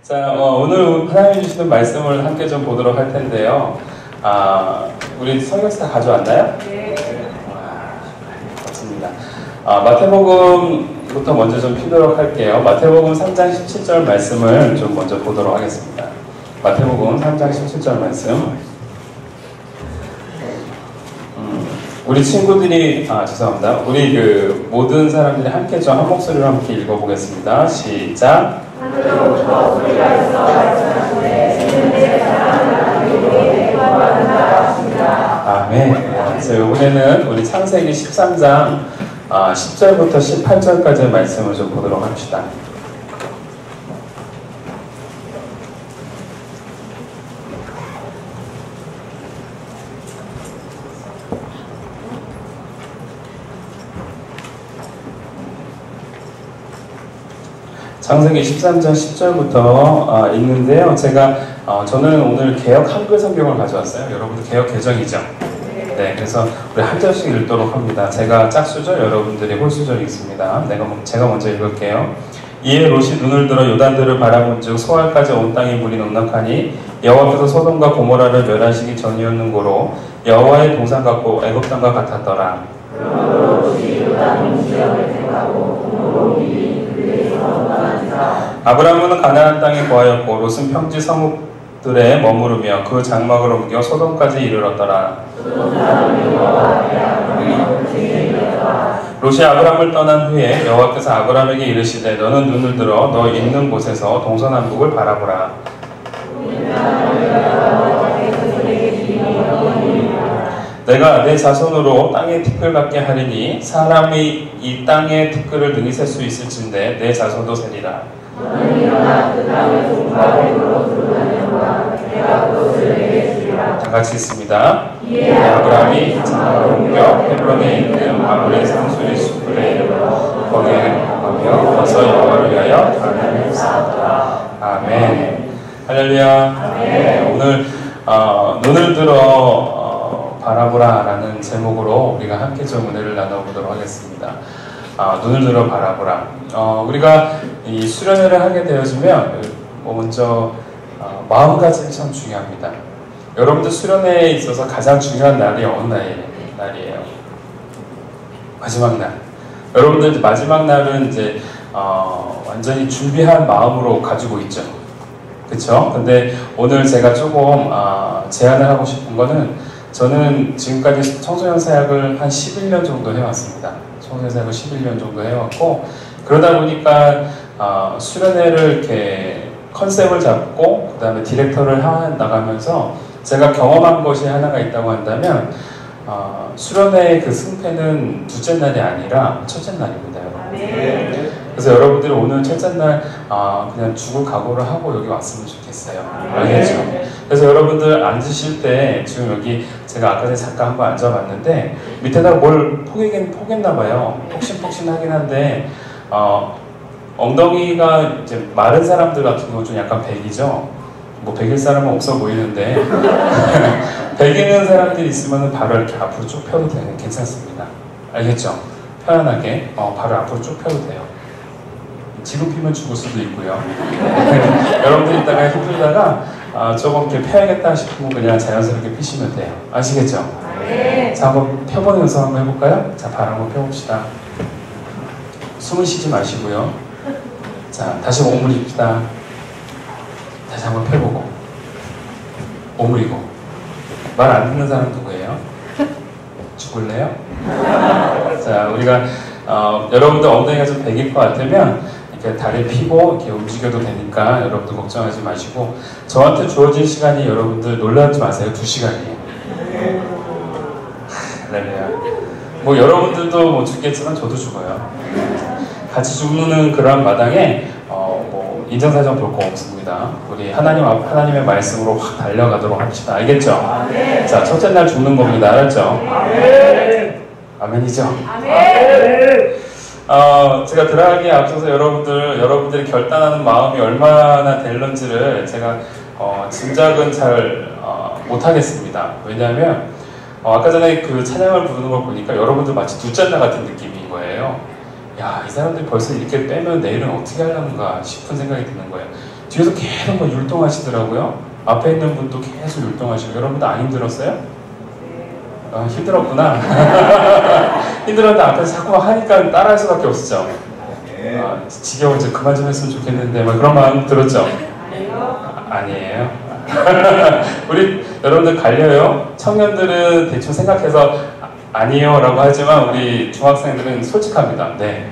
자, 오늘 하나님이 주시는 말씀을 함께 좀 보도록 할 텐데요. 우리 성경책 다 가져왔나요? 네. 좋습니다. 마태복음부터 먼저 좀 피도록 할게요. 마태복음 3장 17절 말씀을 좀 먼저 보도록 하겠습니다. 마태복음 3장 17절 말씀. 우리 친구들이, 죄송합니다. 우리 모든 사람들이 함께 좀 한 목소리로 함께 읽어보겠습니다. 시작. 하늘로부터 소리가 있어 말씀하시되 지금의 사랑하는 하나님께 구원받는 자였습니다. 아멘. 그래서 이번에는 우리 창세기 13장 10절부터 18절까지의 말씀을 좀 보도록 합시다. 창세기 13장 10절부터 읽는데요. 저는 오늘 개역 한글 성경을 가져왔어요. 여러분들 개역 개정이죠? 네, 그래서 우리 한 절씩 읽도록 합니다. 제가 짝수절, 여러분들이 홀수절 읽습니다. 제가 먼저 읽을게요. 이에 롯이 눈을 들어 요단들을 바라본즉 소알까지 온 땅이 물이 넉넉하니 여호와께서 소돔과 고모라를 멸하시기 전이었는 고로 여호와의 동산 같고 애굽 땅과 같았더라. 그러므로 롯이 요단 동지역을 택하고 고모로 미리 그들에서 떠나니라. 아브라함은 가나안 땅에 거하였고 롯은 평지 성읍들에 머무르며 그 장막을 옮겨 소돔까지 이르렀더라. 롯이 아브라함을 떠난 후에 여호와께서 아브라함에게 이르시되 너는 눈을 들어 너 있는 곳에서 동서남북을 바라보라. 내가 내 자손으로 땅의 티끌 같게 하리니 사람이 이 땅의 티끌을 능히 셀 수 있을진데 내 자손도 세리라. 너는 일어나 그 땅의 종과 백으로 드러나려고 내가 그것을 내게 주리라. 다 같이 있습니다. 이에 아브라함이 장막을 옮겨 헤브론에 있는 마므레 상수리 숲에 이르러 거기에 거하며 거기서 여호와를 위하여 단을 쌓았더라. 아멘. 할렐루야. 네, 오늘 눈을 들어 바라보라 라는 제목으로 우리가 함께 좀 은혜를 나눠보도록 하겠습니다. 눈을 들어 바라보라. 우리가 이 수련회를 하게 되어지면 먼저 마음가짐이 참 중요합니다. 여러분들 수련회에 있어서 가장 중요한 날이 어느 날이에요? 마지막 날. 여러분들 마지막 날은 이제 완전히 준비한 마음으로 가지고 있죠. 그쵸? 근데 오늘 제가 조금 제안을 하고 싶은 거는 저는 지금까지 청소년 사역을 한 11년 정도 해왔습니다. 청소년 사역을 11년 정도 해왔고 그러다 보니까 수련회를 이렇게 컨셉을 잡고 그 다음에 디렉터를 나가면서 제가 경험한 것이 하나가 있다고 한다면 수련회의 그 승패는 둘째 날이 아니라 첫째 날입니다. 여러분. 그래서 여러분들이 오늘 첫째 날 그냥 죽을 각오를 하고 여기 왔으면 좋겠어요. 알겠죠? 그래서 여러분들 앉으실 때 지금 여기 제가 아까 전에 잠깐 한번 앉아봤는데 밑에다가 뭘 포겠나 봐요. 폭신폭신하긴 한데 엉덩이가 이제 마른 사람들 같은 경우 좀 약간 백이죠. 뭐 백일 사람은 없어 보이는데 백 있는 사람들이 있으면 바로 이렇게 앞으로 쭉 펴도 돼요. 괜찮습니다. 알겠죠? 편안하게 바로 앞으로 쭉 펴도 돼요. 지금 피면 죽을 수도 있고요. 여러분들 이따가 힘들다가 조금 이렇게 펴야겠다 싶으면 그냥 자연스럽게 피시면 돼요. 아시겠죠? 네. 자, 한번 펴보는 연습 한번 해볼까요? 자, 발 한번 펴봅시다. 숨을 쉬지 마시고요. 자, 다시 오므립시다. 다시 한번 펴보고 오므리고. 말 안 듣는 사람 누구예요? 죽을래요? 자, 우리가 여러분들 엉덩이가 좀 백일 것 같으면 이렇게 다리 펴고 이렇게 움직여도 되니까 여러분들 걱정하지 마시고 저한테 주어진 시간이 여러분들 놀라지 마세요. 2시간이에요. 할렐루야. 뭐 여러분들도 뭐 죽겠지만 저도 죽어요. 같이 죽는 그런 마당에 뭐 인정사정 볼 거 없습니다. 우리 하나님의 말씀으로 확 달려가도록 합시다. 알겠죠? 아멘. 자, 첫째 날 죽는 겁니다. 알았죠? 아멘. 아멘이죠? 아멘. 제가 들어가기에 앞서서 여러분들이 결단하는 마음이 얼마나 될런지를 제가 짐작은 잘 못하겠습니다. 왜냐하면 아까 전에 그 찬양을 부르는 걸 보니까 여러분들 마치 둘째 날 같은 느낌인 거예요. 야, 이 사람들이 벌써 이렇게 빼면 내일은 어떻게 하려는가 싶은 생각이 드는 거예요. 뒤에서 계속 막 율동하시더라고요. 앞에 있는 분도 계속 율동하시고. 여러분도 안 힘들었어요? 힘들었구나. 힘들었는데 앞에서 자꾸 막 하니까 따라할 수밖에 없었죠. 지겨워 이제 그만 좀 했으면 좋겠는데 막 그런 마음 들었죠? 아니에요. 우리 여러분들 갈려요? 청년들은 대충 생각해서 아니에요 라고 하지만 우리 중학생들은 솔직합니다. 네.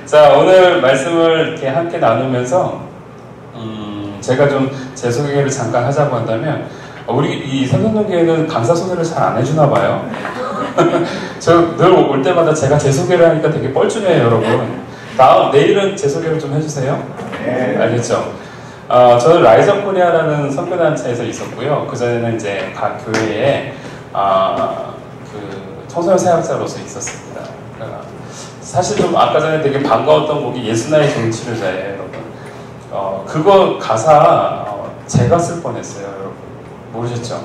자, 오늘 말씀을 이렇게 함께 나누면서 제가 좀 제 소개를 잠깐 하자고 한다면 우리 이 생명교회는 강사 소개를 잘 안 해주나 봐요. 저 늘 올 때마다 제가 제 소개를 하니까 되게 뻘쭘해요, 여러분. 내일은 제 소개를 좀 해주세요. 네. 알겠죠? 저는 라이저 코리아라는 선교단체에서 있었고요. 그전에는 이제 각 교회에 그 청소년 사역자로서 있었습니다. 사실 좀 아까 전에 되게 반가웠던 곡이 예수나의 좋은 치료자예요, 여러분. 그거 가사 제가 쓸 뻔했어요, 여러분. 모르셨죠?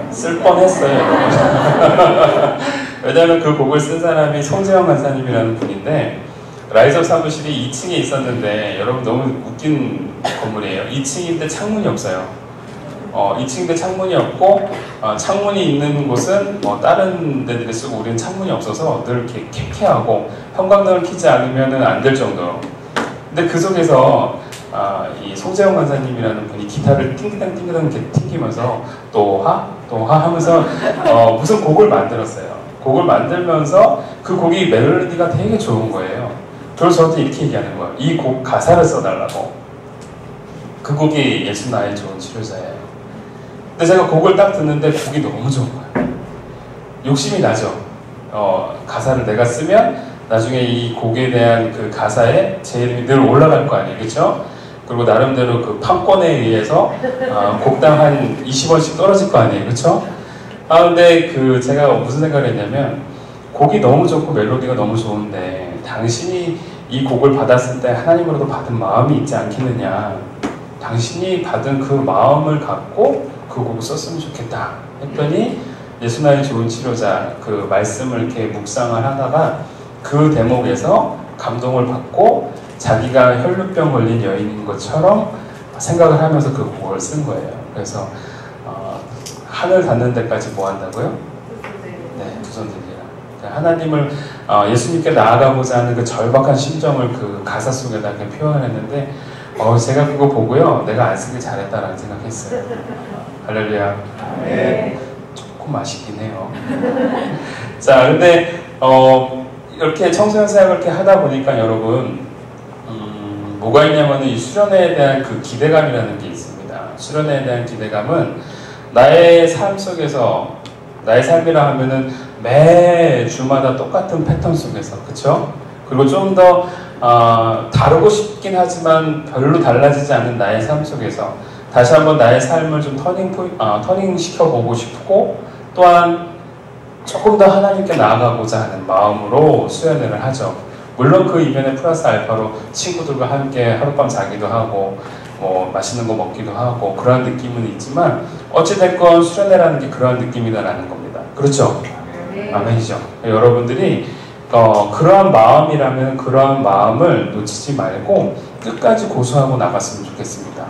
쓸 뻔했어요, 여러분. 왜냐하면 그 곡을 쓴 사람이 송재영 간사님이라는 분인데 라이저 사무실이 2층에 있었는데 여러분 너무 웃긴 건물이에요. 2층인데 창문이 없어요. 2층인데 창문이 없고 창문이 있는 곳은 다른 데들이 쓰고 우리는 창문이 없어서 늘 이렇게 쾌쾌하고 형광등을 켜지 않으면 안 될 정도로. 근데 그 속에서 이 송재영 간사님이라는 분이 기타를 띵기당 이렇게 튕기면서 또하 하면서 무슨 곡을 만들었어요. 곡을 만들면서 그 곡이 멜로디가 되게 좋은 거예요. 그래서 저한테 이렇게 얘기하는 거예요. 이 곡 가사를 써달라고. 그 곡이 예수 나의 좋은 치료자예요. 근데 제가 곡을 딱 듣는데 곡이 너무 좋은 거예요. 욕심이 나죠. 가사를 내가 쓰면 나중에 이 곡에 대한 그 가사에 제 이름이 늘 올라갈 거 아니에요. 그렇죠? 그리고 나름대로 그 판권에 의해서 곡당 한 20원씩 떨어질 거 아니에요. 그렇죠? 근데 제가 무슨 생각을 했냐면 곡이 너무 좋고 멜로디가 너무 좋은데 당신이 이 곡을 받았을 때 하나님으로부터 받은 마음이 있지 않겠느냐. 당신이 받은 그 마음을 갖고 그 곡을 썼으면 좋겠다 했더니 예수나의 좋은 치료자 그 말씀을 이렇게 묵상을 하다가 그 대목에서 감동을 받고 자기가 혈루병 걸린 여인인 것처럼 생각을 하면서 그 곡을 쓴 거예요. 그래서 하늘 닿는 데까지 뭐 한다고요? 네, 두 손 들리라. 하나님을 예수님께 나아가고자 하는 그 절박한 심정을 그 가사 속에다 이렇게 표현했는데 제가 그거 보고요, 내가 안 쓰길 잘했다라는 생각했어요. 할렐루야. 네. 조금 아쉽긴 해요. 자, 근데 이렇게 청소년 사역을 이렇게 하다 보니까 여러분 뭐가 있냐면 이 수련회에 대한 그 기대감이라는 게 있습니다. 수련회에 대한 기대감은 나의 삶 속에서 나의 삶이라 하면은 매 주마다 똑같은 패턴 속에서, 그쵸? 그리고 좀 더 다르고 싶긴 하지만 별로 달라지지 않는 나의 삶 속에서 다시 한번 나의 삶을 좀 터닝 시켜보고 싶고 또한 조금 더 하나님께 나아가고자 하는 마음으로 수련회를 하죠. 물론 그 이면에 플러스 알파로 친구들과 함께 하룻밤 자기도 하고 뭐 맛있는 거 먹기도 하고 그러한 느낌은 있지만 어찌됐건 수련회라는 게 그러한 느낌이다라는 겁니다. 그렇죠? 네. 아멘이죠. 여러분들이 그러한 마음이라면 그러한 마음을 놓치지 말고 끝까지 고수하고 나갔으면 좋겠습니다.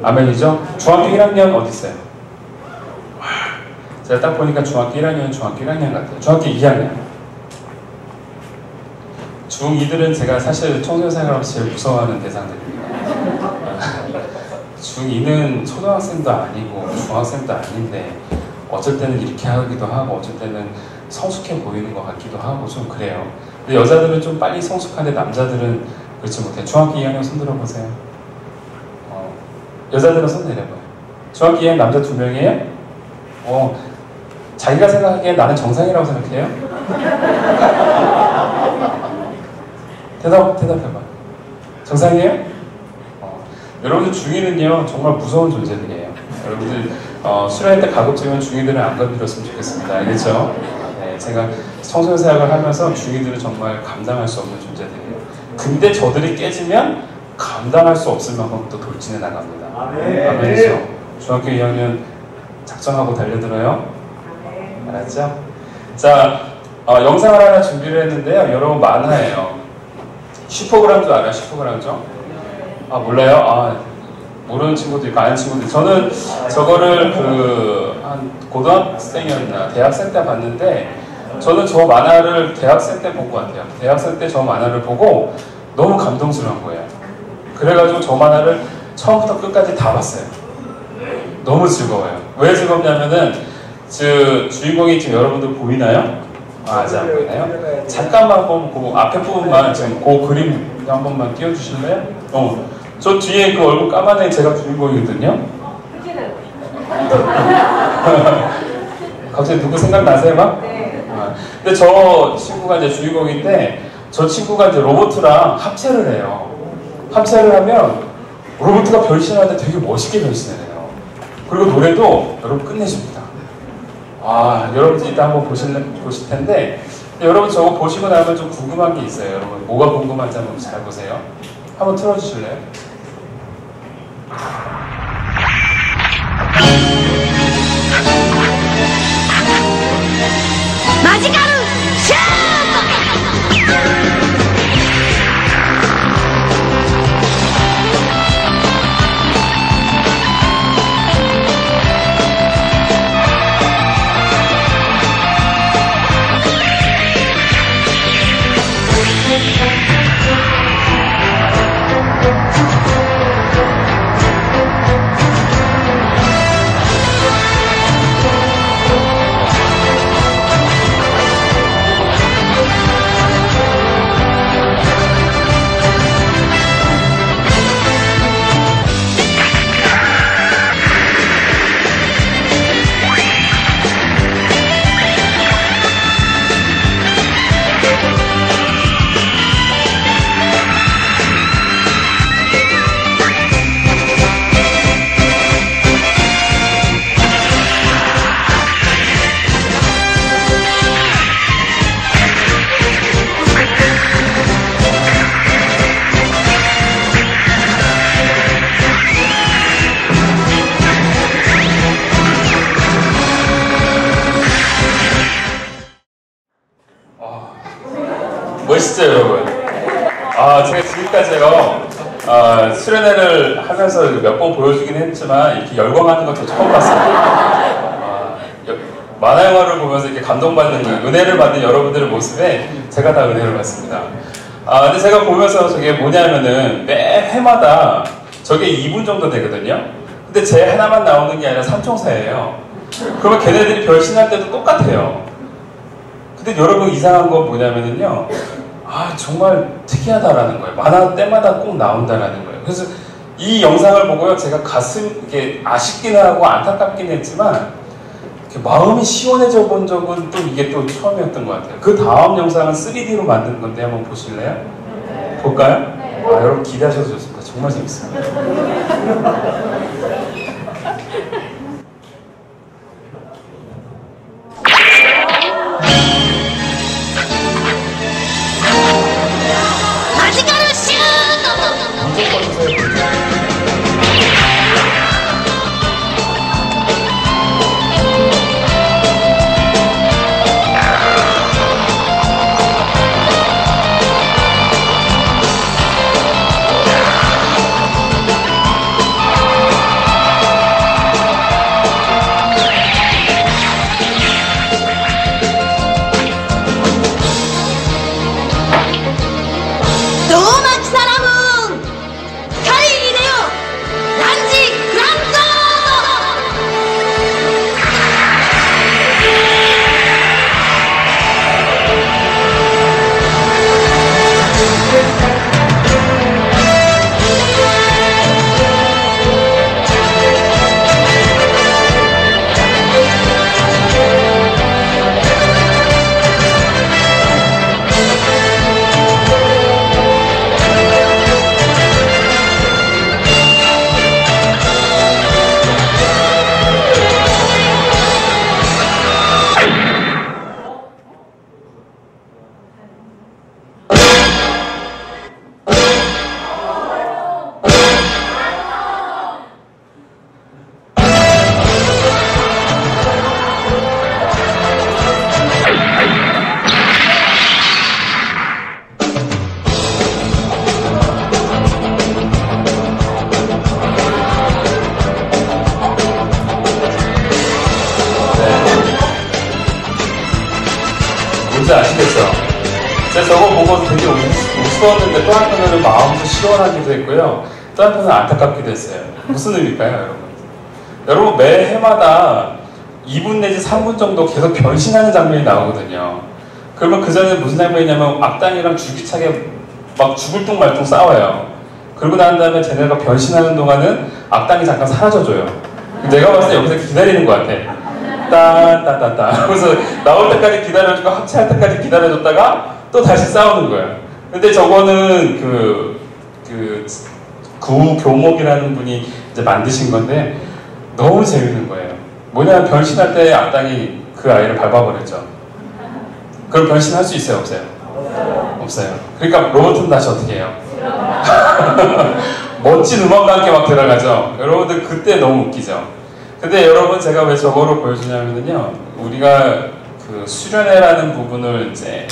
아멘이죠? 중학교 1학년 어디 있어요? 제가 딱 보니까 중학교 1학년 같아요. 중학교 2학년. 중2들은 제가 사실 청소년 생활하면서 제일 무서워하는 대상들입니다. 중2는 초등학생도 아니고 중학생도 아닌데 어쩔 때는 이렇게 하기도 하고 어쩔 때는 성숙해 보이는 것 같기도 하고 좀 그래요. 근데 여자들은 좀 빨리 성숙한데 남자들은 그렇지 못해요. 중학교 2학년 손 들어보세요. 여자들은 손 내려봐요. 중학교 2학년 남자 2명이에요? 자기가 생각하기에 나는 정상이라고 생각해요? 대답해봐. 정상이에요? 여러분들 중2는요 정말 무서운 존재들이에요. 여러분들 수련회 때 가급적이면 중2들은 안 건드렸으면 좋겠습니다. 알겠죠? 네, 제가 청소년 사역을 하면서 중2들은 정말 감당할 수 없는 존재들이에요. 근데 저들이 깨지면 감당할 수 없을 만큼 또 돌진해 나갑니다. 아멘이죠? 중학교 2학년 작정하고 달려들어요? 알았죠? 자, 영상을 하나 준비를 했는데요. 여러분 만화예요. 슈퍼그램 줄 알아요? 슈퍼그램 줄? 아, 몰라요? 아, 모르는 친구도 있고 아는 친구도 있고. 저는 저거를 한 고등학생이었나 대학생 때 봤는데, 저는 저 만화를 대학생 때 본 것 같아요. 대학생 때 저 만화를 보고 너무 감동스러운 거예요. 그래가지고 저 만화를 처음부터 끝까지 다 봤어요. 너무 즐거워요. 왜 즐겁냐면은 주인공이 지금 여러분들 보이나요? 아직 안 보이나요? 잠깐만 한번 그 앞에 부분만 지금 그 그림 한 번만 띄워주실래요? 저 뒤에 그 얼굴 까만 애 제가 주인공이거든요. 갑자기 누구 생각나세요, 막? 네. 근데 저 친구가 이제 주인공인데, 저 친구가 이제 로봇이랑 합체를 해요. 합체를 하면 로봇가 변신할 때 되게 멋있게 변신을 해요. 그리고 노래도 여러분 끝내줍니다. 아, 여러분들 이따 한번 보실 텐데, 여러분 저거 보시고 나면 좀 궁금한 게 있어요. 여러분 뭐가 궁금한지 한번 잘 보세요. 한번 틀어주실래요? 마지막으로 슛! 멋있죠, 여러분? 제가 지금까지요, 수련회를 하면서 몇 번 보여주긴 했지만, 이렇게 열광하는 것도 처음 봤습니다. 만화 영화를 보면서 이렇게 감동받는, 은혜를 받는 여러분들의 모습에 제가 다 은혜를 받습니다. 근데 제가 보면서 저게 뭐냐면은, 매 회마다 저게 2분 정도 되거든요? 근데 제 하나만 나오는 게 아니라 삼총사예요. 그러면 걔네들이 변신할 때도 똑같아요. 근데 여러분 이상한 건 뭐냐면은요, 정말 특이하다라는 거예요. 만화 때마다 꼭 나온다라는 거예요. 그래서 이 영상을 보고요, 제가 이게 아쉽긴 하고 안타깝긴 했지만, 이렇게 마음이 시원해져 본 적은 또 이게 또 처음이었던 것 같아요. 그 다음 영상은 3D로 만든 건데 한번 보실래요? 볼까요? 여러분 기대하셔도 좋습니다. 정말 재밌습니다. 저거 보고 되게 우스웠는데 또 한편으로는 마음도 시원하기도 했고요. 또 한편으로는 안타깝기도 했어요. 무슨 의미일까요, 여러분? 여러분, 매 해마다 2분 내지 3분 정도 계속 변신하는 장면이 나오거든요. 그러면 그 전에 무슨 장면이냐면 악당이랑 줄기차게 막 죽을 둥 말 둥 싸워요. 그러고 난 다음에 쟤네가 변신하는 동안은 악당이 잠깐 사라져줘요. 내가 봤을 때 여기서 기다리는 것 같아. 따따따따. 그래서 나올 때까지 기다려주고 합체할 때까지 기다려줬다가 또 다시 싸우는 거예요. 근데 저거는 구교목이라는 분이 이제 만드신 건데 너무 재밌는 거예요. 뭐냐면 변신할 때 악당이 그 아이를 밟아버렸죠. 그럼 변신할 수 있어요? 없어요? 없어요. 그러니까 로봇은 다시 어떻게 해요? 멋진 음악과 함께 막 들어가죠. 여러분들 그때 너무 웃기죠. 근데 여러분 제가 왜 저거를 보여주냐면요, 우리가 그 수련회라는 부분을 이제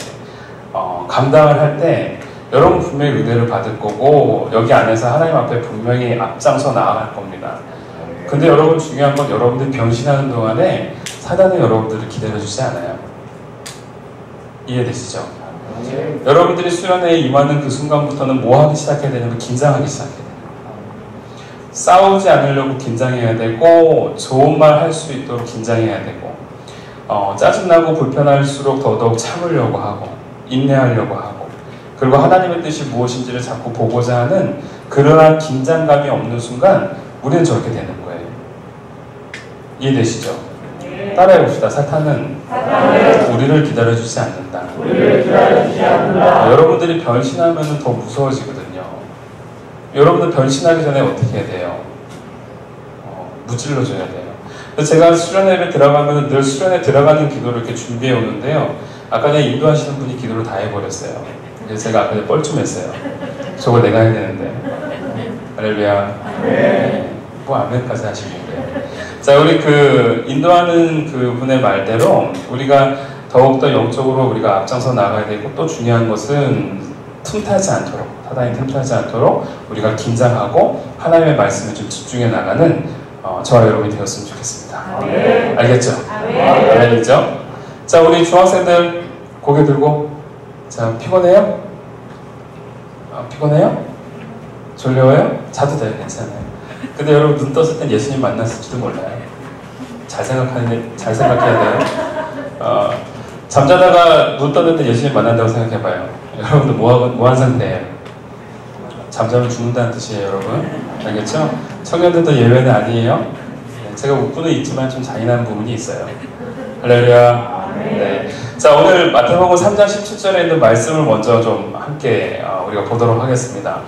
감당을 할 때 여러분 분명히 은혜를 받을 거고 여기 안에서 하나님 앞에 분명히 앞장서 나아갈 겁니다. 근데 여러분 중요한 건 여러분들 변신하는 동안에 사단은 여러분들을 기다려주지 않아요. 이해되시죠? 여러분들이 수련회에 임하는 그 순간부터는 뭐 하기 시작해야 되냐면 긴장하기 시작해야 돼요. 싸우지 않으려고 긴장해야 되고 좋은 말 할 수 있도록 긴장해야 되고 짜증나고 불편할수록 더더욱 참으려고 하고 인내하려고 하고 그리고 하나님의 뜻이 무엇인지를 자꾸 보고자 하는 그러한 긴장감이 없는 순간 우리는 저렇게 되는 거예요. 이해되시죠? 따라해봅시다. 사탄은 우리를 기다려주지 않는다. 여러분들이 변신하면 더 무서워지거든요. 여러분들 변신하기 전에 어떻게 해야 돼요? 무찔러줘야 돼요. 그래서 제가 수련회를 들어가면 늘 수련회 들어가는 기도를 이렇게 준비해 오는데요. 아까 전에 인도하시는 분이 기도를 다 해버렸어요. 그래서 제가 아까 전에 뻘쭘했어요. 저걸 내가 해야 되는데. 할렐루야. 네. 뭐 아멘까지 하시는데. 자, 우리 그 인도하는 그 분의 말대로 우리가 더욱더 영적으로 우리가 앞장서 나가야 되고 또 중요한 것은 틈타지 않도록, 사단이 틈타지 않도록 우리가 긴장하고 하나님의 말씀에 좀 집중해 나가는 저와 여러분이 되었으면 좋겠습니다. 아멘. 알겠죠? 알겠죠? 자, 우리 중학생들 고개 들고. 자, 피곤해요? 피곤해요? 졸려워요? 자도 돼요. 괜찮아요. 근데 여러분 눈 떴을 땐 예수님 만났을지도 몰라요. 잘 생각해야 돼요. 잠자다가 눈 떴는데 예수님 만난다고 생각해봐요. 여러분들 뭐한 상태예요? 잠자면 죽는다는 뜻이에요, 여러분. 알겠죠? 청년들도 예외는 아니에요. 네, 제가 웃고는 있지만 좀 잔인한 부분이 있어요. 할렐루야. 네. 자, 오늘 마태복음 3장 17절에 있는 말씀을 먼저 좀 함께 우리가 보도록 하겠습니다.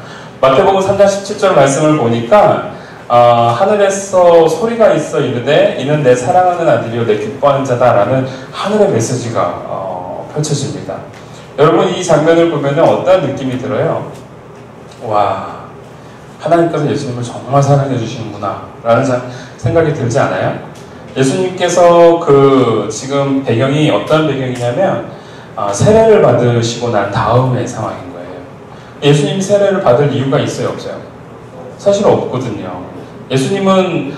마태복음 3장 17절 말씀을 보니까 하늘에서 소리가 있어 이르되 이는 내 사랑하는 아들이요 내 기뻐하는 자다라는 하늘의 메시지가 펼쳐집니다. 여러분 이 장면을 보면 어떤 느낌이 들어요? 와, 하나님께서 예수님을 정말 사랑해 주시는구나 라는 생각이 들지 않아요? 예수님께서 그 지금 배경이 어떤 배경이냐면 세례를 받으시고 난 다음의 상황인 거예요. 예수님 세례를 받을 이유가 있어요, 없어요? 사실 없거든요. 예수님은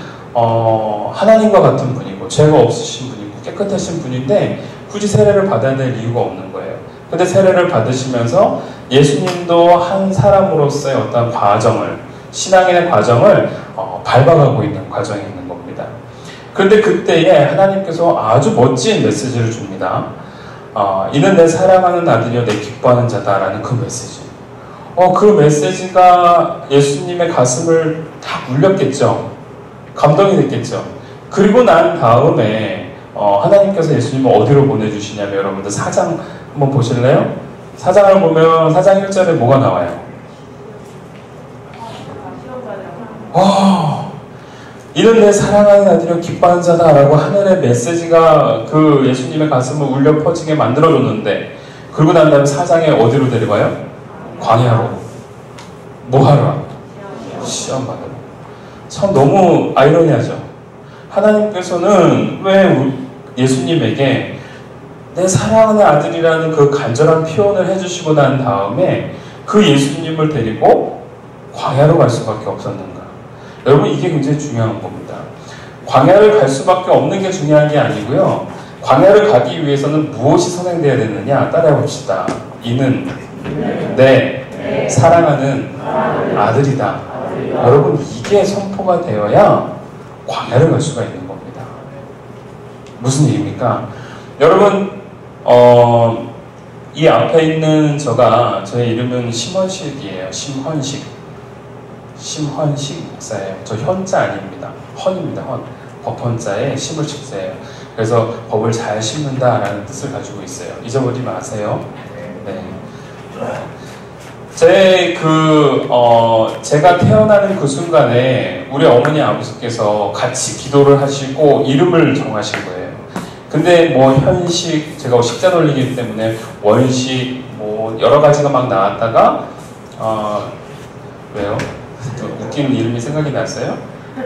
하나님과 같은 분이고 죄가 없으신 분이고 깨끗하신 분인데 굳이 세례를 받아야 될 이유가 없는 거예요. 근데 세례를 받으시면서 예수님도 한 사람으로서의 어떤 과정을, 신앙인의 과정을 밟아가고 있는 과정이 있는 겁니다. 그런데 그때에 하나님께서 아주 멋진 메시지를 줍니다. 이는 내 사랑하는 아들이요 내 기뻐하는 자다라는 그 메시지. 그 메시지가 예수님의 가슴을 다 울렸겠죠. 감동이 됐겠죠. 그리고 난 다음에 하나님께서 예수님을 어디로 보내주시냐면 여러분들 4장 한번 보실래요? 4장을 보면 4장 1절에 뭐가 나와요? 이는 내 사랑하는 아들이요 기뻐하는 자다라고 하늘의 메시지가 그 예수님의 가슴을 울려 퍼지게 만들어줬는데 그러고 난 다음에 4장에 어디로 데려가요? 광야로. 뭐하러? 시험 받으러. 참 너무 아이러니하죠. 하나님께서는 왜 예수님에게 내 사랑하는 아들이라는 그 간절한 표현을 해주시고 난 다음에 그 예수님을 데리고 광야로 갈 수밖에 없었는가? 여러분 이게 굉장히 중요한 겁니다. 광야를 갈 수밖에 없는 게 중요한 게 아니고요. 광야를 가기 위해서는 무엇이 선행되어야 되느냐? 따라해 봅시다. 이는 내 사랑하는 아들이다. 여러분, 이게 선포가 되어야 광야를 갈 수가 있는 겁니다. 무슨 얘기입니까? 여러분, 이 앞에 있는 저의 이름은 심헌식이에요. 심헌식 목사예요. 저 현자 아닙니다. 헌입니다. 헌. 법헌자에 심을 칩세예요. 그래서 법을 잘 심는다라는 뜻을 가지고 있어요. 잊어버리지 마세요. 네. 제가 태어나는 그 순간에 우리 어머니 아버지께서 같이 기도를 하시고 이름을 정하신 거예요. 근데 뭐 현식, 제가 식자 돌리기 때문에 원식, 뭐 여러 가지가 막 나왔다가 왜요? 웃기는 이름이 생각이 났어요?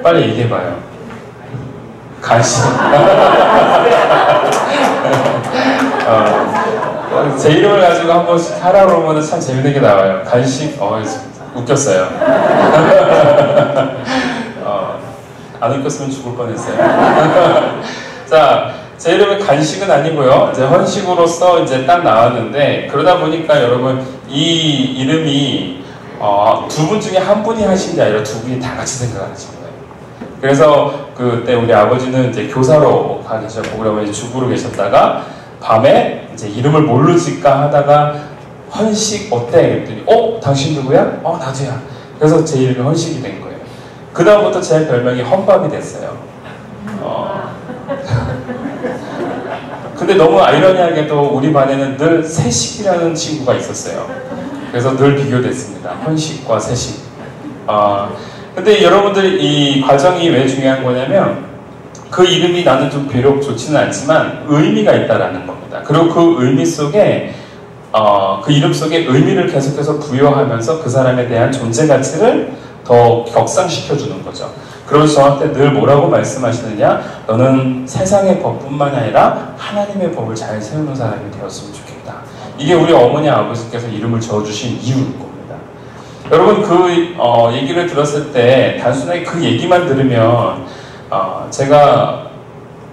빨리 얘기해봐요. 간식. 제 이름을 가지고 한 번씩 하라 그러면 참 재밌는 게 나와요. 간식, 웃겼어요. 안 웃겼으면 죽을 뻔했어요. 자, 제 이름은 간식은 아니고요. 이제 헌식으로서 이제 딱 나왔는데, 그러다 보니까 여러분, 이 이름이 두 분 중에 한 분이 하신 게 아니라 두 분이 다 같이 생각하신 거예요. 그래서 그때 우리 아버지는 이제 교사로 가 계셨고, 우리 어머니 주부로 계셨다가, 밤에 이제 이름을 뭘로 짓까 하다가 헌식 어때? 그랬더니 당신 누구야? 나도야. 그래서 제 이름이 헌식이 된 거예요. 그 다음부터 제 별명이 헌밥이 됐어요. 근데 너무 아이러니하게도 우리 반에는 늘 세식이라는 친구가 있었어요. 그래서 늘 비교됐습니다. 헌식과 세식. 근데 여러분들 이 과정이 왜 중요한 거냐면 그 이름이 나는 좀 비록 좋지는 않지만 의미가 있다라는 겁니다. 그리고 그 의미 속에 그 이름 속에 의미를 계속해서 부여하면서 그 사람에 대한 존재 가치를 더 격상시켜주는 거죠. 그래서 저한테 늘 뭐라고 말씀하시느냐? 너는 세상의 법뿐만 아니라 하나님의 법을 잘 세우는 사람이 되었으면 좋겠다. 이게 우리 어머니 아버지께서 이름을 지어주신 이유인 겁니다. 여러분 그 얘기를 들었을 때 단순하게 그 얘기만 들으면 제가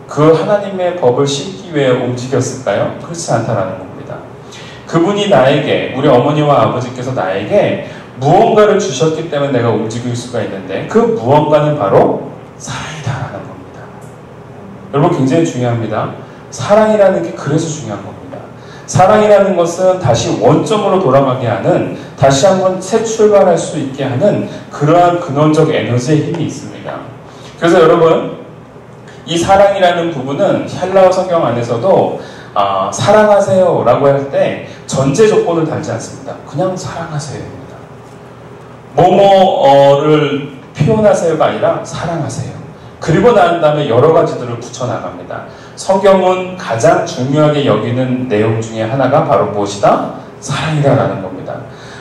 그 하나님의 법을 심기 위해 움직였을까요? 그렇지 않다라는 겁니다. 그분이 나에게, 우리 어머니와 아버지께서 나에게 무언가를 주셨기 때문에 내가 움직일 수가 있는데 그 무언가는 바로 사랑이다라는 겁니다. 여러분 굉장히 중요합니다. 사랑이라는 게 그래서 중요한 겁니다. 사랑이라는 것은 다시 원점으로 돌아가게 하는, 다시 한번 새 출발할 수 있게 하는 그러한 근원적 에너지의 힘이 있습니다. 그래서 여러분 이 사랑이라는 부분은 헬라어 성경 안에서도 사랑하세요 라고 할 때 전제 조건을 달지 않습니다. 그냥 사랑하세요입니다. 뭐뭐를 표현하세요가 아니라 사랑하세요. 그리고 난 다음에 여러 가지들을 붙여나갑니다. 성경은 가장 중요하게 여기는 내용 중에 하나가 바로 무엇이다? 사랑이다라는 겁니다.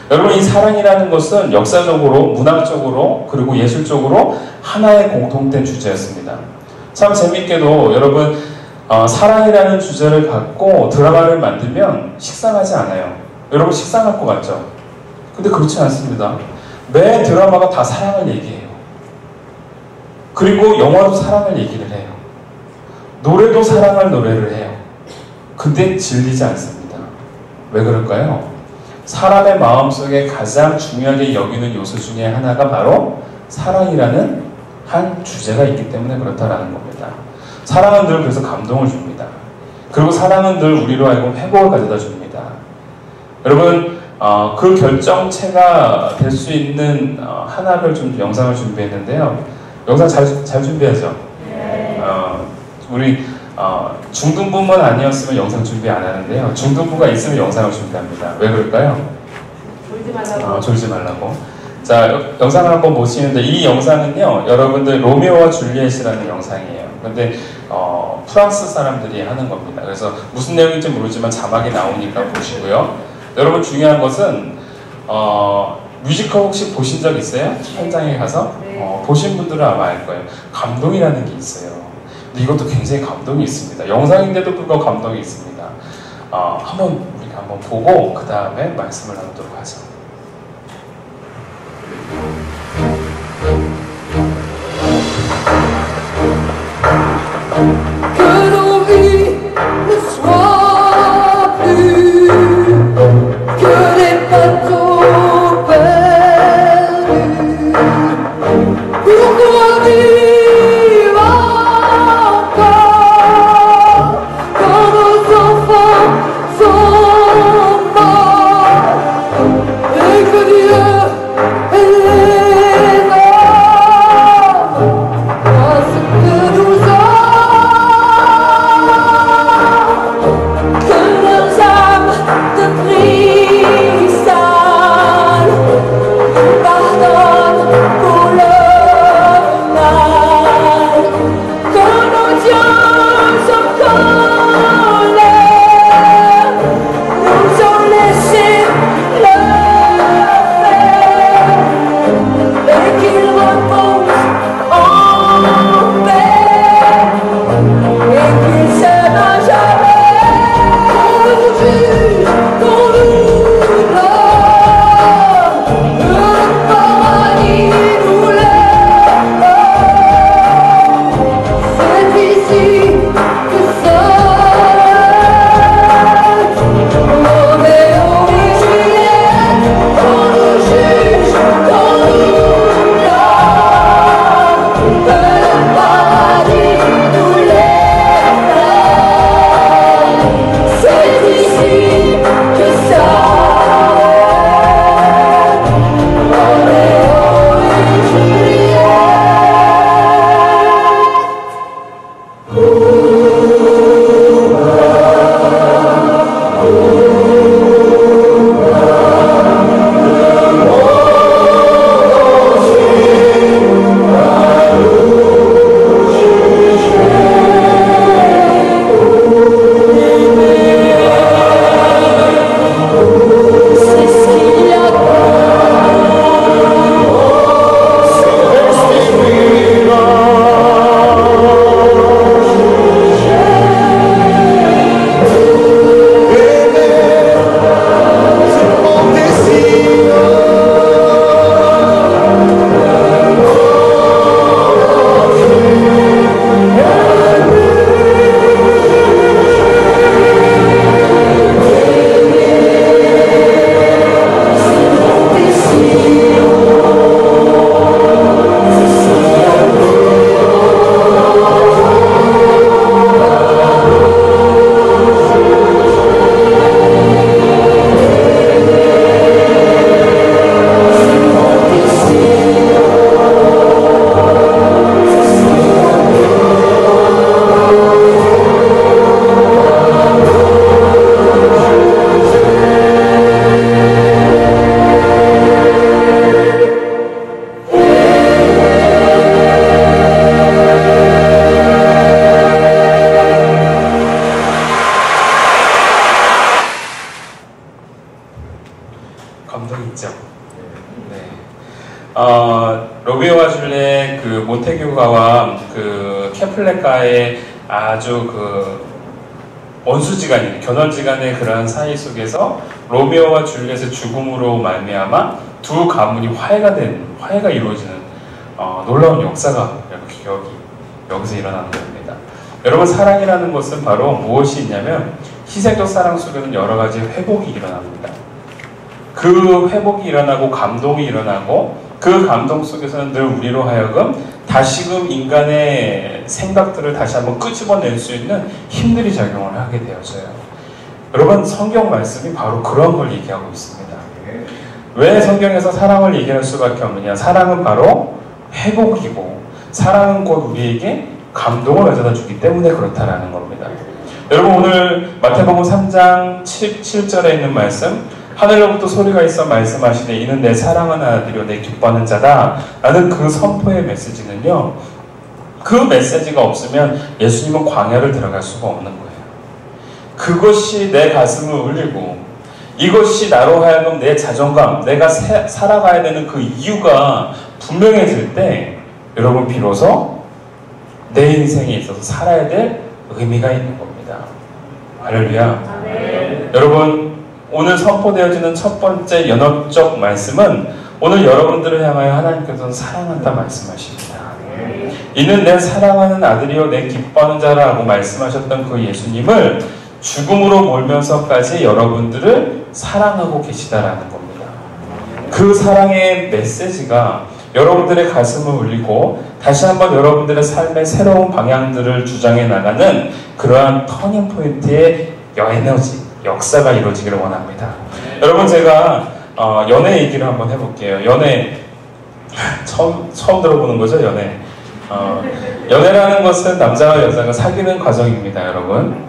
여러분 이 사랑이라는 것은 역사적으로, 문학적으로, 그리고 예술적으로 하나의 공통된 주제였습니다. 참 재밌게도 여러분 사랑이라는 주제를 갖고 드라마를 만들면 식상하지 않아요. 여러분 식상할 것 같죠? 근데 그렇지 않습니다. 매 드라마가 다 사랑을 얘기해요. 그리고 영화도 사랑을 얘기를 해요. 노래도 사랑할 노래를 해요. 근데 질리지 않습니다. 왜 그럴까요? 사람의 마음속에 가장 중요하게 여기는 요소 중에 하나가 바로 사랑이라는 한 주제가 있기 때문에 그렇다라는 겁니다. 사랑은 늘 그래서 감동을 줍니다. 그리고 사랑은 늘 우리로 하여금 회복을 가져다 줍니다. 여러분 그 결정체가 될 수 있는 하나를 좀 영상을 준비했는데요. 영상 잘 준비하죠? 네. 우리 중등부만 아니었으면 영상 준비 안 하는데요. 중등부가 있으면 영상을 준비합니다. 왜 그럴까요? 졸지 말라고. 졸지 말라고. 자, 영상을 한번 보시는데 이 영상은요, 여러분들 로미오와 줄리엣이라는 영상이에요. 근데 프랑스 사람들이 하는 겁니다. 그래서 무슨 내용인지 모르지만 자막이 나오니까 보시고요. 여러분 중요한 것은 뮤지컬 혹시 보신 적 있어요? 현장에 가서? 네. 보신 분들은 아마 알 거예요. 감동이라는 게 있어요. 근데 이것도 굉장히 감동이 있습니다. 영상인데도 불구하고 감동이 있습니다. 우리가 한번 보고 그 다음에 말씀을 나누도록 하죠. 그놈이 로미오와 줄리엣 그 몬테규가와 그 캐플렛가의 아주 그 원수지간인 견원지간의 그러한 사이 속에서 로미오와 줄리엣의 죽음으로 말미암아 두 가문이 화해가 이루어지는 놀라운 역사가 여기서 일어나는 겁니다. 여러분, 사랑이라는 것은 바로 무엇이 있냐면 희생적 사랑 속에는 여러 가지 회복이 일어납니다. 그 회복이 일어나고 감동이 일어나고 그 감동 속에서는 늘 우리로 하여금 다시금 인간의 생각들을 다시 한번 끄집어낼 수 있는 힘들이 작용을 하게 되어져요. 여러분, 성경 말씀이 바로 그런 걸 얘기하고 있습니다. 왜 성경에서 사랑을 얘기할 수밖에 없느냐? 사랑은 바로 회복이고 사랑은 곧 우리에게 감동을 가져다 주기 때문에 그렇다라는 겁니다. 여러분, 오늘 마태복음 3장 7절에 있는 말씀, 하늘로부터 소리가 있어 말씀하시되 이는 내 사랑하는 아들이요 내 기뻐하는 자다 라는 그 선포의 메시지는요, 그 메시지가 없으면 예수님은 광야를 들어갈 수가 없는 거예요. 그것이 내 가슴을 울리고 이것이 나로 하여금 내 자존감, 내가 살아가야 되는 그 이유가 분명해질 때 여러분 비로소 내 인생에 있어서 살아야 될 의미가 있는 겁니다. 할렐루야. 네. 여러분, 오늘 선포되어지는 첫 번째 연합적 말씀은 오늘 여러분들을 향하여 하나님께서는 사랑한다 말씀하십니다. 이는 내 사랑하는 아들이요 내 기뻐하는 자라고 말씀하셨던 그 예수님을 죽음으로 몰면서까지 여러분들을 사랑하고 계시다라는 겁니다. 그 사랑의 메시지가 여러분들의 가슴을 울리고 다시 한번 여러분들의 삶의 새로운 방향들을 주장해 나가는 그러한 터닝포인트의 에너지, 역사가 이루어지기를 원합니다. 여러분, 제가 연애 얘기를 한번 해볼게요. 연애 처음 들어보는 거죠, 연애. 연애라는 것은 남자와 여자가 사귀는 과정입니다, 여러분.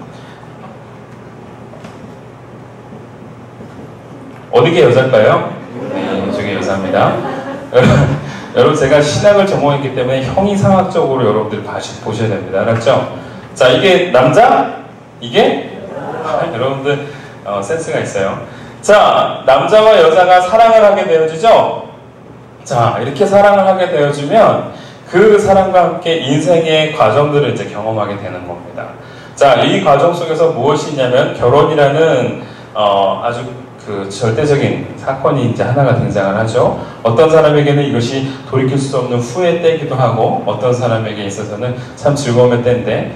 어디게 여자일까요? 네, 이쪽에 여자입니다. 여러분, 제가 신학을 전공했기 때문에 형이상학적으로 여러분들 보셔야 됩니다. 알았죠? 자, 이게 남자, 이게 여러분들 센스가 있어요. 자, 남자와 여자가 사랑을 하게 되어지죠? 자, 이렇게 사랑을 하게 되어지면 그 사람과 함께 인생의 과정들을 이제 경험하게 되는 겁니다. 자, 이 과정 속에서 무엇이 있냐면 결혼이라는 아주 그 절대적인 사건이 이제 하나가 등장을 하죠. 어떤 사람에게는 이것이 돌이킬 수 없는 후회 때기도 하고, 어떤 사람에게 있어서는 참 즐거움의 때인데,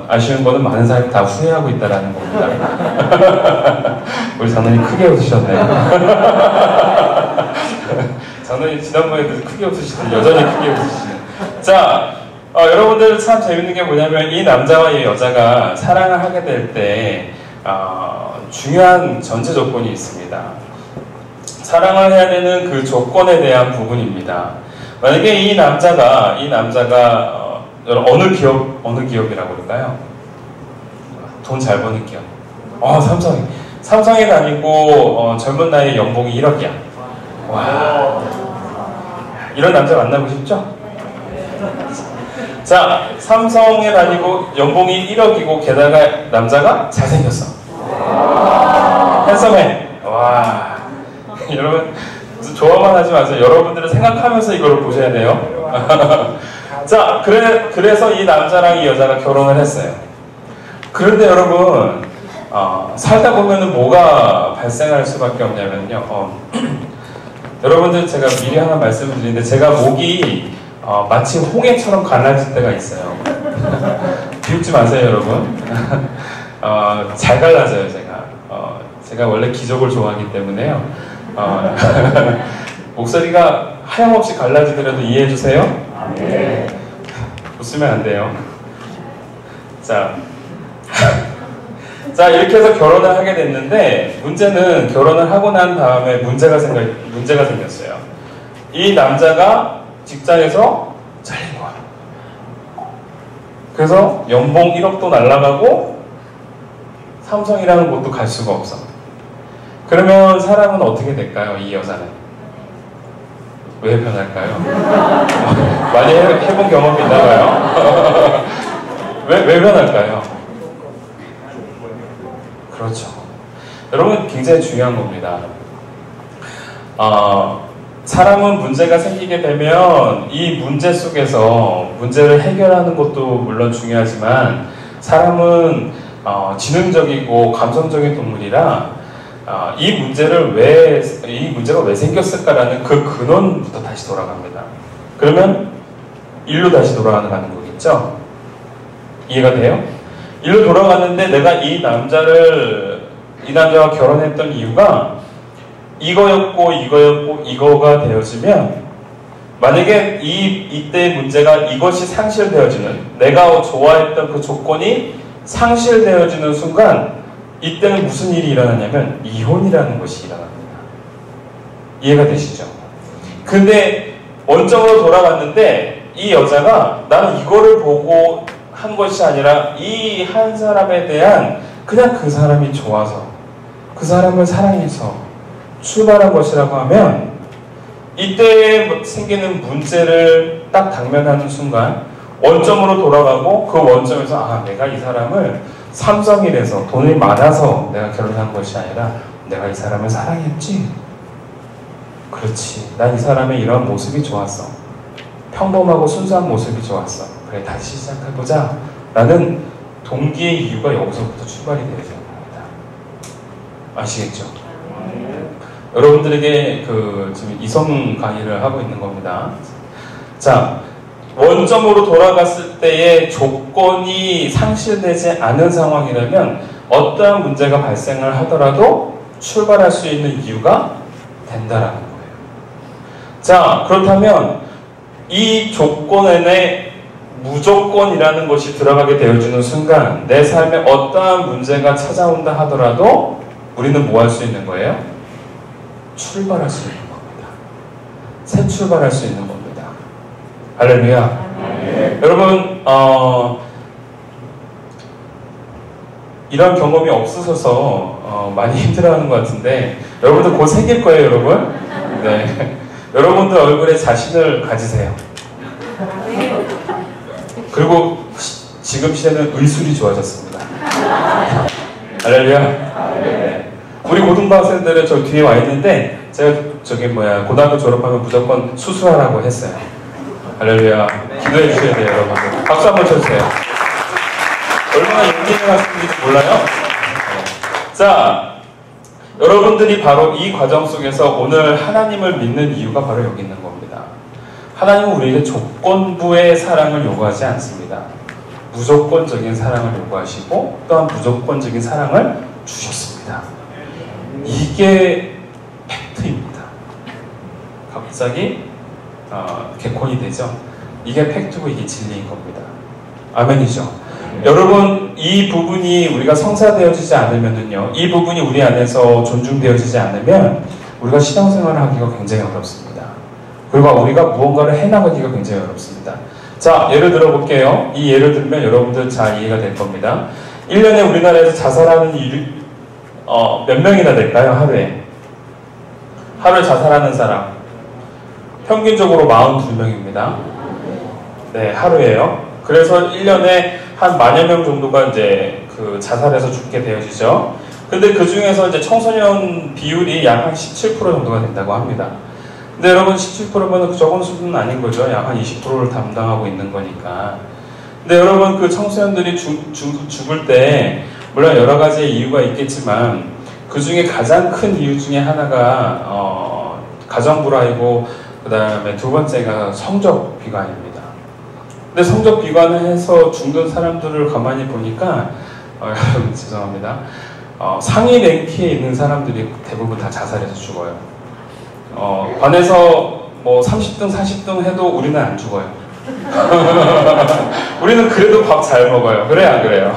아쉬운 거는 많은 사람이 다 후회하고 있다라는 겁니다. 우리 장로님 크게 웃으셨네요. 장로님 지난번에도 크게 웃으시더니 여전히 크게 웃으시네요. 자, 여러분들 참 재밌는 게 뭐냐면 이 남자와 이 여자가 사랑을 하게 될 때 중요한 전제 조건이 있습니다. 사랑을 해야 되는 그 조건에 대한 부분입니다. 만약에 이 남자가 어느 기업이라고 그럴까요? 돈 잘 버는 기업. 삼성에 다니고 젊은 나이에 연봉이 1억이야. 와, 이런 남자 만나고 싶죠? 자, 삼성에 다니고 연봉이 1억이고 게다가 남자가 잘생겼어. 핸섬해. 와, 여러분 좋아만 하지 마세요. 여러분들은 생각하면서 이걸 보셔야 돼요. 자, 그래서 이 남자랑 이 여자가 결혼을 했어요. 그런데 여러분, 살다 보면은 뭐가 발생할 수밖에 없냐면요. 여러분들 제가 미리 하나 말씀을 드리는데, 제가 목이 마치 홍해처럼 갈라질 때가 있어요. 비웃지 마세요, 여러분. 잘 갈라져요, 제가. 제가 원래 기적을 좋아하기 때문에요. 목소리가 하염없이 갈라지더라도 이해해주세요. 네. 웃으면 안 돼요. 자, 이렇게 해서 결혼을 하게 됐는데, 문제는 결혼을 하고 난 다음에 문제가 생겼어요. 이 남자가 직장에서 잘린 거야. 그래서 연봉 1억도 날아가고 삼성이라는 곳도 갈 수가 없어. 그러면 사람은 어떻게 될까요? 이 여자는 왜 변할까요? 많이 해본 경험이 있나 봐요. 왜 변할까요? 그렇죠. 여러분, 굉장히 중요한 겁니다. 사람은 문제가 생기게 되면 이 문제 속에서 문제를 해결하는 것도 물론 중요하지만, 사람은 지능적이고 감성적인 동물이라 이 문제가 왜 생겼을까라는 그 근원부터 다시 돌아갑니다. 그러면 일로 다시 돌아가는 거겠죠? 이해가 돼요? 일로 돌아갔는데 내가 이 남자와 결혼했던 이유가 이거가 되어지면, 만약에 이때의 문제가 이것이 상실되어지는, 내가 좋아했던 그 조건이 상실되어지는 순간, 이때는 무슨 일이 일어나냐면 이혼이라는 것이 일어납니다. 이해가 되시죠? 근데 원점으로 돌아갔는데 이 여자가 나는 이거를 보고 한 것이 아니라 이 한 사람에 대한 그냥 그 사람이 좋아서, 그 사람을 사랑해서 출발한 것이라고 하면, 이때 생기는 문제를 딱 당면하는 순간 원점으로 돌아가고, 그 원점에서 내가 이 사람을 삼성이라서 돈이 많아서 내가 결혼한 것이 아니라 내가 이 사람을 사랑했지. 그렇지, 난 이 사람의 이런 모습이 좋았어. 평범하고 순수한 모습이 좋았어. 그래, 다시 시작해보자 라는 동기의 이유가 여기서부터 출발이 되어야 합니다. 아시겠죠? 여러분들에게 지금 이성 강의를 하고 있는 겁니다. 자, 원점으로 돌아갔을 때의 조건이 상실되지 않은 상황이라면 어떠한 문제가 발생을 하더라도 출발할 수 있는 이유가 된다라는 거예요. 자, 그렇다면 이 조건에 무조건이라는 것이 들어가게 되어주는 순간 내 삶에 어떠한 문제가 찾아온다 하더라도 우리는 뭐 할 수 있는 거예요? 출발할 수 있는 겁니다. 새 출발할 수 있는 겁니다. 할렐루야. 네. 여러분 이런 경험이 없으셔서 많이 힘들어하는 것 같은데 여러분들 곧 생길 거예요, 여러분. 네. 여러분들 얼굴에 자신을 가지세요. 그리고 지금 시대는 의술이 좋아졌습니다. 할렐루야. 네. 우리 고등학생들은 저 뒤에 와 있는데 제가 고등학교 졸업하면 무조건 수술하라고 했어요. 할렐루야. 기도해 주셔야 돼요, 여러분들. 박수 한번 쳐주세요. 얼마나 용기 있는 학생인지 몰라요? 네. 자, 여러분들이 바로 이 과정 속에서 오늘 하나님을 믿는 이유가 바로 여기 있는 겁니다. 하나님은 우리에게 조건부의 사랑을 요구하지 않습니다. 무조건적인 사랑을 요구하시고 또한 무조건적인 사랑을 주셨습니다. 이게 팩트입니다. 갑자기 개콘이 되죠. 이게 팩트고 이게 진리인 겁니다. 아멘이죠. 여러분, 이 부분이 우리가 성사되어지지 않으면은요, 이 부분이 우리 안에서 존중되어지지 않으면 우리가 신앙생활을 하기가 굉장히 어렵습니다. 그리고 우리가 무언가를 해나가기가 굉장히 어렵습니다. 자, 예를 들어 볼게요. 이 예를 들면 여러분들 잘 이해가 될 겁니다. 1년에 우리나라에서 자살하는 일이 몇 명이나 될까요? 하루에 자살하는 사람 평균적으로 42명입니다. 네, 하루에요. 그래서 1년에 한 10,000여 명 정도가 이제 그 자살해서 죽게 되어지죠. 근데 그 중에서 이제 청소년 비율이 약 한 17% 정도가 된다고 합니다. 근데 여러분 17%면 적은 수준은 아닌 거죠. 약 한 20%를 담당하고 있는 거니까. 근데 여러분 그 청소년들이 죽을 때 물론 여러 가지의 이유가 있겠지만 그 중에 가장 큰 이유 중에 하나가 가정불화이고 그 다음에 두 번째가 성적 비관입니다. 근데 성적 비관을 해서 죽는 사람들을 가만히 보니까 여러분 죄송합니다. 상위 랭크에 있는 사람들이 대부분 다 자살해서 죽어요. 반에서 뭐 30등, 40등 해도 우리는 안 죽어요. 우리는 그래도 밥 잘 먹어요. 그래, 안 그래요?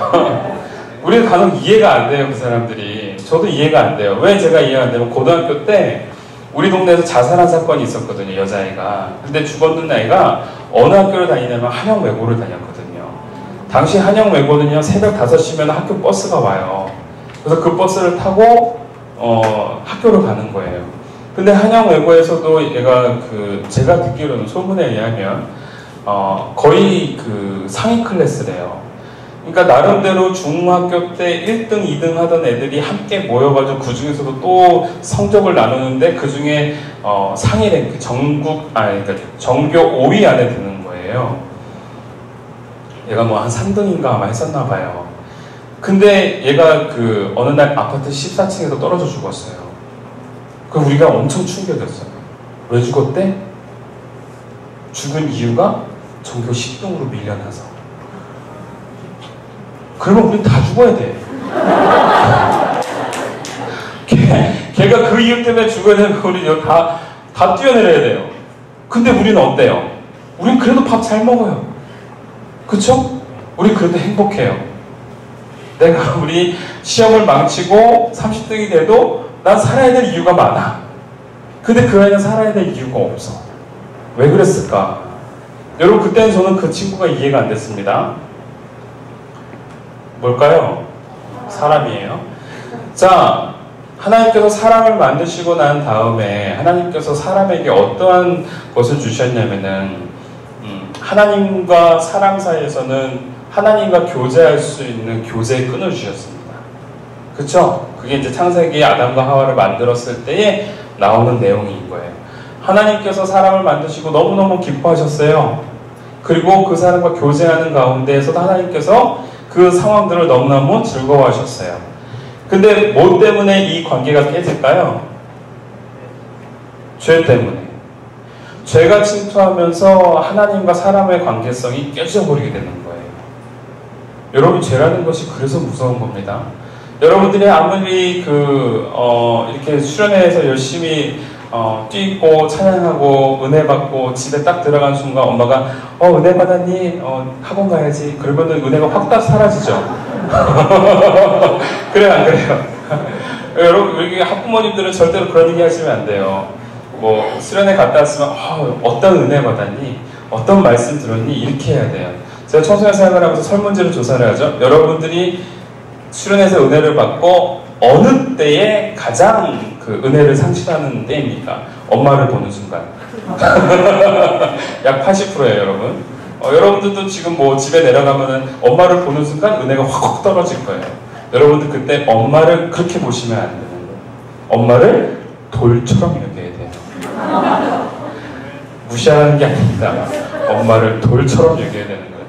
우리는 간혹 이해가 안 돼요, 그 사람들이. 저도 이해가 안 돼요. 왜 제가 이해가 안 되면 고등학교 때 우리 동네에서 자살한 사건이 있었거든요, 여자애가. 근데 죽었는 애가 어느 학교를 다니냐면 한영외고를 다녔거든요. 당시 한영외고는요, 새벽 5시면 학교 버스가 와요. 그래서 그 버스를 타고 학교를 가는 거예요. 근데 한영외고에서도 얘가 제가 듣기로는 소문에 의하면 거의 그 상위 클래스래요. 그러니까 나름대로 중학교 때 1등, 2등 하던 애들이 함께 모여가지고 그 중에서도 또 성적을 나누는데 그 중에 상위 랭크 그러니까 전교 5위 안에 드는 거예요. 얘가 뭐 한 3등인가 아마 했었나 봐요. 근데 얘가 어느 날 아파트 14층에서 떨어져 죽었어요. 그 우리가 엄청 충격이었어요. 왜 죽었대? 죽은 이유가 전교 10등으로 밀려나서. 그러면 우린 다 죽어야 돼. 걔가 그 이유 때문에 죽어야 되는 거 우리 다 뛰어내려야 돼요. 근데 우리는 어때요? 우린 그래도 밥 잘 먹어요. 그쵸? 우리 그래도 행복해요. 내가 우리 시험을 망치고 30등이 돼도 난 살아야 될 이유가 많아. 근데 그 애는 살아야 될 이유가 없어. 왜 그랬을까? 여러분, 그때는 저는 그 친구가 이해가 안 됐습니다. 뭘까요? 사람이에요. 자, 하나님께서 사람을 만드시고 난 다음에 하나님께서 사람에게 어떠한 것을 주셨냐면은 하나님과 사람 사이에서는 하나님과 교제할 수 있는 교제의 끈을 주셨습니다. 그쵸? 그게 이제 창세기 아담과 하와를 만들었을 때에 나오는 내용인 거예요. 하나님께서 사람을 만드시고 너무너무 기뻐하셨어요. 그리고 그 사람과 교제하는 가운데에서도 하나님께서 그 상황들을 너무너무 즐거워하셨어요. 근데 뭐 때문에 이 관계가 깨질까요? 죄 때문에. 죄가 침투하면서 하나님과 사람의 관계성이 깨져버리게 되는 거예요. 여러분, 죄라는 것이 그래서 무서운 겁니다. 여러분들이 아무리 이렇게 수련회에서 열심히 뛰고 찬양하고 은혜 받고 집에 딱 들어간 순간 엄마가 은혜 받았니? 학원 가야지. 그러면은 은혜가 확 사라지죠. 그래요, 안 그래요? 여러분, 여기 학부모님들은 절대로 그런 얘기 하시면 안 돼요. 뭐 수련회 갔다 왔으면 어떤 은혜 받았니? 어떤 말씀 들었니? 이렇게 해야 돼요. 제가 청소년 사역을 하면서 설문지를 조사를 하죠. 여러분들이 수련회에서 은혜를 받고 어느 때에 가장 그 은혜를 상실하는 때입니까? 엄마를 보는 순간. 약 80%예요, 여러분. 여러분들도 지금 뭐 집에 내려가면은 엄마를 보는 순간 은혜가 확 떨어질 거예요. 여러분들 그때 엄마를 그렇게 보시면 안 되는 거예요. 엄마를 돌처럼 여겨야 돼요. 무시하는 게 아닙니다. 엄마를 돌처럼 여겨야 되는 거예요.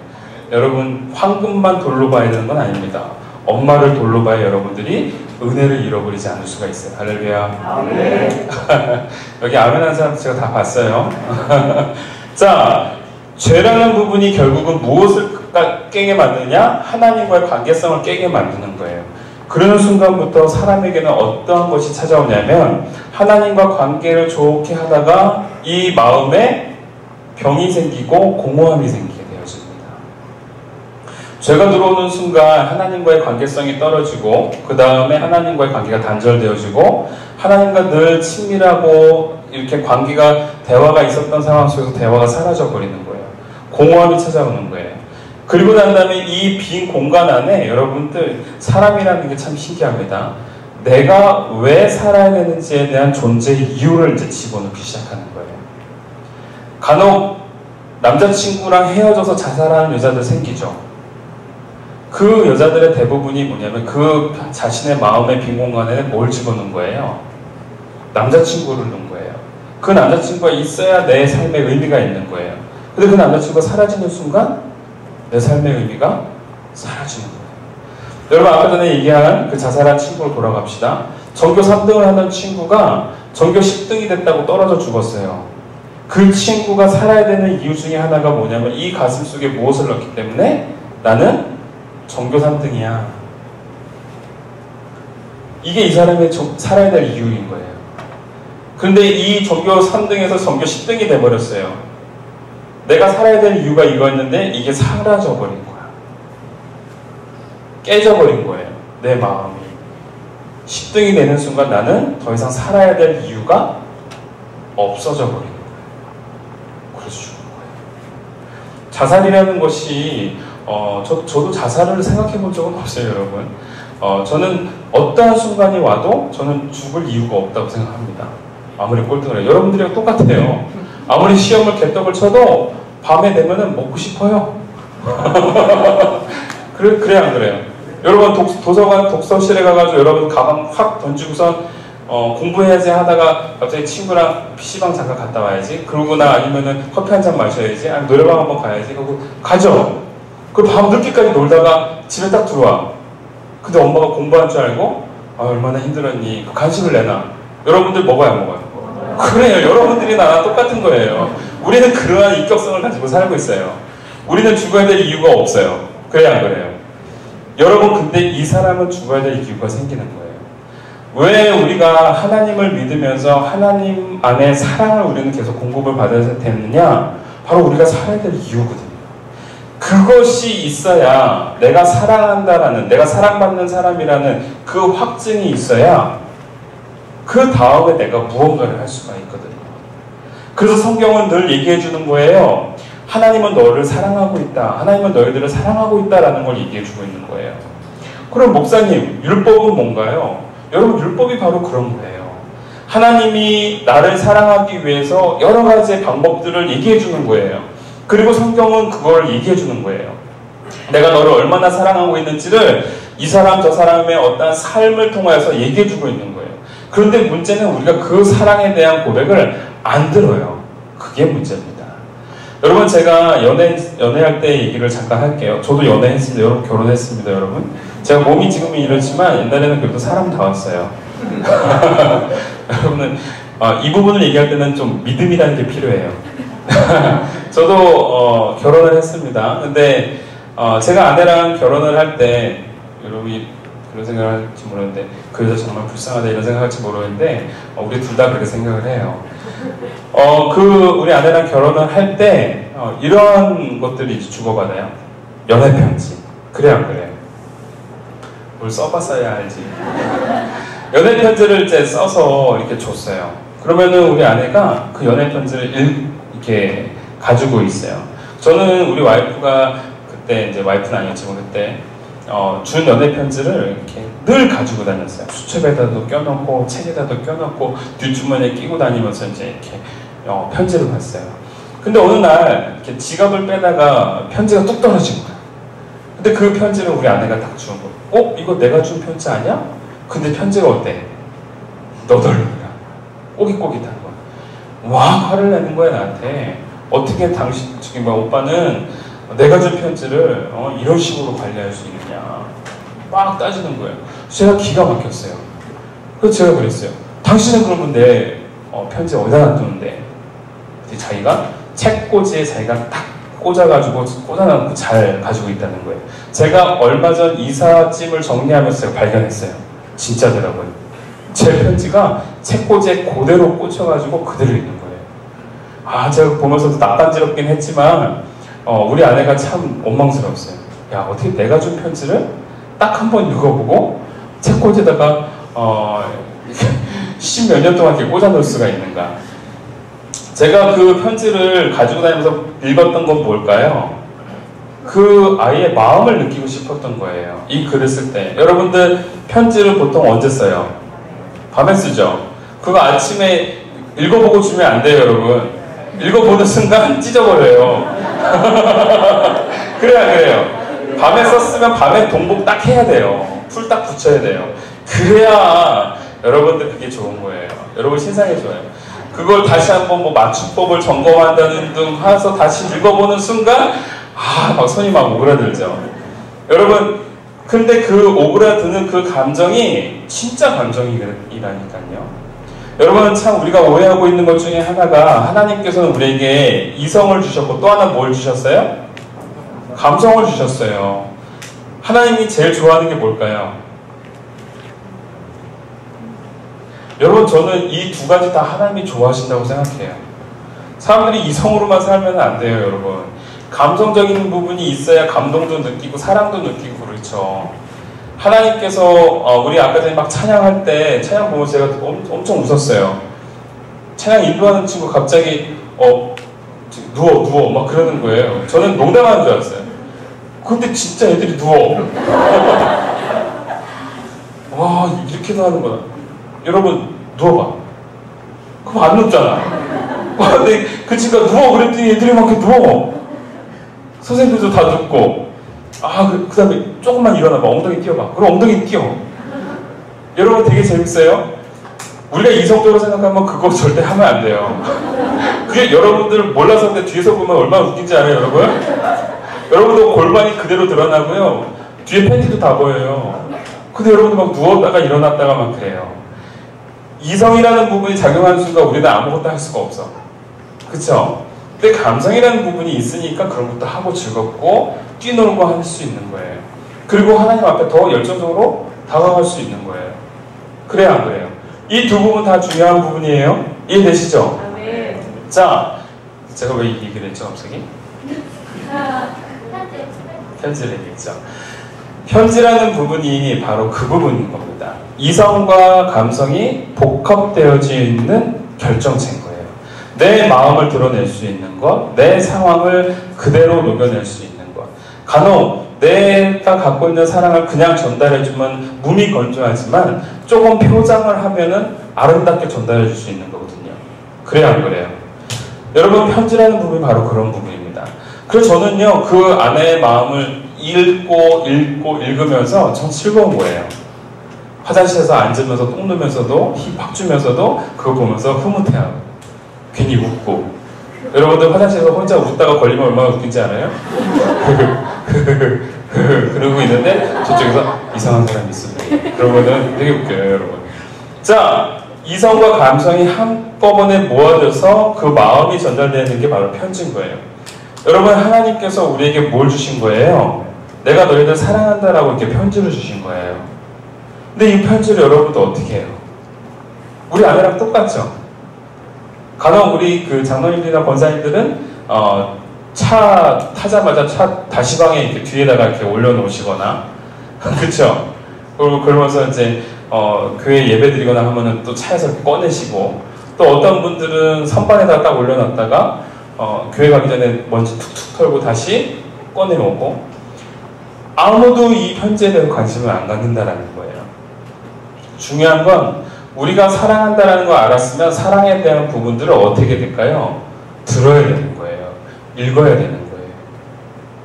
여러분, 황금만 돌로 봐야 되는 건 아닙니다. 엄마를 돌로 봐야 여러분들이 은혜를 잃어버리지 않을 수가 있어요. 할렐루야. 아멘. 여기 아멘 하는 사람 제가 다 봤어요. 자, 죄라는 부분이 결국은 무엇을 깨게 만드냐? 하나님과의 관계성을 깨게 만드는 거예요. 그러는 순간부터 사람에게는 어떠한 것이 찾아오냐면 하나님과 관계를 좋게 하다가 이 마음에 병이 생기고 공허함이 생기게 되어집니다. 죄가 들어오는 순간 하나님과의 관계성이 떨어지고 그 다음에 하나님과의 관계가 단절되어지고 하나님과 늘 친밀하고 이렇게 관계가 대화가 있었던 상황 속에서 대화가 사라져 버리는 거예요. 공허함이 찾아오는 거예요. 그리고 난 다음에 이 빈 공간 안에 여러분들 사람이라는 게 참 신기합니다. 내가 왜 살아야 되는지에 대한 존재의 이유를 이제 집어넣기 시작하는 거예요. 간혹 남자친구랑 헤어져서 자살하는 여자들 생기죠. 그 여자들의 대부분이 뭐냐면 그 자신의 마음의 빈 공간에 뭘 집어넣은 거예요? 남자친구를 넣은 거예요. 그 남자친구가 있어야 내 삶의 의미가 있는 거예요. 근데 그 남자친구가 사라지는 순간 내 삶의 의미가 사라지는 거예요. 여러분, 아까 전에 얘기한 그 자살한 친구로 돌아갑시다. 전교 3등을 하던 친구가 전교 10등이 됐다고 떨어져 죽었어요. 그 친구가 살아야 되는 이유 중에 하나가 뭐냐면 이 가슴 속에 무엇을 넣기 때문에 나는 전교 3등이야. 이게 이 사람의 살아야 될 이유인 거예요. 그런데 이 전교 3등에서 전교 10등이 돼버렸어요. 내가 살아야 될 이유가 이거였는데 이게 사라져버린 거야. 깨져버린 거예요. 내 마음이. 10등이 되는 순간 나는 더 이상 살아야 될 이유가 없어져 버린 거예요. 그래서 죽은 거예요. 자살이라는 것이 저도 자살을 생각해 본 적은 없어요, 여러분. 저는 어떠한 순간이 와도 저는 죽을 이유가 없다고 생각합니다. 아무리 꼴등을 해요. 여러분들이랑 똑같아요. 아무리 시험을 개떡을 쳐도 밤에 되면은 먹고 싶어요. 그래 안 그래요? 여러분 도서관 독서실에 가가지고 여러분 가방 확 던지고선 공부해야지 하다가 갑자기 친구랑 PC방 잠깐 갔다 와야지. 그러거나 아니면은 커피 한 잔 마셔야지. 아니면 노래방 한번 가야지. 그리고 가죠. 그 밤 늦게까지 놀다가 집에 딱 들어와. 근데 엄마가 공부한 줄 알고 얼마나 힘들었니? 그 간식을 내놔. 여러분들 먹어야 먹어요. 그래요. 여러분들이 나랑 똑같은 거예요. 우리는 그러한 인격성을 가지고 살고 있어요. 우리는 죽어야 될 이유가 없어요. 그래 안 그래요? 여러분, 근데 이 사람은 죽어야 될 이유가 생기는 거예요. 왜 우리가 하나님을 믿으면서 하나님 안에 사랑을 우리는 계속 공급을 받아야 되느냐? 바로 우리가 살아야 될 이유거든요. 그것이 있어야 내가 사랑한다라는, 내가 사랑받는 사람이라는 그 확증이 있어야 그 다음에 내가 무언가를 할 수가 있거든요. 그래서 성경은 늘 얘기해 주는 거예요. 하나님은 너를 사랑하고 있다. 하나님은 너희들을 사랑하고 있다라는 걸 얘기해 주고 있는 거예요. 그럼 목사님, 율법은 뭔가요? 여러분, 율법이 바로 그런 거예요. 하나님이 나를 사랑하기 위해서 여러 가지의 방법들을 얘기해 주는 거예요. 그리고 성경은 그걸 얘기해 주는 거예요. 내가 너를 얼마나 사랑하고 있는지를 이 사람 저 사람의 어떤 삶을 통해서 얘기해 주고 있는 거예요. 그런데 문제는 우리가 그 사랑에 대한 고백을 안 들어요. 그게 문제입니다. 여러분, 제가 연애할 때 얘기를 잠깐 할게요. 저도 연애했습니다. 여러분, 결혼했습니다. 여러분, 제가 몸이 지금은 이렇지만 옛날에는 그래도 사람다웠어요. 여러분은 이 부분을 얘기할 때는 좀 믿음이라는 게 필요해요. 저도 결혼을 했습니다. 근데 제가 아내랑 결혼을 할 때 여러분이 그런 생각을 할지 모르는데 그 여자 정말 불쌍하다 이런 생각을 할지 모르는데 우리 둘 다 그렇게 생각을 해요. 우리 아내랑 결혼을 할 때 이런 것들이 이제 주고받아요. 연애 편지. 그래 안 그래요? 뭘 써봤어야 알지. 연애 편지를 이제 써서 이렇게 줬어요. 그러면은 우리 아내가 그 연애 편지를 이렇게 가지고 있어요. 저는 우리 와이프가 그때 이제 와이프는 아니었지만 그때 준 연애 편지를 이렇게 늘 가지고 다녔어요. 수첩에다도 껴놓고 책에다도 껴놓고 뒷주머니에 끼고 다니면서 이제 이렇게 편지를 봤어요. 근데 어느 날 이렇게 지갑을 빼다가 편지가 뚝 떨어진 거야. 근데 그 편지를 우리 아내가 딱 준 거. 이거 내가 준 편지 아니야? 근데 편지가 어때? 너덜너덜 꼬깃꼬깃한 거야. 와, 화를 내는 거야 나한테. 어떻게 당신 저기 오빠는 내가 준 편지를 이런 식으로 관리할 수 있느냐 막 따지는 거예요. 제가 기가 막혔어요. 그래서 제가 그랬어요. 당신은 그러면 내 편지 어디다 놔두는데? 자기가 책꽂이에 자기가 딱 꽂아가지고 꽂아놓고 잘 가지고 있다는 거예요. 제가 얼마 전 이삿짐을 정리하면서 제가 발견했어요. 진짜더라고요. 제 편지가 책꽂이에 그대로 꽂혀가지고 그대로 있는 거예요. 제가 보면서도 낯간지럽긴 했지만 우리 아내가 참 원망스러웠어요. 야, 어떻게 내가 준 편지를 딱 한 번 읽어보고 책꽂이에다가 10몇 년 동안 이렇게 꽂아놓을 수가 있는가. 제가 그 편지를 가지고 다니면서 읽었던 건 뭘까요? 그 아이의 마음을 느끼고 싶었던 거예요. 이 글을 쓸 때. 여러분들 편지를 보통 언제 써요? 밤에 쓰죠? 그거 아침에 읽어보고 주면 안 돼요, 여러분. 읽어보는 순간 찢어버려요. 그래요. 밤에 썼으면 밤에 동복 딱 해야 돼요. 풀 딱 붙여야 돼요. 그래야 여러분들 그게 좋은 거예요. 여러분 신상이 좋아요. 그걸 다시 한번 맞춤법을 점검한다는 등 해서 다시 읽어보는 순간 막 손이 막 오그라들죠. 여러분 근데 그 오그라드는 그 감정이 진짜 감정이라니까요. 여러분 참 우리가 오해하고 있는 것 중에 하나가 하나님께서는 우리에게 이성을 주셨고 또 하나 뭘 주셨어요? 감성을 주셨어요. 하나님이 제일 좋아하는 게 뭘까요? 여러분 저는 이 두 가지 다 하나님이 좋아하신다고 생각해요. 사람들이 이성으로만 살면 안 돼요, 여러분. 감성적인 부분이 있어야 감동도 느끼고 사랑도 느끼고 그렇죠. 하나님께서 우리 아까 전에 막 찬양할 때 찬양 보면서 제가 엄청 웃었어요. 찬양 인도하는 친구 갑자기 누워 막 그러는 거예요. 저는 농담하는 줄 알았어요. 근데 진짜 애들이 누워. 와, 이렇게도 하는구나. 여러분 누워봐. 그럼 안 눕잖아. 근데 그 친구가 누워 그랬더니 애들이 막 이렇게 누워. 선생님들도 다 눕고 그 다음에 조금만 일어나봐. 엉덩이 띄워봐. 그럼 엉덩이 띄워. 여러분 되게 재밌어요. 우리가 이성적으로 생각하면 그거 절대 하면 안 돼요. 그게 여러분들 몰라서 근데 뒤에서 보면 얼마나 웃긴지 알아요, 여러분? 여러분도 골반이 그대로 드러나고요. 뒤에 팬티도 다 보여요. 근데 여러분들 막 누웠다가 일어났다가 막 그래요. 이성이라는 부분이 작용하는 순간 우리는 아무것도 할 수가 없어. 그쵸? 근데 감성이라는 부분이 있으니까 그런 것도 하고 즐겁고 뛰놀고 할 수 있는 거예요. 그리고 하나님 앞에 더 열정적으로 다가갈 수 있는 거예요. 그래요, 안 그래요? 이 두 부분 다 중요한 부분이에요. 이해되시죠? 네. 자, 제가 왜 이 얘기를 했죠, 갑자기? 편지를 얘기했죠. 편지라는 부분이 바로 그 부분인 겁니다. 이성과 감성이 복합되어져 있는 결정체인 거예요. 내 마음을 드러낼 수 있는 것, 내 상황을 그대로 녹여낼 수 있는 것. 간혹 내가 갖고 있는 사랑을 그냥 전달해주면 무미건조하지만 조금 표장을 하면은 아름답게 전달해줄 수 있는 거거든요. 그래요, 안 그래요? 여러분 편지라는 부분이 바로 그런 부분입니다. 그래서 저는요 그 아내의 마음을 읽으면서 전 즐거운 거예요. 화장실에서 앉으면서 똥 누면서도 힙 주면서도 그거 보면서 흐뭇해하고 괜히 웃고. 여러분들 화장실에서 혼자 웃다가 걸리면 얼마나 웃긴지 알아요? 그러고 있는데 저쪽에서 이상한 사람이 있었네. 그러면은 되게 웃겨요, 여러분. 자, 이성과 감성이 한꺼번에 모아져서 그 마음이 전달되는 게 바로 편지인 거예요. 여러분 하나님께서 우리에게 뭘 주신 거예요? 내가 너희들 사랑한다라고 이렇게 편지를 주신 거예요. 근데 이 편지를 여러분도 어떻게 해요? 우리 아내랑 똑같죠? 간혹 우리 그 장로님들이나 권사님들은 차 타자마자 차 다시방에 이렇게 뒤에다가 이렇게 올려놓으시거나 그렇죠? 그러면서 이제 교회 예배 드리거나 하면은 또 차에서 이렇게 꺼내시고, 또 어떤 분들은 선반에다가 딱 올려놨다가 교회 가기 전에 먼지 툭툭 털고 다시 꺼내오고, 아무도 이 편지에 대해서 관심을 안 갖는다라는 거예요. 중요한 건 우리가 사랑한다라는 걸 알았으면 사랑에 대한 부분들을 어떻게 될까요? 들어야 되는 거예요. 읽어야 되는 거예요.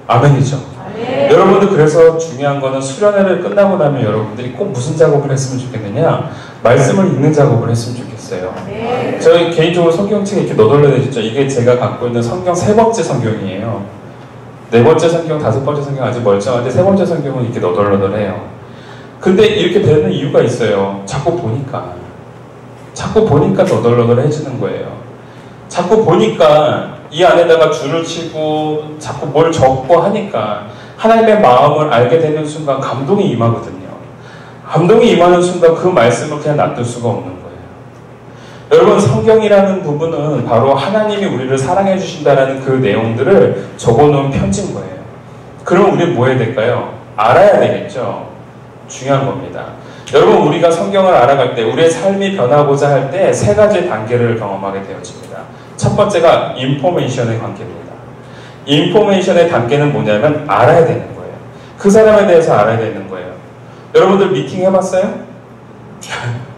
아멘이죠? 아멘. 여러분들 그래서 중요한 거는 수련회를 끝나고 나면 여러분들이 꼭 무슨 작업을 했으면 좋겠느냐? 말씀을 읽는 작업을 했으면 좋겠어요. 아멘. 저희 개인적으로 성경책에 이렇게 너덜너덜해졌죠. 이게 제가 갖고 있는 성경 3번째 성경이에요. 4번째 성경, 5번째 성경 아직 멀쩡한데 3번째 성경은 이렇게 너덜너덜해요. 근데 이렇게 되는 이유가 있어요. 자꾸 보니까 너덜너덜해지는 거예요. 자꾸 보니까 이 안에다가 줄을 치고 자꾸 뭘 적고 하니까 하나님의 마음을 알게 되는 순간 감동이 임하거든요. 감동이 임하는 순간 그 말씀을 그냥 놔둘 수가 없는 거예요. 여러분, 성경이라는 부분은 바로 하나님이 우리를 사랑해 주신다는 그 내용들을 적어놓은 편지인 거예요. 그러면 우리는 뭐 해야 될까요? 알아야 되겠죠. 중요한 겁니다. 여러분, 우리가 성경을 알아갈 때, 우리의 삶이 변하고자 할 때 3가지 단계를 경험하게 되어집니다. 첫 번째가 인포메이션의 관계입니다. 인포메이션의 단계는 뭐냐면 알아야 되는 거예요. 그 사람에 대해서 알아야 되는 거예요. 여러분들 미팅 해봤어요?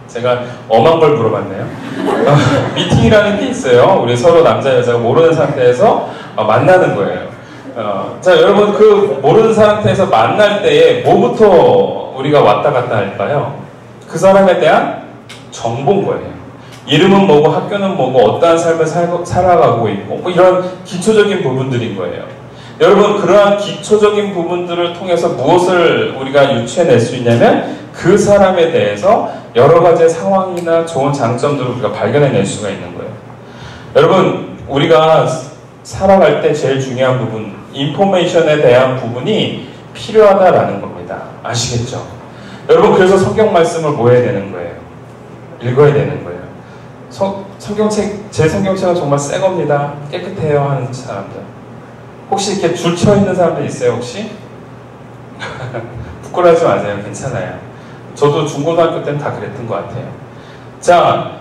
제가 엄한 걸 물어봤네요. 미팅이라는 게 있어요. 우리 서로 남자 여자가 모르는 상태에서 만나는 거예요. 자, 여러분, 그 모르는 상태에서 만날 때에 뭐부터 우리가 왔다 갔다 할까요? 그 사람에 대한 정보인 거예요. 이름은 뭐고, 학교는 뭐고, 어떠한 삶을 살아가고 있고, 뭐 이런 기초적인 부분들인 거예요. 여러분, 그러한 기초적인 부분들을 통해서 무엇을 우리가 유추해낼 수 있냐면 그 사람에 대해서 여러 가지 상황이나 좋은 장점들을 우리가 발견해낼 수가 있는 거예요. 여러분, 우리가 살아갈 때 제일 중요한 부분, 인포메이션에 대한 부분이 필요하다라는 겁니다. 아시겠죠? 여러분, 그래서 성경 말씀을 뭐 해야 되는 거예요? 읽어야 되는 거예요. 성경책, 제 성경책은 정말 새 겁니다. 깨끗해요 하는 사람들. 혹시 이렇게 줄 쳐 있는 사람들 있어요, 혹시? 부끄러워하지 마세요. 괜찮아요. 저도 중고등학교 때는 다 그랬던 것 같아요. 자,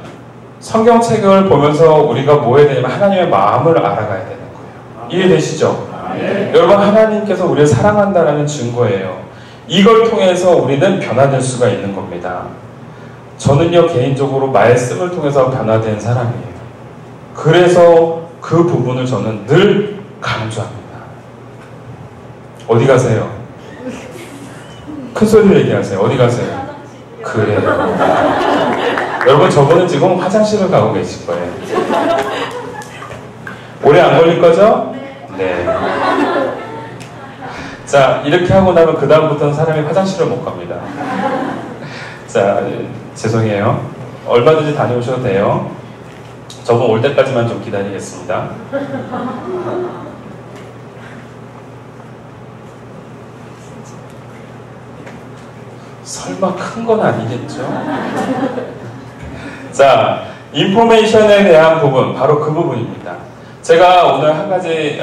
성경책을 보면서 우리가 뭐 해야 되냐면 하나님의 마음을 알아가야 되는 거예요. 이해되시죠? 네. 여러분, 하나님께서 우리를 사랑한다는 증거예요. 이걸 통해서 우리는 변화될 수가 있는 겁니다. 저는요, 개인적으로 말씀을 통해서 변화된 사람이에요. 그래서 그 부분을 저는 늘 강조합니다. 어디 가세요? 큰 소리로 얘기하세요. 어디 가세요? 그래요. 여러분, 저분은 지금 화장실을 가고 계실 거예요. 오래 안 걸릴 거죠? 네. 자, 이렇게 하고 나면 그 다음부터는 사람이 화장실을 못 갑니다. 자, 죄송해요. 얼마든지 다녀오셔도 돼요. 저분 올 때까지만 좀 기다리겠습니다. 설마 큰 건 아니겠죠? 자, 인포메이션에 대한 부분, 바로 그 부분입니다. 제가 오늘 한 가지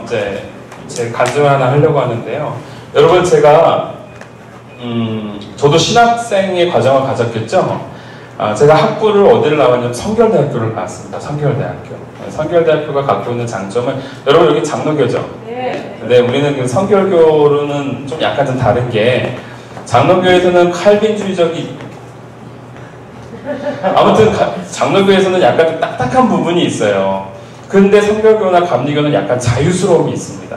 이제 제 간증을 하나 하려고 하는데요. 여러분, 제가 저도 신학생의 과정을 가졌겠죠. 제가 학부를 어디를 나왔냐면 성결대학교를 나왔습니다. 성결대학교. 성결대학교가 갖고 있는 장점은, 여러분 여기 장로교죠? 네. 근데 우리는 그 성결교로는 좀 약간 좀 다른 게, 장로교에서는 칼빈주의적이, 아무튼 장로교에서는 약간 좀 딱딱한 부분이 있어요. 근데 성결교나 감리교는 약간 자유스러움이 있습니다.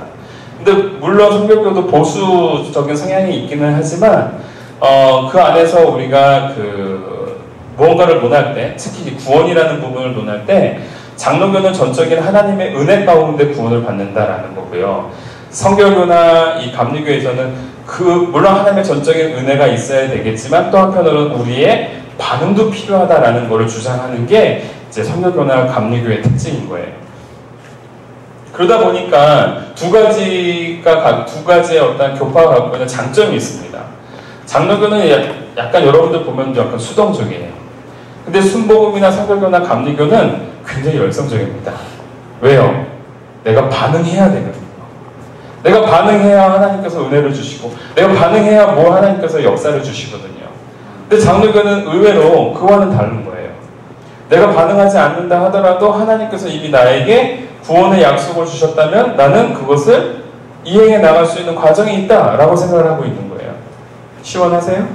근데 물론 성결교도 보수적인 성향이 있기는 하지만 그 안에서 우리가 그 무언가를 논할 때, 특히 구원이라는 부분을 논할 때 장로교는 전적인 하나님의 은혜 가운데 구원을 받는다라는 거고요. 성결교나 이 감리교에서는 물론 하나님의 전적인 은혜가 있어야 되겠지만 또 한편으로는 우리의 반응도 필요하다라는 것을 주장하는 게 이제 성결교나 감리교의 특징인 거예요. 그러다 보니까 두 가지의 어떤 교파가 갖고 있는 장점이 있습니다. 장로교는 약간 여러분들 보면 약간 수동적이에요. 근데 순복음이나 성결교나 감리교는 굉장히 열성적입니다. 왜요? 내가 반응해야 되거든요. 내가 반응해야 하나님께서 은혜를 주시고, 내가 반응해야 뭐 하나님께서 역사를 주시거든요. 근데 장로교는 의외로 그와는 다른 거예요. 내가 반응하지 않는다 하더라도 하나님께서 이미 나에게 구원의 약속을 주셨다면 나는 그것을 이행해 나갈 수 있는 과정이 있다라고 생각을 하고 있는 거예요. 시원하세요?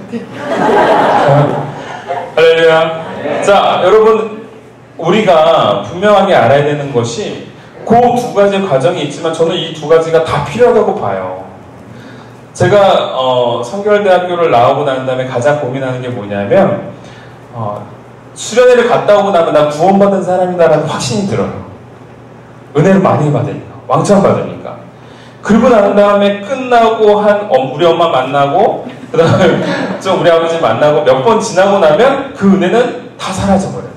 할렐루야. 자, 여러분, 우리가 분명하게 알아야 되는 것이 그 두 가지 과정이 있지만 저는 이 두 가지가 다 필요하다고 봐요. 제가 성결대학교를 나오고 난 다음에 가장 고민하는 게 뭐냐면 수련회를 갔다 오고 나면 나 구원받은 사람이다라는 확신이 들어요. 은혜를 많이 받으니까, 왕창 받으니까. 그리고 난 다음에 끝나고 우리 엄마 만나고 그 다음에 좀 우리 아버지 만나고 몇 번 지나고 나면 그 은혜는 다 사라져버려요.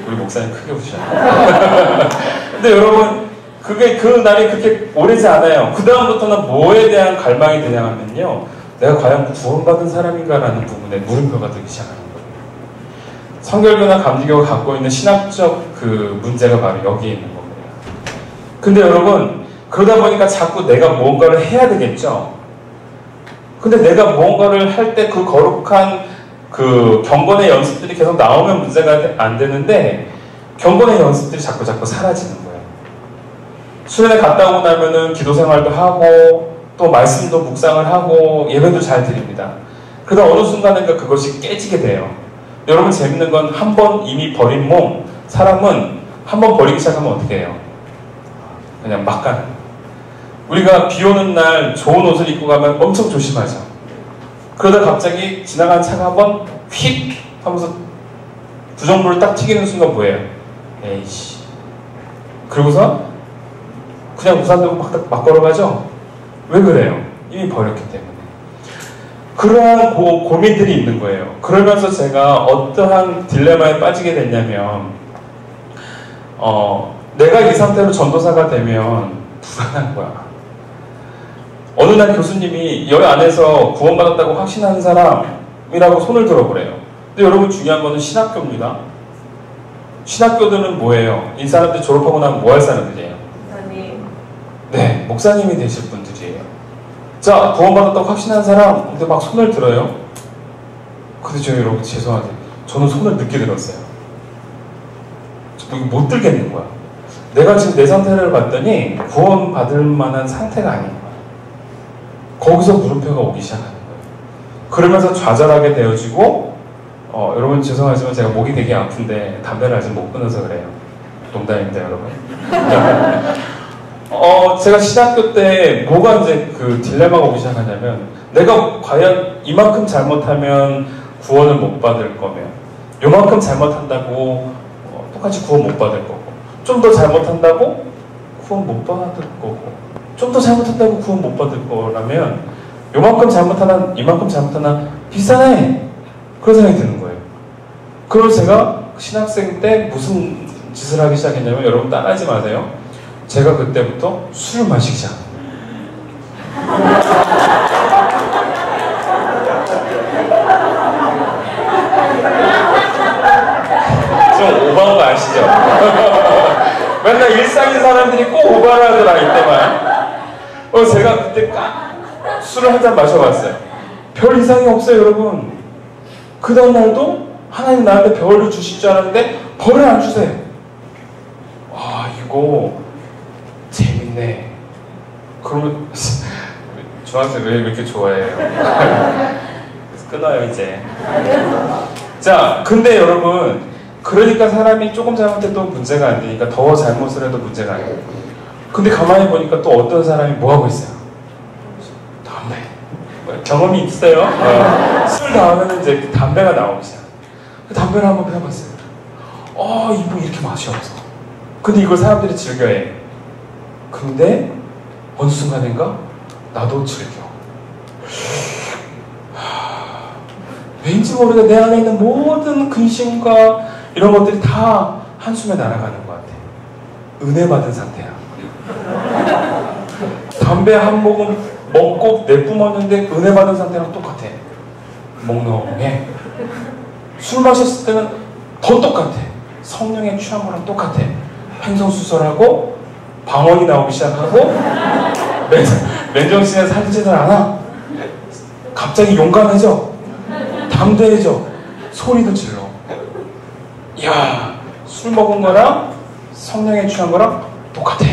우리 목사님 크게 웃으셨네요. 근데 여러분, 그 날이 그렇게 오래지 않아요. 그 다음부터는 뭐에 대한 갈망이 되냐 하면요, 내가 과연 구원받은 사람인가라는 부분에 물음표가 되기 시작하는 거예요. 성결교나 감리교가 갖고 있는 신학적 그 문제가 바로 여기에 있는 겁니다. 근데 여러분, 그러다 보니까 자꾸 내가 무언가를 해야 되겠죠. 근데 내가 무언가를 할 때 그 거룩한 그 경건의 연습들이 계속 나오면 문제가 안 되는데, 경건의 연습들이 자꾸 사라지는 거예요. 수련회 갔다 오고 나면은 기도 생활도 하고 또 말씀도 묵상을 하고 예배도 잘 드립니다. 그러다 어느 순간인가 그것이 깨지게 돼요. 여러분, 재밌는 건 한 번 이미 버린 몸, 사람은 한 번 버리기 시작하면 어떻게 해요? 그냥 막 가는 거예요. 우리가 비 오는 날 좋은 옷을 입고 가면 엄청 조심하죠. 그러다 갑자기 지나간 차가 한번 휙 하면서 부정부를 딱 튀기는 순간 뭐예요? 에이씨. 그러고서 그냥 우산 들고 막 걸어가죠? 왜 그래요? 이미 버렸기 때문에. 그러한 고민들이 있는 거예요. 그러면서 제가 어떠한 딜레마에 빠지게 됐냐면, 내가 이 상태로 전도사가 되면 불안한 거야. 어느 날 교수님이 여기 안에서 구원받았다고 확신하는 사람이라고 손을 들어보래요. 근데 여러분, 중요한 거는 신학교입니다. 신학교들은 뭐예요? 이 사람들 졸업하고 나면 뭐 할 사람들이에요? 목사님. 네, 목사님이 되실 분들이에요. 자, 구원받았다고 확신한 사람, 근데 막 손을 들어요. 근데 저 여러분, 죄송한데 저는 손을 늦게 들었어요. 못 들겠는 거야. 내가 지금 내 상태를 봤더니 구원받을 만한 상태가 아닌 거야. 거기서 물음표가 오기 시작하는 거예요. 그러면서 좌절하게 되어지고, 여러분 죄송하지만 제가 목이 되게 아픈데 담배를 아직 못 끊어서 그래요. 농담입니다, 여러분. 제가 신학교 때 뭐가 이제 그 딜레마가 오기 시작하냐면, 내가 과연 이만큼 잘못하면 구원을 못 받을 거면, 요만큼 잘못한다고 똑같이 구원 못 받을 거고, 좀 더 잘못한다고 구원 못 받을 거고, 좀 더 잘못한다고 구원 못 받을 거라면 요만큼 잘못하나 이만큼 잘못하나 비슷하네, 그런 생각이 드는 거예요. 그래서 제가 신학생 때 무슨 짓을 하기 시작했냐면, 여러분 따라하지 마세요. 제가 그때부터 술을 마시기 시작합니다. 좀 오버한 거 아시죠? 맨날 일상인 사람들이 꼭 오버를 하더라, 이때만. 제가 그때 술을 한 잔 마셔봤어요. 별 이상이 없어요, 여러분. 그 다음날도 하나님 나한테 별을 주실 줄 알았는데 벌을 안 주세요. 와, 이거 재밌네. 그러면 저한테 왜 이렇게 좋아해요? 끊어요, 이제. 자, 근데 여러분, 그러니까 사람이 조금 잘못해도 문제가 안 되니까 더 잘못을 해도 문제가 안 돼요. 근데 가만히 보니까 또 어떤 사람이 뭐 하고 있어요? 담배. 경험이 있어요? 술 다음에는 이제 담배가 나오기 시작. 그 담배를 한번 펴봤어요. 이거 이렇게 맛이 없어. 근데 이걸 사람들이 즐겨해. 근데 어느 순간인가 나도 즐겨. 왠지 모르게 내 안에 있는 모든 근심과 이런 것들이 다 한숨에 날아가는 것 같아. 은혜 받은 상태야. 담배 한 모금 먹고 내뿜었는데 은혜 받은 상태랑 똑같아. 몽롱해. 술 마셨을 때는 더 똑같아. 성령에 취한 거랑 똑같아. 횡성수설하고 방언이 나오기 시작하고 맨정신에 살지를 않아. 갑자기 용감해져. 담대해져. 소리도 질러. 이야, 술 먹은 거랑 성령에 취한 거랑 똑같아.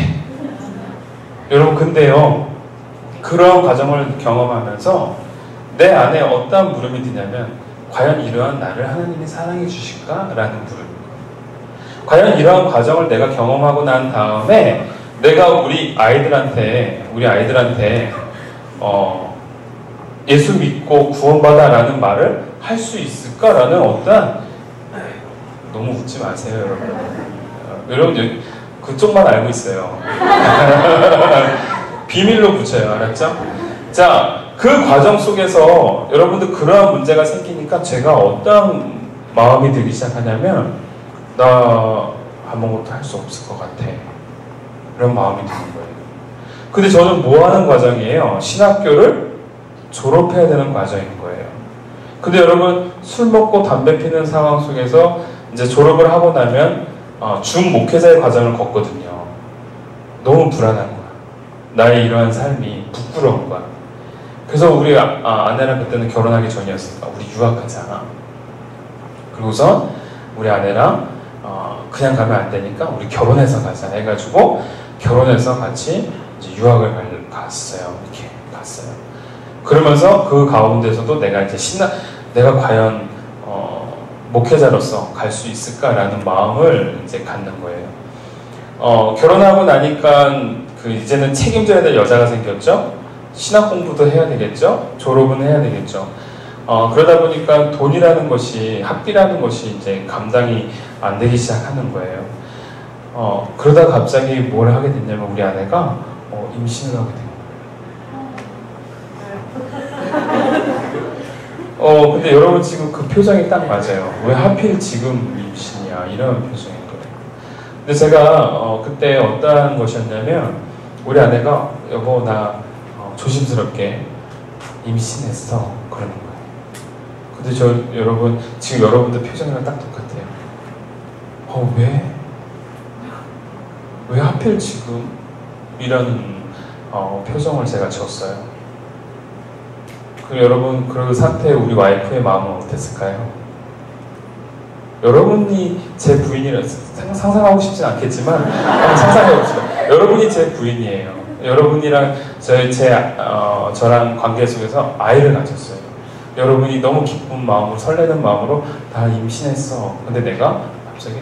여러분, 근데요, 그런 과정을 경험하면서 내 안에 어떤 물음이 드냐면, 과연 이러한 나를 하나님이 사랑해 주실까? 라는 물음. 과연 이러한 과정을 내가 경험하고 난 다음에 내가 우리 아이들한테 예수 믿고 구원받아 라는 말을 할 수 있을까라는 어떤, 너무 웃지 마세요, 여러분. 여러분, 그쪽만 알고 있어요. 비밀로 붙여요. 알았죠? 자, 그 과정 속에서 여러분들 그러한 문제가 생기니까 제가 어떤 마음이 들기 시작하냐면, 나 아무것도 할 수 없을 것 같아. 이런 마음이 드는 거예요. 근데 저는 뭐 하는 과정이에요? 신학교를 졸업해야 되는 과정인 거예요. 근데 여러분, 술 먹고 담배 피는 상황 속에서 이제 졸업을 하고 나면 중목회자의 과정을 걷거든요. 너무 불안한 거야. 나의 이러한 삶이 부끄러운 거야. 그래서 우리 아내랑 그때는 결혼하기 전이었으니까 우리 유학하자. 그리고선 우리 아내랑 그냥 가면 안 되니까 우리 결혼해서 가자 해가지고 결혼해서 같이 이제 유학을 갔어요. 이렇게 갔어요. 그러면서 그 가운데서도 내가 이제 내가 과연 목회자로서 갈 수 있을까라는 마음을 이제 갖는 거예요. 결혼하고 나니까 이제는 책임져야 될 여자가 생겼죠. 신학 공부도 해야 되겠죠. 졸업은 해야 되겠죠. 그러다 보니까 돈이라는 것이, 학비라는 것이 이제 감당이 안 되기 시작하는 거예요. 그러다 갑자기 뭘 하게 됐냐면 우리 아내가 임신을 하게 된 거예요. 근데 여러분 지금 그 표정이 딱 맞아요. 왜 하필 지금 임신이야? 이런 표정인 거예요. 근데 제가 그때 어떠한 것이었냐면 우리 아내가 여보 나 조심스럽게 임신했어 그러는 거예요. 근데 여러분 지금 여러분들 표정이랑 딱 똑같아요. 왜 하필 지금 이런 표정을 제가 지었어요. 여러분 그 상태에 우리 와이프의 마음은 어땠을까요? 여러분이 제 부인이라 상상하고 싶진 않겠지만 상상해봅시다. 여러분이 제 부인이에요. 여러분이랑 저랑 관계 속에서 아이를 가졌어요. 여러분이 너무 기쁜 마음으로 설레는 마음으로 나 임신했어. 근데 내가 갑자기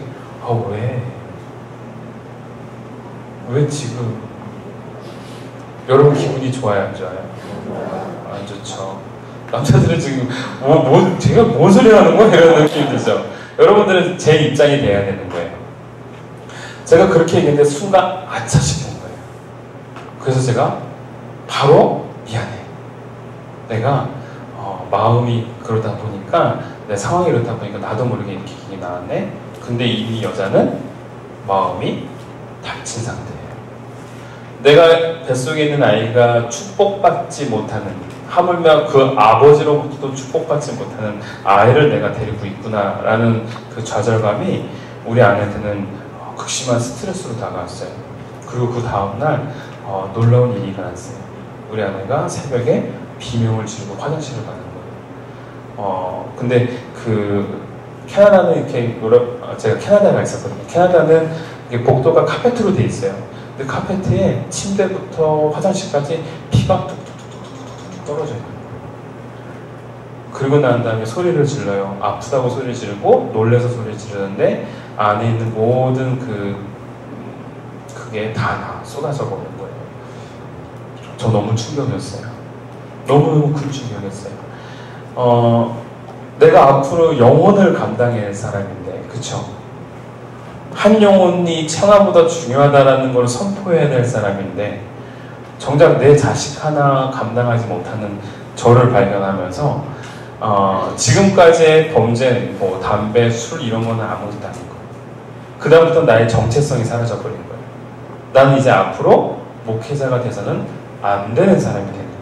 왜 지금? 여러분 기분이 좋아요 안 좋아요? 안 좋죠. 남자들은 지금 제가 뭔 소리 하는 거야? 이런 느낌이 들죠. 여러분들은 제 입장이 돼야 되는 거예요. 제가 그렇게 얘기했는데 순간 아차 싶은 거예요. 그래서 제가 바로 미안해. 내가 마음이 그러다 보니까 내 상황이 그렇다 보니까 나도 모르게 이렇게 기억이 나왔네. 근데 이미 여자는 마음이 닫힌 상태예요. 내가 뱃속에 있는 아이가 축복받지 못하는, 하물며 그 아버지로부터도 축복받지 못하는 아이를 내가 데리고 있구나라는 그 좌절감이 우리 아내한테는 극심한 스트레스로 다가왔어요. 그리고 그 다음날 놀라운 일이 일어났어요. 우리 아내가 새벽에 비명을 지르고 화장실을 가는 거예요. 근데 캐나다는 이렇게 제가 캐나다에 가 있었거든요. 캐나다는 복도가 카페트로 돼 있어요. 근데 카페트에 침대부터 화장실까지 피가 뚝뚝뚝뚝 떨어져요. 그리고 난 다음에 소리를 질러요. 아프다고 소리를 지르고 놀래서 소리를 지르는데 안에 있는 모든 그게 다 쏟아져 버린 거예요. 저 너무 충격이었어요. 너무너무 큰 충격이었어요. 내가 앞으로 영혼을 감당해야 할 사람인데, 그쵸? 한 영혼이 천하보다 중요하다라는 걸 선포해야 될 사람인데 정작 내 자식 하나 감당하지 못하는 저를 발견하면서 지금까지의 범죄, 담배, 술 이런 거는 아무것도 아닌 거예요. 그 다음부터 나의 정체성이 사라져버린 거예요. 나는 이제 앞으로 목회자가 돼서는 안 되는 사람이 되는 거예요.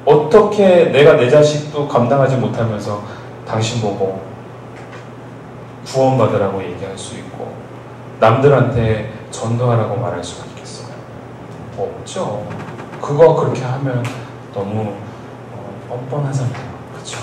어떻게 내가 내 자식도 감당하지 못하면서 당신 보고 구원받으라고 얘기할 수 있고 남들한테 전도하라고 말할 수가 있겠어요? 없죠. 그거 그렇게 하면 너무 뻔뻔하잖아요. 그쵸?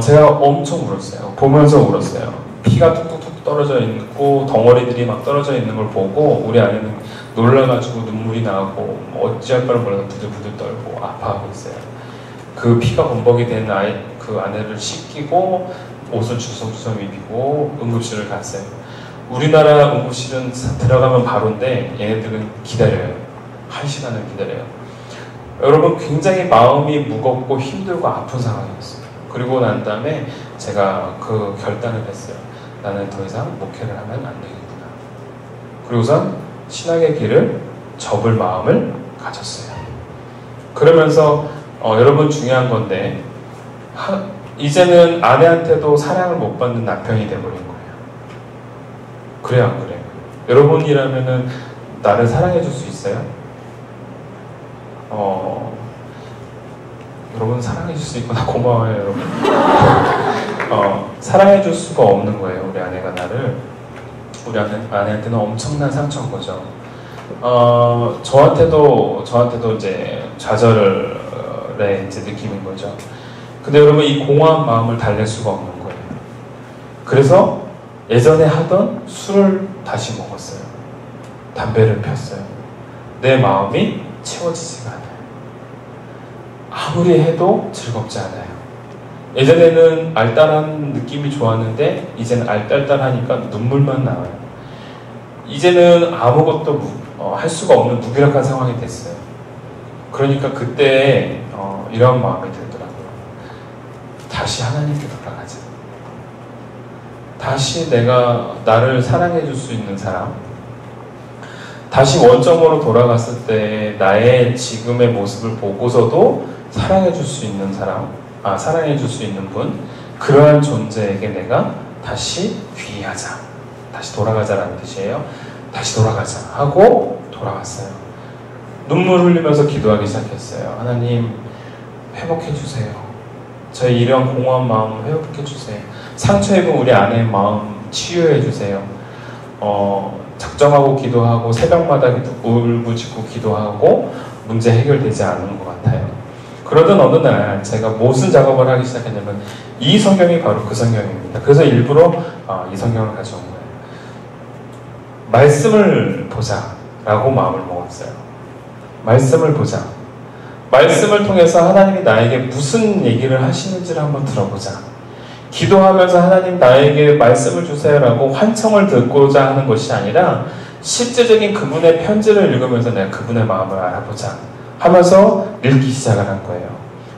제가 엄청 울었어요. 보면서 울었어요. 피가 뚝뚝뚝 떨어져 있고 덩어리들이 막 떨어져 있는 걸 보고 우리 아내는 놀라가지고 눈물이 나고 어찌할 바를 몰라서 부들부들 떨고 아파하고 있어요. 그 피가 범벅이 된 그 아내를 씻기고 옷을 주섬주섬 입히고 응급실을 갔어요. 우리나라 응급실은 들어가면 바로인데 얘네들은 기다려요. 1시간을 기다려요. 여러분 굉장히 마음이 무겁고 힘들고 아픈 상황이었어요. 그리고 난 다음에 제가 그 결단을 했어요. 나는 더 이상 목회를 하면 안 되겠구나. 그리고선 신학의 길을 접을 마음을 가졌어요. 그러면서 여러분 중요한 건데 이제는 아내한테도 사랑을 못 받는 남편이 돼버린 거예요. 그래요 안 그래요? 여러분이라면은 나를 사랑해 줄 수 있어요? 여러분 사랑해 줄 수 있구나. 고마워요 여러분. 사랑해 줄 수가 없는 거예요. 우리 아내가 나를. 우리 아내한테는 엄청난 상처인 거죠. 저한테도 이제 좌절의 이제 느낌인 거죠. 근데 여러분 이 공허한 마음을 달랠 수가 없는 거예요. 그래서 예전에 하던 술을 다시 먹었어요. 담배를 폈어요. 내 마음이 채워지지가 않아요. 아무리 해도 즐겁지 않아요. 예전에는 알딸한 느낌이 좋았는데 이제는 알딸딸하니까 눈물만 나와요. 이제는 아무것도 할 수가 없는 무기력한 상황이 됐어요. 그러니까 그때 이런 마음이 들더라고요. 다시 하나님께 돌아가자. 다시 내가 나를 사랑해 줄 수 있는 사람, 다시 원점으로 돌아갔을 때 나의 지금의 모습을 보고서도 사랑해 줄 수 있는 사람, 사랑해 줄 수 있는 분, 그러한 존재에게 내가 다시 귀의하자. 다시 돌아가자라는 뜻이에요. 다시 돌아가자 하고 돌아왔어요. 눈물 흘리면서 기도하기 시작했어요. 하나님 회복해 주세요. 저의 이런 공허한 마음 회복해 주세요. 상처 입은 우리 아내의 마음 치유해 주세요. 작정하고 기도하고 새벽마다 울부짖고 기도하고 문제 해결되지 않은 것 같아요. 그러던 어느 날 제가 무슨 작업을 하기 시작했냐면 이 성경이 바로 그 성경입니다. 그래서 일부러 이 성경을 가져온 거예요. 말씀을 보자 라고 마음을 먹었어요. 말씀을 보자. 말씀을 통해서 하나님이 나에게 무슨 얘기를 하시는지를 한번 들어보자. 기도하면서 하나님 나에게 말씀을 주세요라고 환청을 듣고자 하는 것이 아니라 실제적인 그분의 편지를 읽으면서 내가 그분의 마음을 알아보자 하면서 읽기 시작을 한 거예요.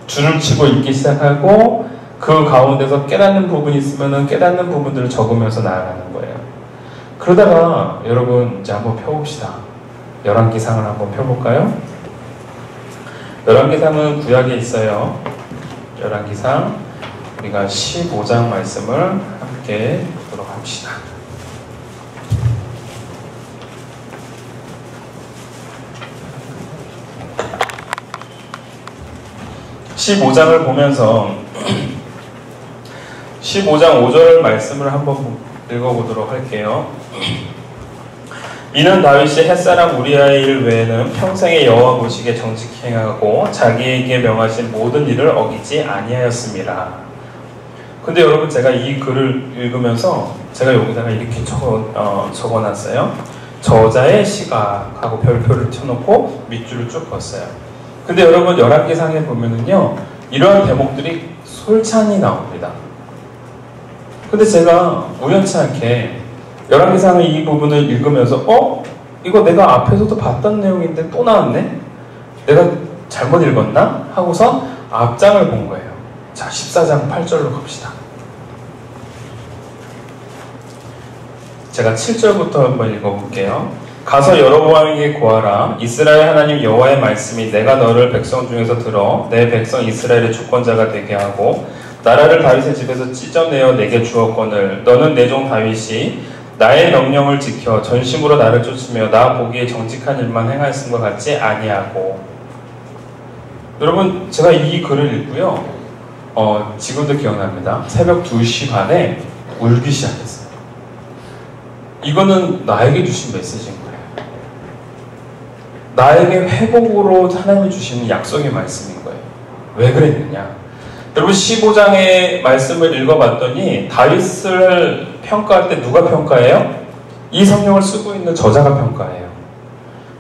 줄을 치고 읽기 시작하고 그 가운데서 깨닫는 부분이 있으면 깨닫는 부분들을 적으면서 나아가는 거예요. 그러다가 여러분 이제 한번 펴봅시다. 열왕기상을 한번 펴볼까요? 열왕기상은 구약에 있어요. 열왕기상 우리가 15장 말씀을 함께 보도록 합시다. (15장을) 보면서 15장 5절 말씀을 한번 읽어보도록 할게요. 이는 다윗이 햇사람 우리아의 일 외에는 평생에 여호와 보시기에 정직히 행하고 자기에게 명하신 모든 일을 어기지 아니하였습니다. 근데 여러분 제가 이 글을 읽으면서 제가 여기다가 이렇게 적어놨어요. 저자의 시각하고 별표를 쳐놓고 밑줄을 쭉 그었어요. 근데 여러분 열왕기상에 보면은요 이러한 대목들이 솔찬히 나옵니다. 근데 제가 우연치 않게 열왕기상의 이 부분을 읽으면서 이거 내가 앞에서도 봤던 내용인데 또 나왔네? 내가 잘못 읽었나? 하고서 앞장을 본 거예요. 자, 14장 8절로 갑시다. 제가 7절부터 한번 읽어볼게요. 가서 여로보암에게 고하라. 이스라엘 하나님 여호와의 말씀이 내가 너를 백성 중에서 들어 내 백성 이스라엘의 주권자가 되게 하고 나라를 다윗의 집에서 찢어내어 내게 주었거늘 너는 내 종 다윗이 나의 명령을 지켜 전심으로 나를 쫓으며 나 보기에 정직한 일만 행하였음과 같지 아니하고. 여러분, 제가 이 글을 읽고요, 지금도 기억납니다. 새벽 2시 반에 울기 시작했어요. 이거는 나에게 주신 메시지인 거예요. 나에게 회복으로 하나님이 주시는 약속의 말씀인 거예요. 왜 그랬느냐? 여러분, 15장의 말씀을 읽어봤더니 다윗을 평가할 때 누가 평가해요? 이 성경을 쓰고 있는 저자가 평가해요.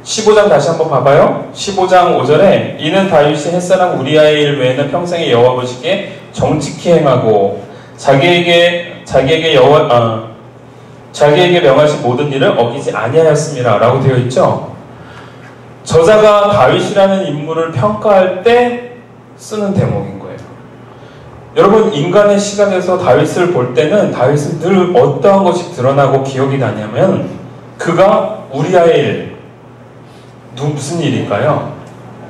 15장 다시 한번 봐봐요. 15장 5절에 이는 다윗이 햇사람 우리아의 일 외에는 평생에 여호와 보시기에 정직히 행하고 자기에게 명하신 모든 일을 어기지 아니하였습니다 라고 되어 있죠. 저자가 다윗이라는 인물을 평가할 때 쓰는 대목인 거예요. 여러분, 인간의 시각에서 다윗을 볼 때는 다윗은 늘 어떠한 것이 드러나고 기억이 나냐면 그가 우리아의 일, 무슨 일일까요?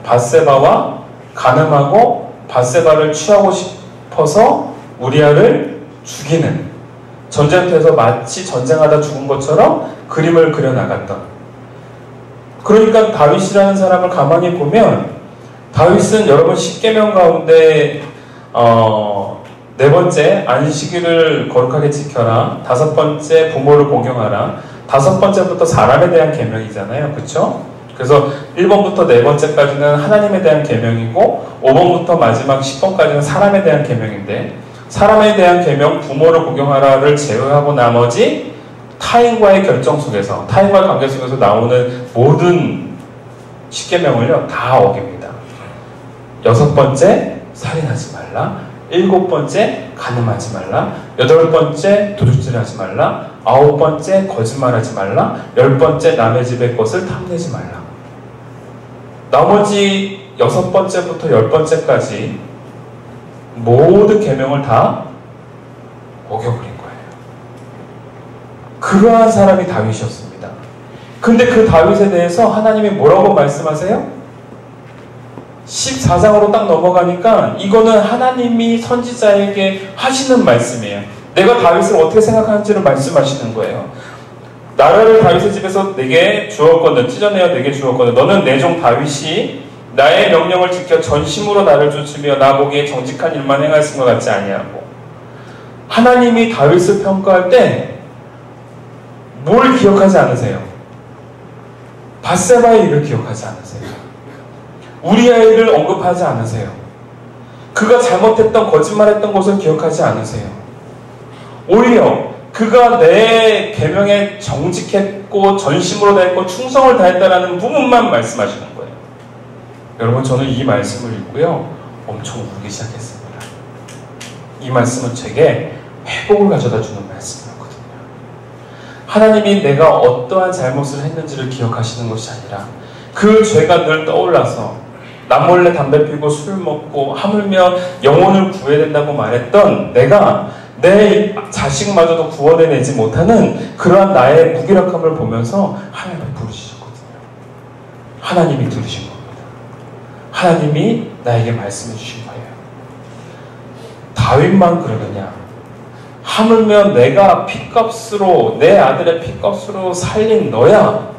밧세바와 간음하고 밧세바를 취하고 싶어서 우리아를 죽이는, 전쟁터에서 마치 전쟁하다 죽은 것처럼 그림을 그려나갔던. 그러니까 다윗이라는 사람을 가만히 보면 다윗은 여러분 10계명 가운데 4번째 안식일을 거룩하게 지켜라, 5번째 부모를 공경하라, 5번째부터 사람에 대한 계명이잖아요. 그렇죠? 그래서 1번부터 4번째까지는 하나님에 대한 계명이고 5번부터 마지막 10번까지는 사람에 대한 계명인데, 사람에 대한 계명 부모를 공경하라를 제외하고 나머지 타인과의 결정 속에서, 타인과의 관계 속에서 나오는 모든 10계명을요 다 어깁니다. 6번째 살인하지 말라, 7번째 간음하지 말라, 8번째 도둑질하지 말라, 9번째 거짓말하지 말라, 10번째 남의 집의 것을 탐내지 말라. 나머지 6번째부터 10번째까지 모든 계명을 다 어겨버린 거예요. 그러한 사람이 다윗이었습니다. 근데 그 다윗에 대해서 하나님이 뭐라고 말씀하세요? 14장으로 딱 넘어가니까 이거는 하나님이 선지자에게 하시는 말씀이에요. 내가 다윗을 어떻게 생각하는지를 말씀하시는 거예요. 나라를 다윗의 집에서 내게 주었거든, 찢어내어 내게 주었거든. 너는 내 종 다윗이 나의 명령을 지켜 전심으로 나를 쫓으며 나 보기에 정직한 일만 행하였음과 같지 아니하고. 하나님이 다윗을 평가할 때 뭘 기억하지 않으세요? 밧세바의 일을 기억하지 않으세요? 우리아의 일을 언급하지 않으세요? 그가 잘못했던, 거짓말했던 것을 기억하지 않으세요? 오히려 그가 내 계명에 정직했고 전심으로 다했고 충성을 다했다라는 부분만 말씀하시는 거예요. 여러분, 저는 이 말씀을 읽고요 엄청 울기 시작했습니다. 이 말씀은 제게 회복을 가져다 주는 말씀이었거든요. 하나님이 내가 어떠한 잘못을 했는지를 기억하시는 것이 아니라 그 죄가 늘 떠올라서 남몰래 담배 피우고 술 먹고 하물며 영혼을 구해야 된다고 말했던 내가 내 자식마저도 구원해내지 못하는 그러한 나의 무기력함을 보면서 하나님을 부르시셨거든요. 하나님이 들으신 겁니다. 하나님이 나에게 말씀해 주신 거예요. 다윗만 그러느냐? 하물며 내가 핏값으로, 내 아들의 핏값으로 살린 너야,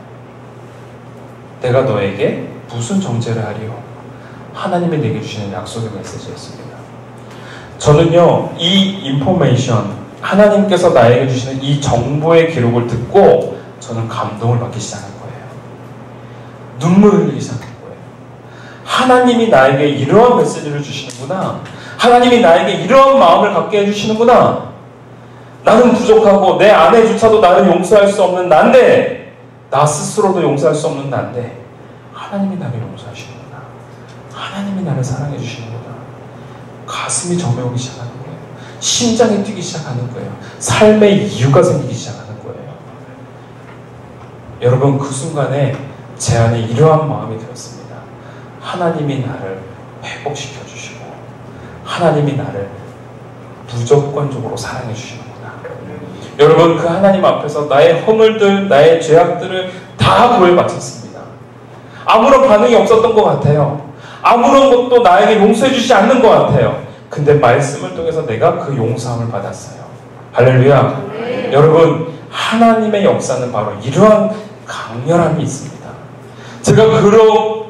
내가 너에게 무슨 정죄를 하리요? 하나님이 내게 주시는 약속의 메시지였습니다. 저는요, 이 인포메이션, 하나님께서 나에게 주시는 이 정보의 기록을 듣고 저는 감동을 받기 시작한 거예요. 눈물을 흘리기 시작한 거예요. 하나님이 나에게 이러한 메시지를 주시는구나. 하나님이 나에게 이러한 마음을 갖게 해주시는구나. 나는 부족하고 내 아내조차도 나를 용서할 수 없는 난데, 나 스스로도 용서할 수 없는 난데 하나님이 나를 용서하시는구나. 하나님이 나를 사랑해 주시는구나. 가슴이 저며오기 시작하는 거예요. 심장이 뛰기 시작하는 거예요. 삶의 이유가 생기기 시작하는 거예요. 여러분, 그 순간에 제 안에 이러한 마음이 들었습니다. 하나님이 나를 회복시켜 주시고 하나님이 나를 무조건적으로 사랑해 주시는구나. 여러분, 그 하나님 앞에서 나의 허물들, 나의 죄악들을 다 고해 바쳤습니다. 아무런 반응이 없었던 것 같아요. 아무런 것도 나에게 용서해 주지 않는 것 같아요. 근데 말씀을 통해서 내가 그 용서함을 받았어요. 할렐루야. 네. 여러분, 하나님의 역사는 바로 이러한 강렬함이 있습니다. 제가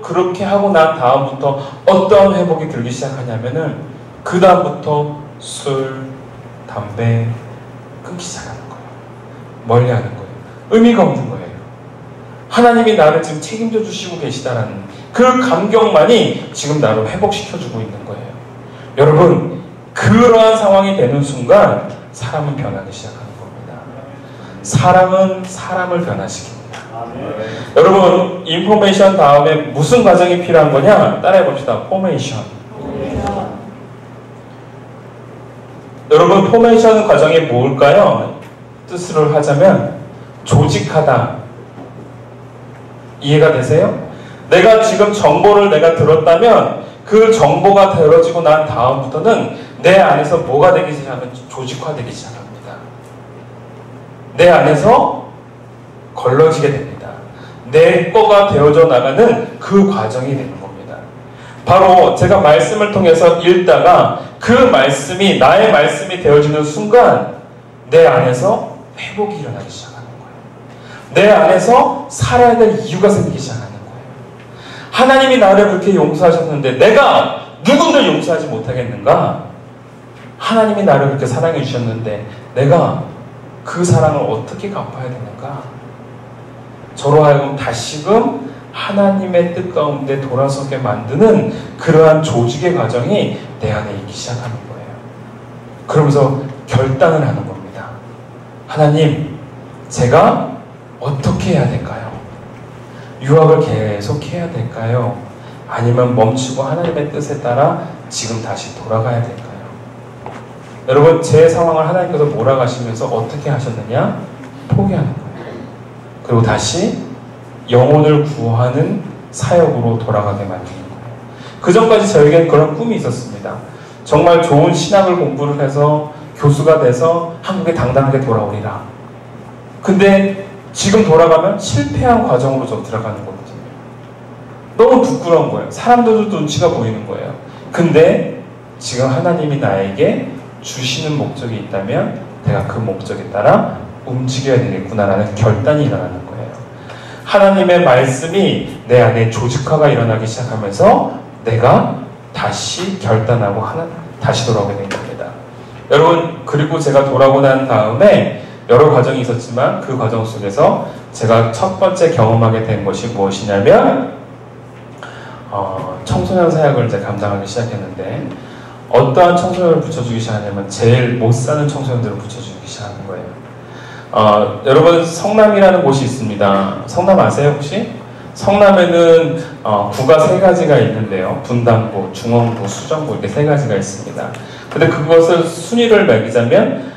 그렇게 하고 난 다음부터 어떠한 회복이 들기 시작하냐면은 그 다음부터 술, 담배 끊기 시작하는 거예요. 멀리하는 거예요. 의미가 없는 거예요. 하나님이 나를 지금 책임져 주시고 계시다라는 그 감격만이 지금 나를 회복시켜주고 있는 거예요. 여러분, 그러한 상황이 되는 순간 사람은 변하기 시작하는 겁니다. 사랑은 사람을 변화시킵니다. 여러분, 인포메이션 다음에 무슨 과정이 필요한 거냐? 따라해 봅시다. 포메이션. 여러분, 포메이션 과정이 뭘까요? 뜻으로 하자면 조직하다. 이해가 되세요? 내가 지금 정보를 내가 들었다면 그 정보가 들어지고 난 다음부터는 내 안에서 뭐가 되기 시작하면 조직화되기 시작합니다. 내 안에서 걸러지게 됩니다. 내 거가 되어져 나가는 그 과정이 되는 겁니다. 바로 제가 말씀을 통해서 읽다가 그 말씀이 나의 말씀이 되어지는 순간 내 안에서 회복이 일어나기 시작하는 거예요. 내 안에서 살아야 될 이유가 생기기 시작하는 거예요. 하나님이 나를 그렇게 용서하셨는데 내가 누군들 용서하지 못하겠는가? 하나님이 나를 그렇게 사랑해 주셨는데 내가 그 사랑을 어떻게 갚아야 되는가? 저로 하여금 다시금 하나님의 뜻 가운데 돌아서게 만드는 그러한 조직의 과정이 내 안에 있기 시작하는 거예요. 그러면서 결단을 하는 겁니다. 하나님, 제가 어떻게 해야 될까요? 유학을 계속 해야 될까요? 아니면 멈추고 하나님의 뜻에 따라 지금 다시 돌아가야 될까요? 여러분, 제 상황을 하나님께서 몰아가시면서 어떻게 하셨느냐? 포기하는 거예요. 그리고 다시 영혼을 구하는 사역으로 돌아가게 만드는 거예요. 그 전까지 저에겐 그런 꿈이 있었습니다. 정말 좋은 신학을 공부를 해서 교수가 돼서 한국에 당당하게 돌아오리라. 근데 지금 돌아가면 실패한 과정으로 저 들어가는 거거든요. 너무 부끄러운 거예요. 사람들도 눈치가 보이는 거예요. 근데 지금 하나님이 나에게 주시는 목적이 있다면 내가 그 목적에 따라 움직여야 되겠구나라는 결단이 일어나는 거예요. 하나님의 말씀이 내 안에 조직화가 일어나기 시작하면서 내가 다시 결단하고 다시 돌아오게 된 겁니다. 여러분, 그리고 제가 돌아오고 난 다음에 여러 과정이 있었지만 그 과정 속에서 제가 첫 번째 경험하게 된 것이 무엇이냐면 청소년 사역을 이제 감당하기 시작했는데 어떠한 청소년을 붙여주기 시작하냐면 제일 못 사는 청소년들을 붙여주기 시작하는 거예요. 여러분, 성남이라는 곳이 있습니다. 성남 아세요 혹시? 성남에는 구가 세 가지가 있는데요. 분당구, 중원구, 수정구 이렇게 세 가지가 있습니다. 근데 그것을 순위를 매기자면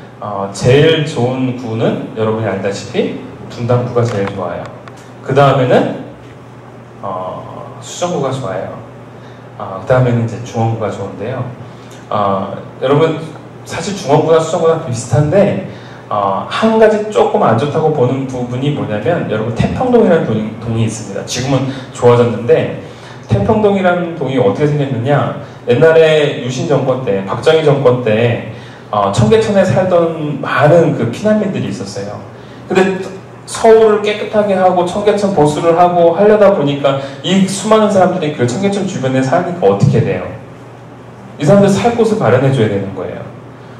제일 좋은 구는 여러분이 알다시피 분당구가 제일 좋아요. 그 다음에는 수정구가 좋아요. 그 다음에는 이제 중원구가 좋은데요. 여러분, 사실 중원구나 수정구나 비슷한데 한 가지 조금 안 좋다고 보는 부분이 뭐냐면 여러분, 태평동이라는 동이 있습니다. 지금은 좋아졌는데 태평동이라는 동이 어떻게 생겼느냐, 옛날에 유신 정권 때, 박정희 정권 때 청계천에 살던 많은 그 피난민들이 있었어요. 근데 서울을 깨끗하게 하고 청계천 보수를 하고 하려다 보니까 이 수많은 사람들이 그 청계천 주변에 사니까 어떻게 돼요? 이 사람들 살 곳을 마련해 줘야 되는 거예요.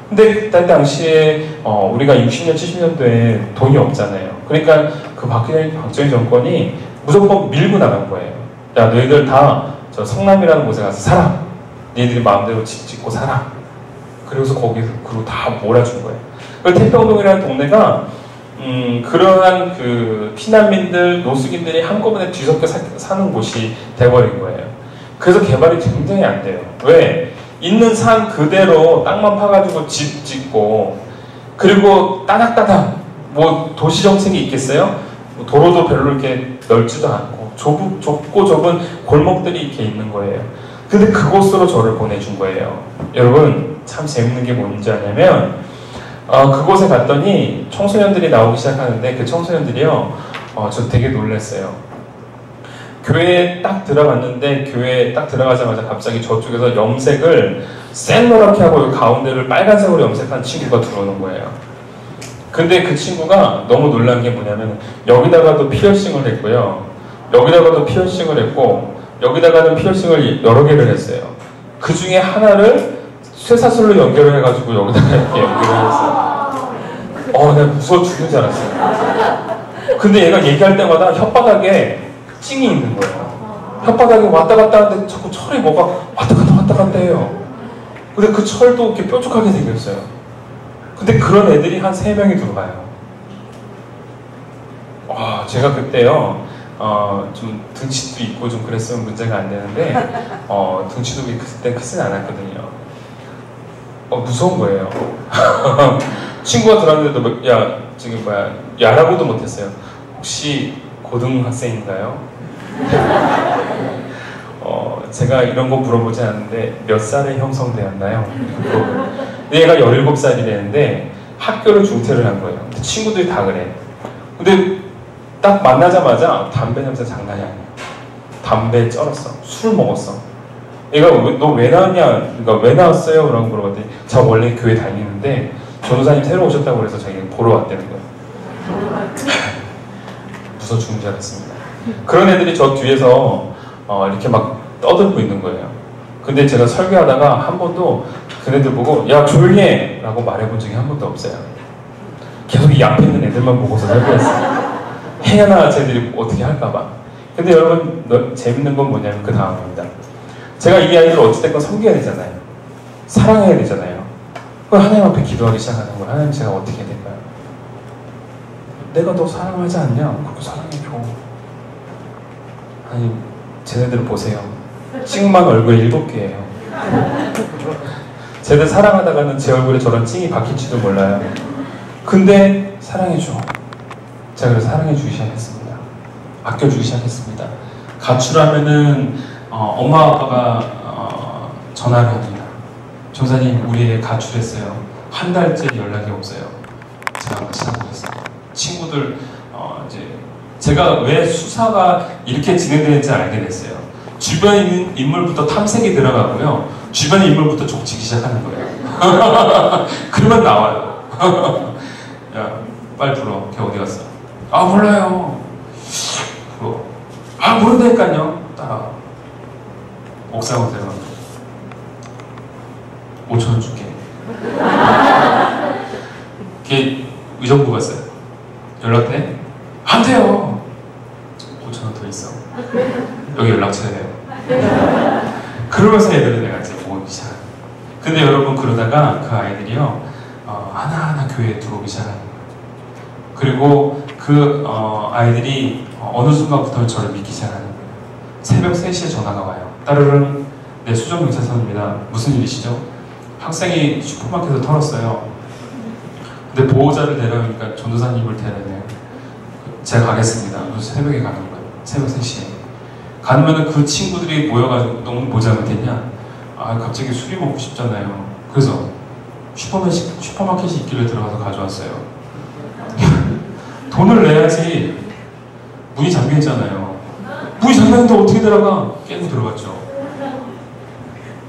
근데 그때 당시에 우리가 60년, 70년도에 돈이 없잖아요. 그러니까 그 박정희 정권이 무조건 밀고 나간 거예요. 야, 너희들 다 저 성남이라는 곳에 가서 살아. 너희들이 마음대로 집 짓고 살아. 그래서 거기서 그리고 다 몰아준 거예요. 그 태평동이라는 동네가 그러한 그 피난민들, 노숙인들이 한꺼번에 뒤섞여 사는 곳이 돼버린 거예요. 그래서 개발이 굉장히 안 돼요. 왜? 있는 산 그대로 땅만 파가지고 집 짓고, 그리고 따닥따닥 뭐 도시 정책이 있겠어요? 뭐 도로도 별로 이렇게 넓지도 않고 좁고 좁은 골목들이 이렇게 있는 거예요. 근데 그곳으로 저를 보내준 거예요. 여러분, 참 재밌는 게 뭔지 아냐면 그곳에 갔더니 청소년들이 나오기 시작하는데 그 청소년들이요, 저 되게 놀랐어요. 교회에 딱 들어갔는데 교회에 딱 들어가자마자 갑자기 저쪽에서 염색을 쌩노랗게 하고 가운데를 빨간색으로 염색한 친구가 들어오는 거예요. 근데 그 친구가 너무 놀란 게 뭐냐면 여기다가도 피어싱을 했고요. 여기다가도 피어싱을 했고 여기다가는 피어싱을 여러 개를 했어요. 그 중에 하나를 쇠사슬로 연결을 해가지고 여기다가 이렇게 연결을 했어요. 내가 무서워 죽는 줄 알았어요. 근데 얘가 얘기할 때마다 혓바닥에 찡이 있는 거예요. 혓바닥에 왔다 갔다 하는데 자꾸 철에 뭐가 왔다 갔다 해요. 근데 그 철도 이렇게 뾰족하게 생겼어요. 근데 그런 애들이 한 3명이 들어가요. 제가 그때요, 좀 등치도 있고 좀 그랬으면 문제가 안 되는데, 등치도 그때 크진 않았거든요. 무서운 거예요. 친구가 들어왔는데도, 지금 야라고도 못했어요. 혹시 고등학생인가요? 제가 이런 거 물어보지 않았는데 몇 살에 형성되었나요? 근데 얘가 17살이랬는데 학교를 중퇴를 한 거예요. 근데 친구들이 다 그래. 근데 딱 만나자마자 담배 냄새 장난이 아니야. 담배 쩔었어. 술 먹었어. 얘가 너 왜 나왔냐? 그러니까 왜 나왔어요? 라고 물어봤더니 저 원래 교회 다니는데 전도사님 새로 오셨다고 그래서 자기가 보러 왔다는 거예요. 무서워 죽는 줄 알았습니다. 그런 애들이 저 뒤에서 이렇게 막 떠들고 있는 거예요. 근데 제가 설교하다가 한 번도 그네들 보고 야 조용히 해! 라고 말해본 적이 한 번도 없어요. 계속 이 앞에 있는 애들만 보고서 설교했어요. 해야나 쟤들이 어떻게 할까봐. 근데 여러분 재밌는 건 뭐냐면 그 다음입니다. 제가 이 아이들을 어찌됐건 섬겨야 되잖아요. 사랑해야 되잖아요. 그걸 하나님 앞에 기도하기 시작하는 거예요. 하나님 제가 어떻게 해야 될까요? 내가 너 사랑하지 않냐? 그렇게 사랑해줘. 하나님 쟤네들을 보세요. 찡만 얼굴에 7개예요. 쟤들 사랑하다가는 제 얼굴에 저런 찡이 박힐지도 몰라요. 근데 사랑해줘. 제가 그래서 사랑해주기 시작했습니다. 아껴주기 시작했습니다. 가출하면은 엄마 아빠가 전화를 합니다. 전사님 우리 애 가출했어요. 한 달째 연락이 없어요. 제가 시작했어요. 친구들 이제 제가 왜 수사가 이렇게 진행되는지 알게 됐어요. 주변에 있는 인물부터 탐색이 들어가고요. 주변의 인물부터 족치기 시작하는 거예요. 그러면 나와요. 야 빨리 불러. 걔 어디 갔어? 몰라요. 모른다니까요. 따라와. 옥상으로 데려가. 5,000원 줄게. 걔 의정부 갔어요. 연락돼? 안 돼요. 5,000원 더 있어. 여기 연락처야 돼요. 그러면서 애들을 내가 이제 모으기 시작해요. 근데 여러분 그러다가 그 아이들이요 하나하나 교회에 들어오기 시작하는 거예요. 그리고 그 아이들이 어느 순간부터 저를 믿기 시작하는 거예요. 새벽 3시에 전화가 와요. 따르릉, 네, 수정경찰서입니다. 무슨 일이시죠? 학생이 슈퍼마켓을 털었어요. 근데 보호자를 데려오니까 전도사님을 데려내요. 제가 가겠습니다. 그래서 새벽에 가는 거예요. 새벽 3시에. 가면은 그 친구들이 모여가지고 너무 뭐 잘못했냐? 갑자기 술이 먹고 싶잖아요. 그래서 슈퍼마켓이 있길래 들어가서 가져왔어요. 돈을 내야지. 문이 잠겨있잖아요. 문이 잠겨있는데 어떻게 들어가? 깨고 들어갔죠.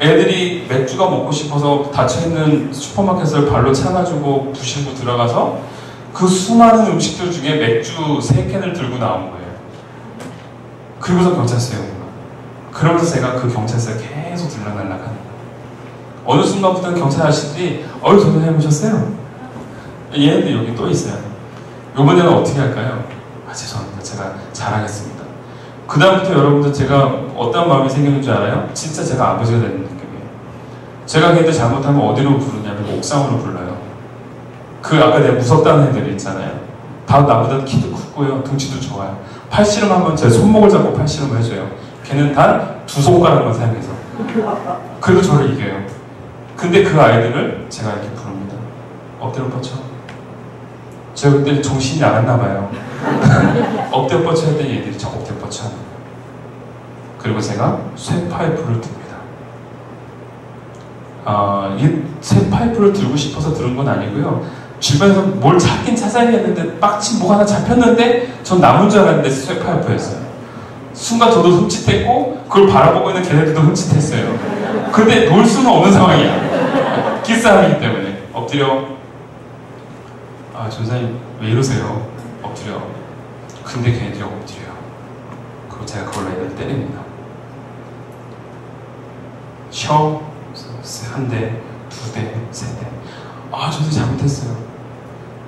애들이 맥주가 먹고 싶어서 닫혀있는 슈퍼마켓을 발로 차가지고 부시고 들어가서 그 수많은 음식들 중에 맥주 3캔을 들고 나온 거예요. 그리고서 경찰서에 온 거예요. 그러면서 제가 그 경찰서에 계속 들락날락하는 거예요. 어느 순간부터는 경찰 아저씨들이 전도사님 오셨어요? 얘네들 여기 또 있어요. 이번에는 어떻게 할까요? 죄송합니다. 제가 잘하겠습니다. 그 다음부터 여러분들 제가 어떤 마음이 생기는 줄 알아요? 진짜 제가 아버지가 되는 느낌이에요. 제가 걔들 잘못하면 어디로 부르냐면 옥상으로 불러요. 그 아까 내가 무섭다는 애들이 있잖아요. 다 나보다 키도 크고요. 등치도 좋아요. 팔씨름하면 제 손목을 잡고 팔씨름을 해줘요. 걔는 단 2손가락만 사용해서. 그래도 저를 이겨요. 근데 그 아이들을 제가 이렇게 부릅니다. 엎드려 뻗쳐. 제가 그때 정신이 나갔나 봐요. 엎드려 뻗쳐 했더니 얘들이 저 엎드려 뻗쳐. 그리고 제가 쇠 파이프를 듭니다. 이 쇠 파이프를 들고 싶어서 들은 건 아니고요. 주변에서 뭘 찾긴 찾아야겠는데 마침 뭐가 하나 잡혔는데 전 남은 줄 알았는데 쇠 파이프였어요. 순간 저도 흠칫했고 그걸 바라보고 있는 걔네들도 흠칫했어요. 근데 놀 수는 없는 상황이야. 기싸움이기 때문에. 엎드려. 아, 전사님 왜 이러세요? 엎드려. 근데 걔네들이 엎드려요. 그리고 제가 그걸로 애들 때립니다. 쉬어. 한 대, 두 대, 세 대. 아, 전사 잘못했어요.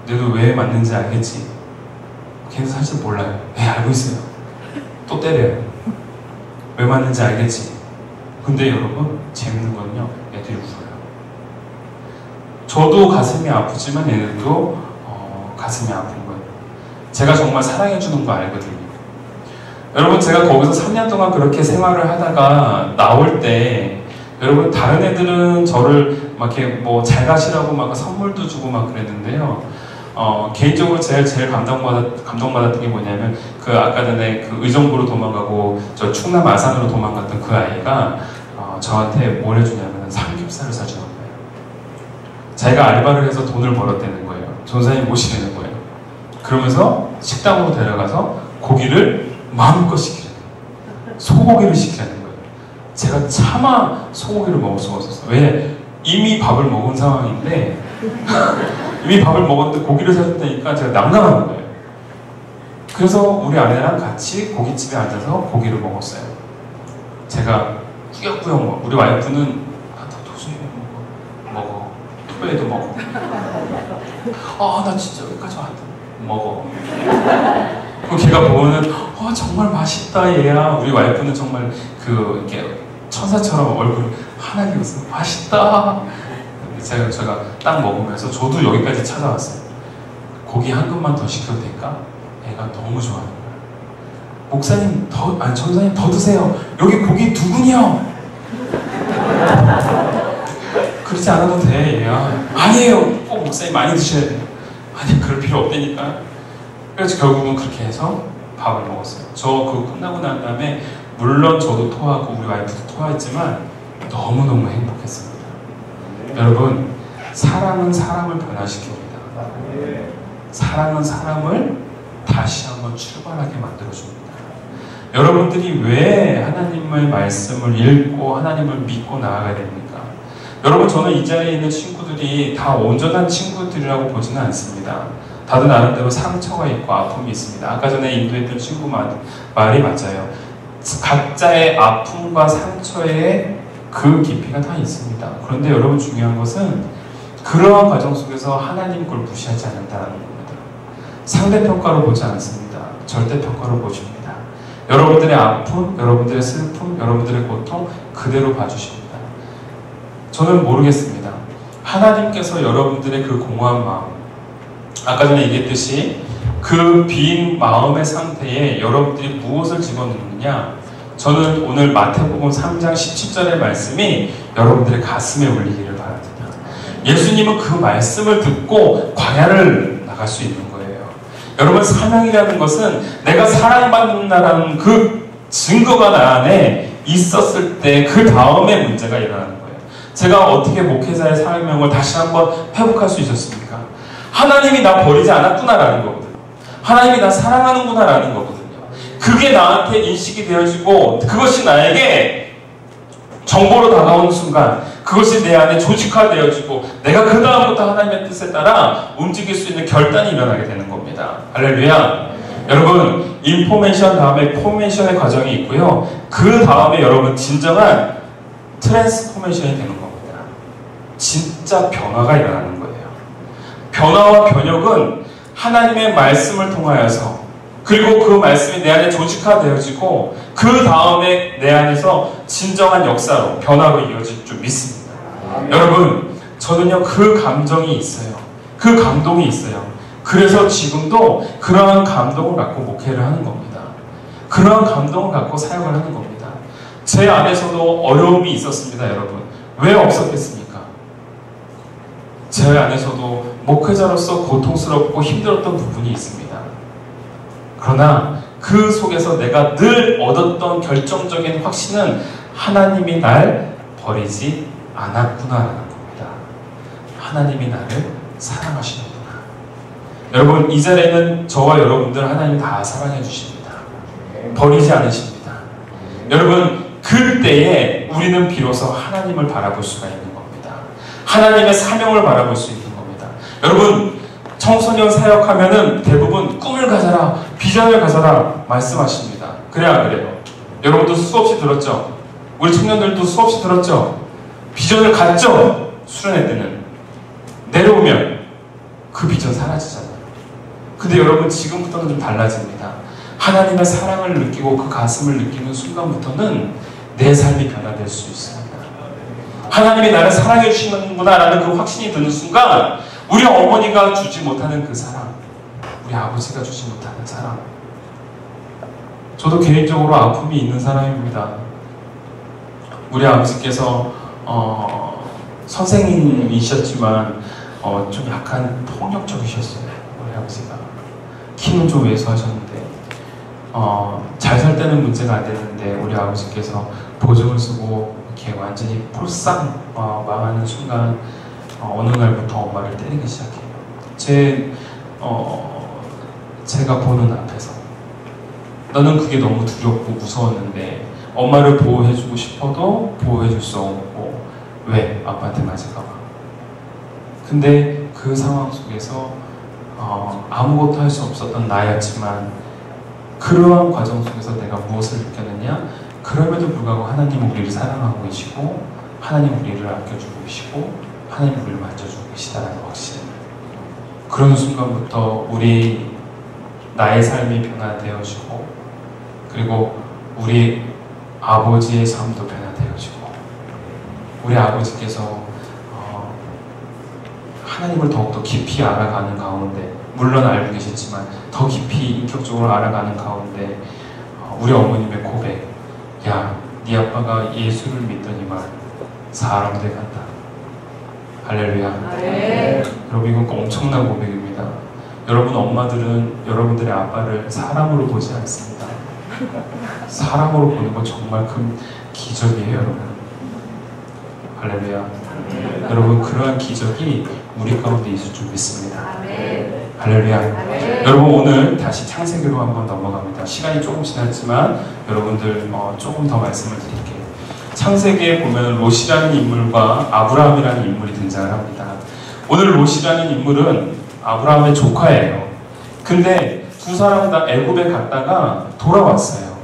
너도 왜 맞는지 알겠지? 걔는 사실 몰라요. 네, 알고 있어요. 또 때려요. 왜 맞는지 알겠지? 근데 여러분, 재밌는 건요, 애들이 울어요. 저도 가슴이 아프지만 얘네들도 가슴이 아픈 거예요. 제가 정말 사랑해주는 거 알거든요. 여러분, 제가 거기서 3년 동안 그렇게 생활을 하다가 나올 때, 여러분, 다른 애들은 저를 막 이렇게 뭐 잘 가시라고 막 선물도 주고 막 그랬는데요. 개인적으로 제일 감동받았던 게 뭐냐면, 그 아까 전에 그 의정부로 도망가고 저 충남 아산으로 도망갔던 그 아이가 저한테 뭘 해주냐면 삼겹살을 사주는 거예요. 자기가 알바를 해서 돈을 벌었다는 거예요. 전사님 모시는 거예요. 그러면서 식당으로 데려가서 고기를 마음껏 시키는 거예요. 소고기를 시키는 거예요. 제가 차마 소고기를 먹을 수가 없었어요. 왜? 이미 밥을 먹은 상황인데 이미 밥을 먹었는데 고기를 사준다니까 제가 난감한 거예요. 그래서 우리 아내랑 같이 고깃집에 앉아서 고기를 먹었어요. 제가 꾸역꾸역 먹어. 우리 와이프는 도중에 먹어. 토요일에도 먹어. 나 진짜 여기까지 왔다. 먹어. 그럼 걔가 보면은 정말 맛있다 얘야. 우리 와이프는 정말 이렇게 천사처럼 얼굴 환하게 웃으면 맛있다. 제가 딱 먹으면서 저도 여기까지 찾아왔어요. 고기 한 그릇만 더 시켜도 될까? 애가 너무 좋아하는 거예요. 목사님 전사님 더 드세요. 여기 고기 2근이요. 그러지 않아도 돼 얘야. 아니에요. 꼭 목사님 많이 드셔야 돼요. 아니 그럴 필요 없다니까. 그래서 결국은 그렇게 해서 밥을 먹었어요. 저 그거 끝나고 난 다음에 물론 저도 토하고 우리 와이프도 토했지만 너무너무 행복했습니다. 여러분, 사랑은 사람을 변화시킵니다. 사랑은 사람을 다시 한번 출발하게 만들어줍니다. 여러분들이 왜 하나님의 말씀을 읽고 하나님을 믿고 나아가야 됩니까? 여러분, 저는 이 자리에 있는 친구들이 다 온전한 친구들이라고 보지는 않습니다. 다들 나름대로 상처가 있고 아픔이 있습니다. 아까 전에 인도했던 친구 말이 맞아요. 각자의 아픔과 상처에 그 깊이가 다 있습니다. 그런데 여러분, 중요한 것은 그러한 과정 속에서 하나님 걸 무시하지 않는다는 겁니다. 상대평가로 보지 않습니다. 절대평가로 보십니다. 여러분들의 아픔, 여러분들의 슬픔, 여러분들의 고통 그대로 봐주십니다. 저는 모르겠습니다. 하나님께서 여러분들의 그 공허한 마음, 아까 전에 얘기했듯이 그 빈 마음의 상태에 여러분들이 무엇을 집어넣느냐, 저는 오늘 마태복음 3장 17절의 말씀이 여러분들의 가슴에 울리기를 바랍니다. 예수님은 그 말씀을 듣고 광야를 나갈 수 있는 거예요. 여러분, 사명이라는 것은 내가 사랑받는다라는 그 증거가 나 안에 있었을 때 그 다음에 문제가 일어나는 거예요. 제가 어떻게 목회자의 사명을 다시 한번 회복할 수 있었습니까? 하나님이 나 버리지 않았구나라는 거거든요. 하나님이 나 사랑하는구나라는 거거든요. 그게 나한테 인식이 되어지고 그것이 나에게 정보로 다가오는 순간 그것이 내 안에 조직화되어지고 내가 그 다음부터 하나님의 뜻에 따라 움직일 수 있는 결단이 일어나게 되는 겁니다. 할렐루야. 여러분, 인포메이션 다음에 포메이션의 과정이 있고요. 그 다음에 여러분 진정한 트랜스포메이션이 되는 겁니다. 진짜 변화가 일어나는 거예요. 변화와 변혁은 하나님의 말씀을 통하여서, 그리고 그 말씀이 내 안에 조직화되어지고 그 다음에 내 안에서 진정한 역사로 변화로 이어질 줄 믿습니다. 여러분, 저는요 그 감정이 있어요. 그 감동이 있어요. 그래서 지금도 그러한 감동을 갖고 목회를 하는 겁니다. 그러한 감동을 갖고 사역을 하는 겁니다. 제 안에서도 어려움이 있었습니다. 여러분, 왜 없었겠습니까? 제 안에서도 목회자로서 고통스럽고 힘들었던 부분이 있습니다. 그러나 그 속에서 내가 늘 얻었던 결정적인 확신은 하나님이 날 버리지 않았구나라는 겁니다. 하나님이 나를 사랑하시는구나. 여러분, 이 자리에는 저와 여러분들 하나님 다 사랑해 주십니다. 버리지 않으십니다. 여러분, 그때에 우리는 비로소 하나님을 바라볼 수가 있는 겁니다. 하나님의 사명을 바라볼 수 있는 겁니다. 여러분, 청소년 사역하면은 대부분 꿈을 가져라, 비전을 가져라 말씀하십니다. 그래야 안 그래요? 여러분도 수없이 들었죠? 우리 청년들도 수없이 들었죠? 비전을 갖죠? 수련회 때는. 내려오면 그 비전 사라지잖아요. 근데 여러분 지금부터는 좀 달라집니다. 하나님의 사랑을 느끼고 그 가슴을 느끼는 순간부터는 내 삶이 변화될 수 있습니다. 하나님이 나를 사랑해 주시는구나 라는 그 확신이 드는 순간 우리 어머니가 주지 못하는 그 사랑, 우리 아버지가 주지 못하는 사랑. 저도 개인적으로 아픔이 있는 사람입니다. 우리 아버지께서 선생님이셨지만 좀 약간 폭력적이셨어요. 우리 아버지가. 키는 좀 왜소하셨는데 잘 살 때는 문제가 안 되는데 우리 아버지께서 보증을 쓰고 이렇게 완전히 폴상 망하는 순간 어느 날부터 엄마를 때리기 시작해요. 제가 보는 앞에서. 나는 그게 너무 두렵고 무서웠는데 엄마를 보호해주고 싶어도 보호해줄 수 없고 왜? 아빠한테 맞을까 봐. 근데 그 상황 속에서 아무것도 할 수 없었던 나였지만 그러한 과정 속에서 내가 무엇을 느꼈느냐? 그럼에도 불구하고 하나님은 우리를 사랑하고 계시고 하나님 우리를 아껴주고 계시고 하나님 우리를 만져주고 계시다는 확신. 그런 순간부터 나의 삶이 변화되어지고 그리고 우리 아버지의 삶도 변화되어지고 우리 아버지께서 하나님을 더욱더 깊이 알아가는 가운데 물론 알고 계셨지만 더 깊이 인격적으로 알아가는 가운데 우리 어머님의 고백, 야, 네 아빠가 예수를 믿더니만 사람 돼간다. 할렐루야. 네. 여러분 이건 엄청난 고백입니다. 여러분 엄마들은 여러분들의 아빠를 사람으로 보지 않습니다. 사람으로 보는 건 정말 큰 기적이에요, 여러분. 할렐루야. 여러분 그러한 기적이 우리 가운데 있을 줄 믿습니다. 할렐루야. 여러분 오늘 다시 창세기로 한번 넘어갑니다. 시간이 조금 지났지만 여러분들 조금 더 말씀을 드릴게요. 창세기에 보면 롯이라는 인물과 아브라함이라는 인물이 등장을 합니다. 오늘 롯이라는 인물은 아브라함의 조카예요. 근데 두 사람 다 애굽에 갔다가 돌아왔어요.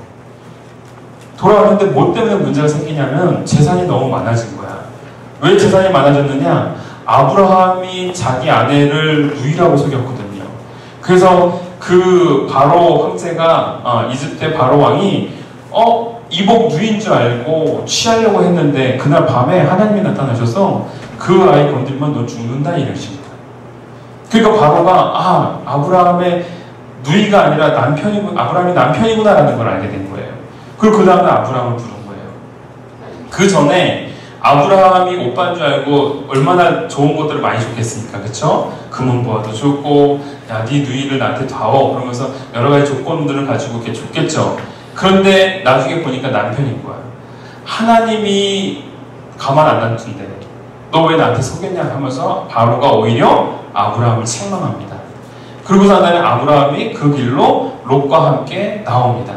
돌아왔는데 뭐 때문에 문제가 생기냐면 재산이 너무 많아진 거야. 왜 재산이 많아졌느냐? 아브라함이 자기 아내를 누이라고 속였거든요. 그래서 그 바로 황제가 이집트의 바로 왕이 이복 누이인 줄 알고 취하려고 했는데 그날 밤에 하나님이 나타나셔서 그 아이 건들면 너 죽는다 이러십니다. 그러니까 바로가 아브라함의 누이가 아니라 아브라함이 남편이구나라는 걸 알게 된 거예요. 그리고 그 다음에 아브라함을 부른 거예요. 그 전에 아브라함이 오빠인 줄 알고 얼마나 좋은 것들을 많이 줬겠습니까? 그쵸? 금은보화도 줬고 야, 네 누이를 나한테 다워 그러면서 여러 가지 조건들을 가지고 이렇게 줬겠죠. 그런데 나중에 보니까 남편인 거야. 하나님이 가만 안 놔둔대. 너 왜 나한테 속였냐 하면서 바로가 오히려 아브라함을 책망합니다. 그러고서 하나님 아브라함이 그 길로 롯과 함께 나옵니다.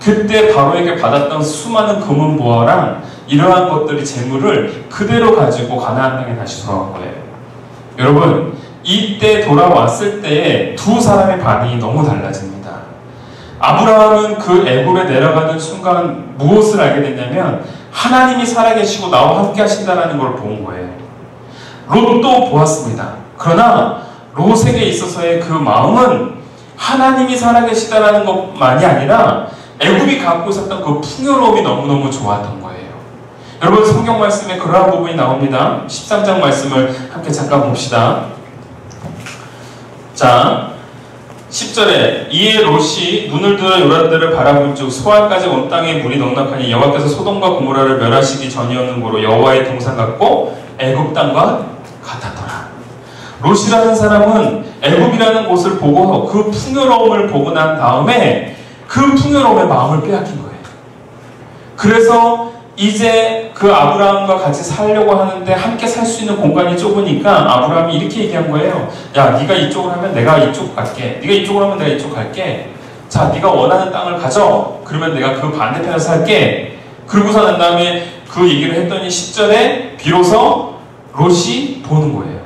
그때 바로에게 받았던 수많은 금은보화랑 이러한 것들이 재물을 그대로 가지고 가나안 땅에 다시 돌아온 거예요. 여러분 이때 돌아왔을 때에 두 사람의 반응이 너무 달라집니다. 아브라함은 그 애굽에 내려가는 순간 무엇을 알게 됐냐면 하나님이 살아계시고 나와 함께 하신다는 걸 본 거예요. 롯도 보았습니다. 그러나 롯에게 있어서의 그 마음은 하나님이 살아계시다는 것만이 아니라 애굽이 갖고 있었던 그 풍요로움이 너무너무 좋았던 거예요. 여러분 성경 말씀에 그러한 부분이 나옵니다. 13장 말씀을 함께 잠깐 봅시다. 자 10절에 이에 롯이 눈을 들어 요란들을 바라본 즉 소알까지 온 땅에 물이 넉넉하니 여호와께서 소돔과 고모라를 멸하시기 전이었는 고로 여호와의 동산 같고 애굽 땅과 같았더라. 롯이라는 사람은 애굽이라는 곳을 보고 그 풍요로움을 보고 난 다음에 그 풍요로움의 마음을 빼앗긴 거예요. 그래서 이제 그 아브라함과 같이 살려고 하는데 함께 살 수 있는 공간이 좁으니까 아브라함이 이렇게 얘기한 거예요. 야, 네가 이쪽으로 하면 내가 이쪽 갈게. 네가 이쪽으로 하면 내가 이쪽 갈게. 자, 네가 원하는 땅을 가져. 그러면 내가 그 반대편에서 살게. 그러고서 난 다음에 그 얘기를 했더니 10절에 비로소 롯이 보는 거예요.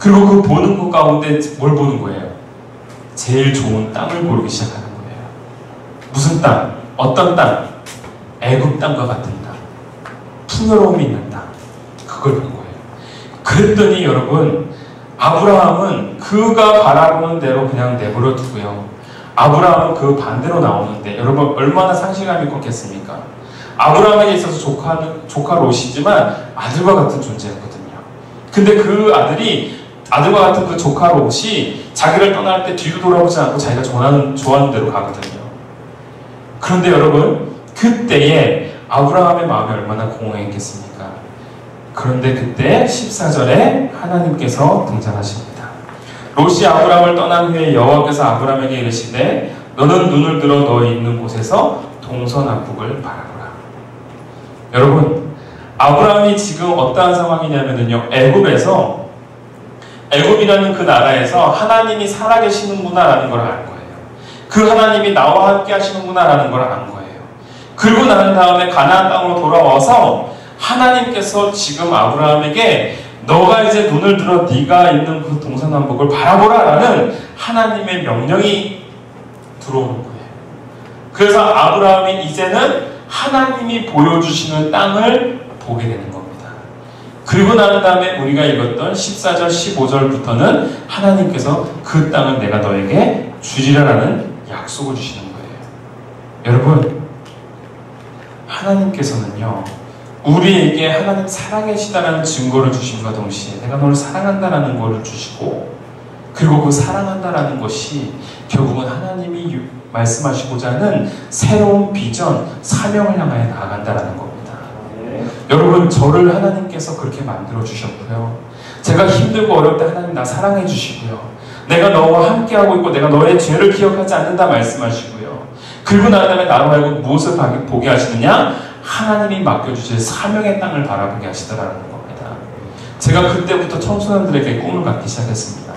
그리고 그 보는 것 가운데 뭘 보는 거예요? 제일 좋은 땅을 고르기 시작하는 거예요. 무슨 땅? 어떤 땅? 애굽 땅과 같은 땅. 풍요로움이 있는 땅. 그걸 본 거예요. 그랬더니 여러분, 아브라함은 그가 바라보는 대로 그냥 내버려 두고요. 아브라함은 그 반대로 나오는데 여러분 얼마나 상실감이 컸겠습니까? 아브라함에게 있어서 조카 롯이지만 아들과 같은 존재였거든요. 근데 그 아들과 같은 그 조카 롯이 자기를 떠날 때 뒤도 돌아보지 않고 자기가 좋아하는 대로 가거든요. 그런데 여러분, 그때에 아브라함의 마음이 얼마나 공허했겠습니까? 그런데 그때 14절에 하나님께서 등장하십니다. 롯이 아브라함을 떠난 후에 여호와께서 아브라함에게 이르시되 너는 눈을 들어 너 있는 곳에서 동서남북을 바라보라. 여러분, 아브라함이 지금 어떠한 상황이냐면요, 애굽이라는 그 나라에서 하나님이 살아계시는구나라는 걸 알 거예요. 그 하나님이 나와 함께 하시는구나라는 걸 안 거예요. 그리고 난 다음에 가나안 땅으로 돌아와서 하나님께서 지금 아브라함에게 너가 이제 눈을 들어 네가 있는 그 동서남북을 바라보라라는 하나님의 명령이 들어오는 거예요. 그래서 아브라함이 이제는 하나님이 보여주시는 땅을 보게 되는 겁니다. 그리고 난 다음에 우리가 읽었던 14절, 15절부터는 하나님께서 그 땅을 내가 너에게 주리라라는 약속을 주시는 거예요. 여러분, 하나님께서는요, 우리에게 하나님 살아계시다라는 증거를 주심과 동시에 내가 너를 사랑한다라는 것을 주시고, 그리고 그 사랑한다라는 것이 결국은 하나님이 말씀하시고자 하는 새로운 비전, 사명을 향하여 나아간다라는 겁니다. 여러분, 저를 하나님께서 그렇게 만들어 주셨고요. 제가 힘들고 어려울 때 하나님 나 사랑해 주시고요. 내가 너와 함께하고 있고 내가 너의 죄를 기억하지 않는다 말씀하시고요. 그리고 난 다음에 나로 하여금 무엇을 보게 하시느냐? 하나님이 맡겨주실 사명의 땅을 바라보게 하시더라는 겁니다. 제가 그때부터 청소년들에게 꿈을 갖기 시작했습니다.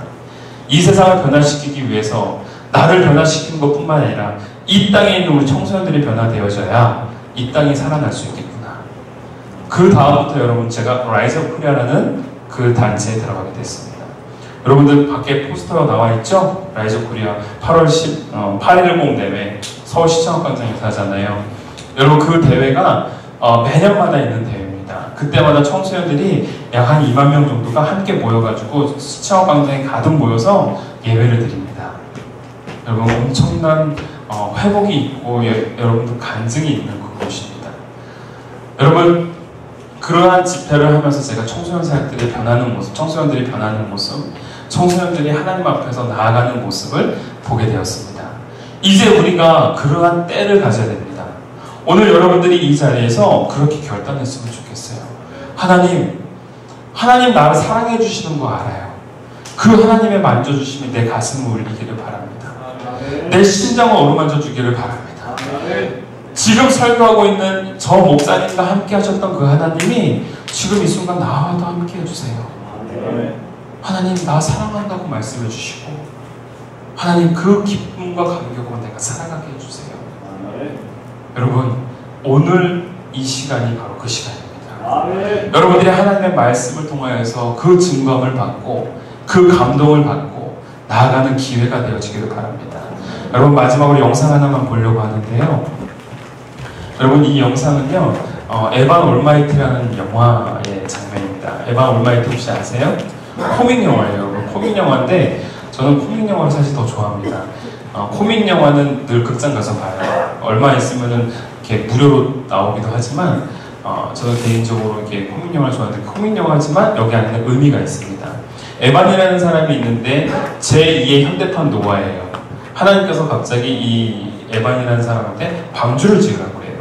이 세상을 변화시키기 위해서 나를 변화시키는 것뿐만 아니라 이 땅에 있는 우리 청소년들이 변화되어져야 이 땅이 살아날 수 있겠구나. 그 다음부터 여러분, 제가 라이즈 오브 코리아라는 그 단체에 들어가게 됐습니다. 여러분들 밖에 포스터가 나와 있죠? 라이즈 오브 코리아 810 대회 서울시청학광장에서 하잖아요. 여러분, 그 대회가 매년마다 있는 대회입니다. 그때마다 청소년들이 약 한 2만 명 정도가 함께 모여가지고 시청학광장에 가득 모여서 예배를 드립니다. 여러분, 엄청난 회복이 있고 여러분들 간증이 있는 그곳입니다. 여러분, 그러한 집회를 하면서 제가 청소년 사역들이 변하는 모습, 청소년들이 변하는 모습, 청소년들이 하나님 앞에서 나아가는 모습을 보게 되었습니다. 이제 우리가 그러한 때를 가져야 됩니다. 오늘 여러분들이 이 자리에서 그렇게 결단했으면 좋겠어요. 하나님 나를 사랑해 주시는 거 알아요. 그 하나님의 만져주심이 내 가슴을 울리기를 바랍니다. 내 심장을 어루만져 주기를 바랍니다. 지금 설교하고 있는 저 목사님과 함께 하셨던 그 하나님이 지금 이 순간 나와도 함께 해주세요. 하나님 나 사랑한다고 말씀해 주시고, 하나님 그 기쁨과 감격으로 내가 살아가게 해주세요. 여러분, 오늘 이 시간이 바로 그 시간입니다. 여러분들이 하나님의 말씀을 통하여서 그 증거함을 받고 그 감동을 받고 나아가는 기회가 되어지기를 바랍니다. 여러분, 마지막으로 영상 하나만 보려고 하는데요. 여러분, 이 영상은요, 에반 올마이트라는 영화의 장면입니다. 에반 올마이트 혹시 아세요? 코믹 영화예요. 여러분, 코믹 영화인데 저는 코믹 영화를 사실 더 좋아합니다. 코믹 영화는 늘 극장 가서 봐요. 얼마 있으면은 이렇게 무료로 나오기도 하지만, 저는 개인적으로 이렇게 코믹 영화를 좋아하는데, 코믹 영화지만 여기 안에는 의미가 있습니다. 에반이라는 사람이 있는데 제2의 현대판 노아예요. 하나님께서 갑자기 이 에반이라는 사람한테 방주를 지으라고 해요.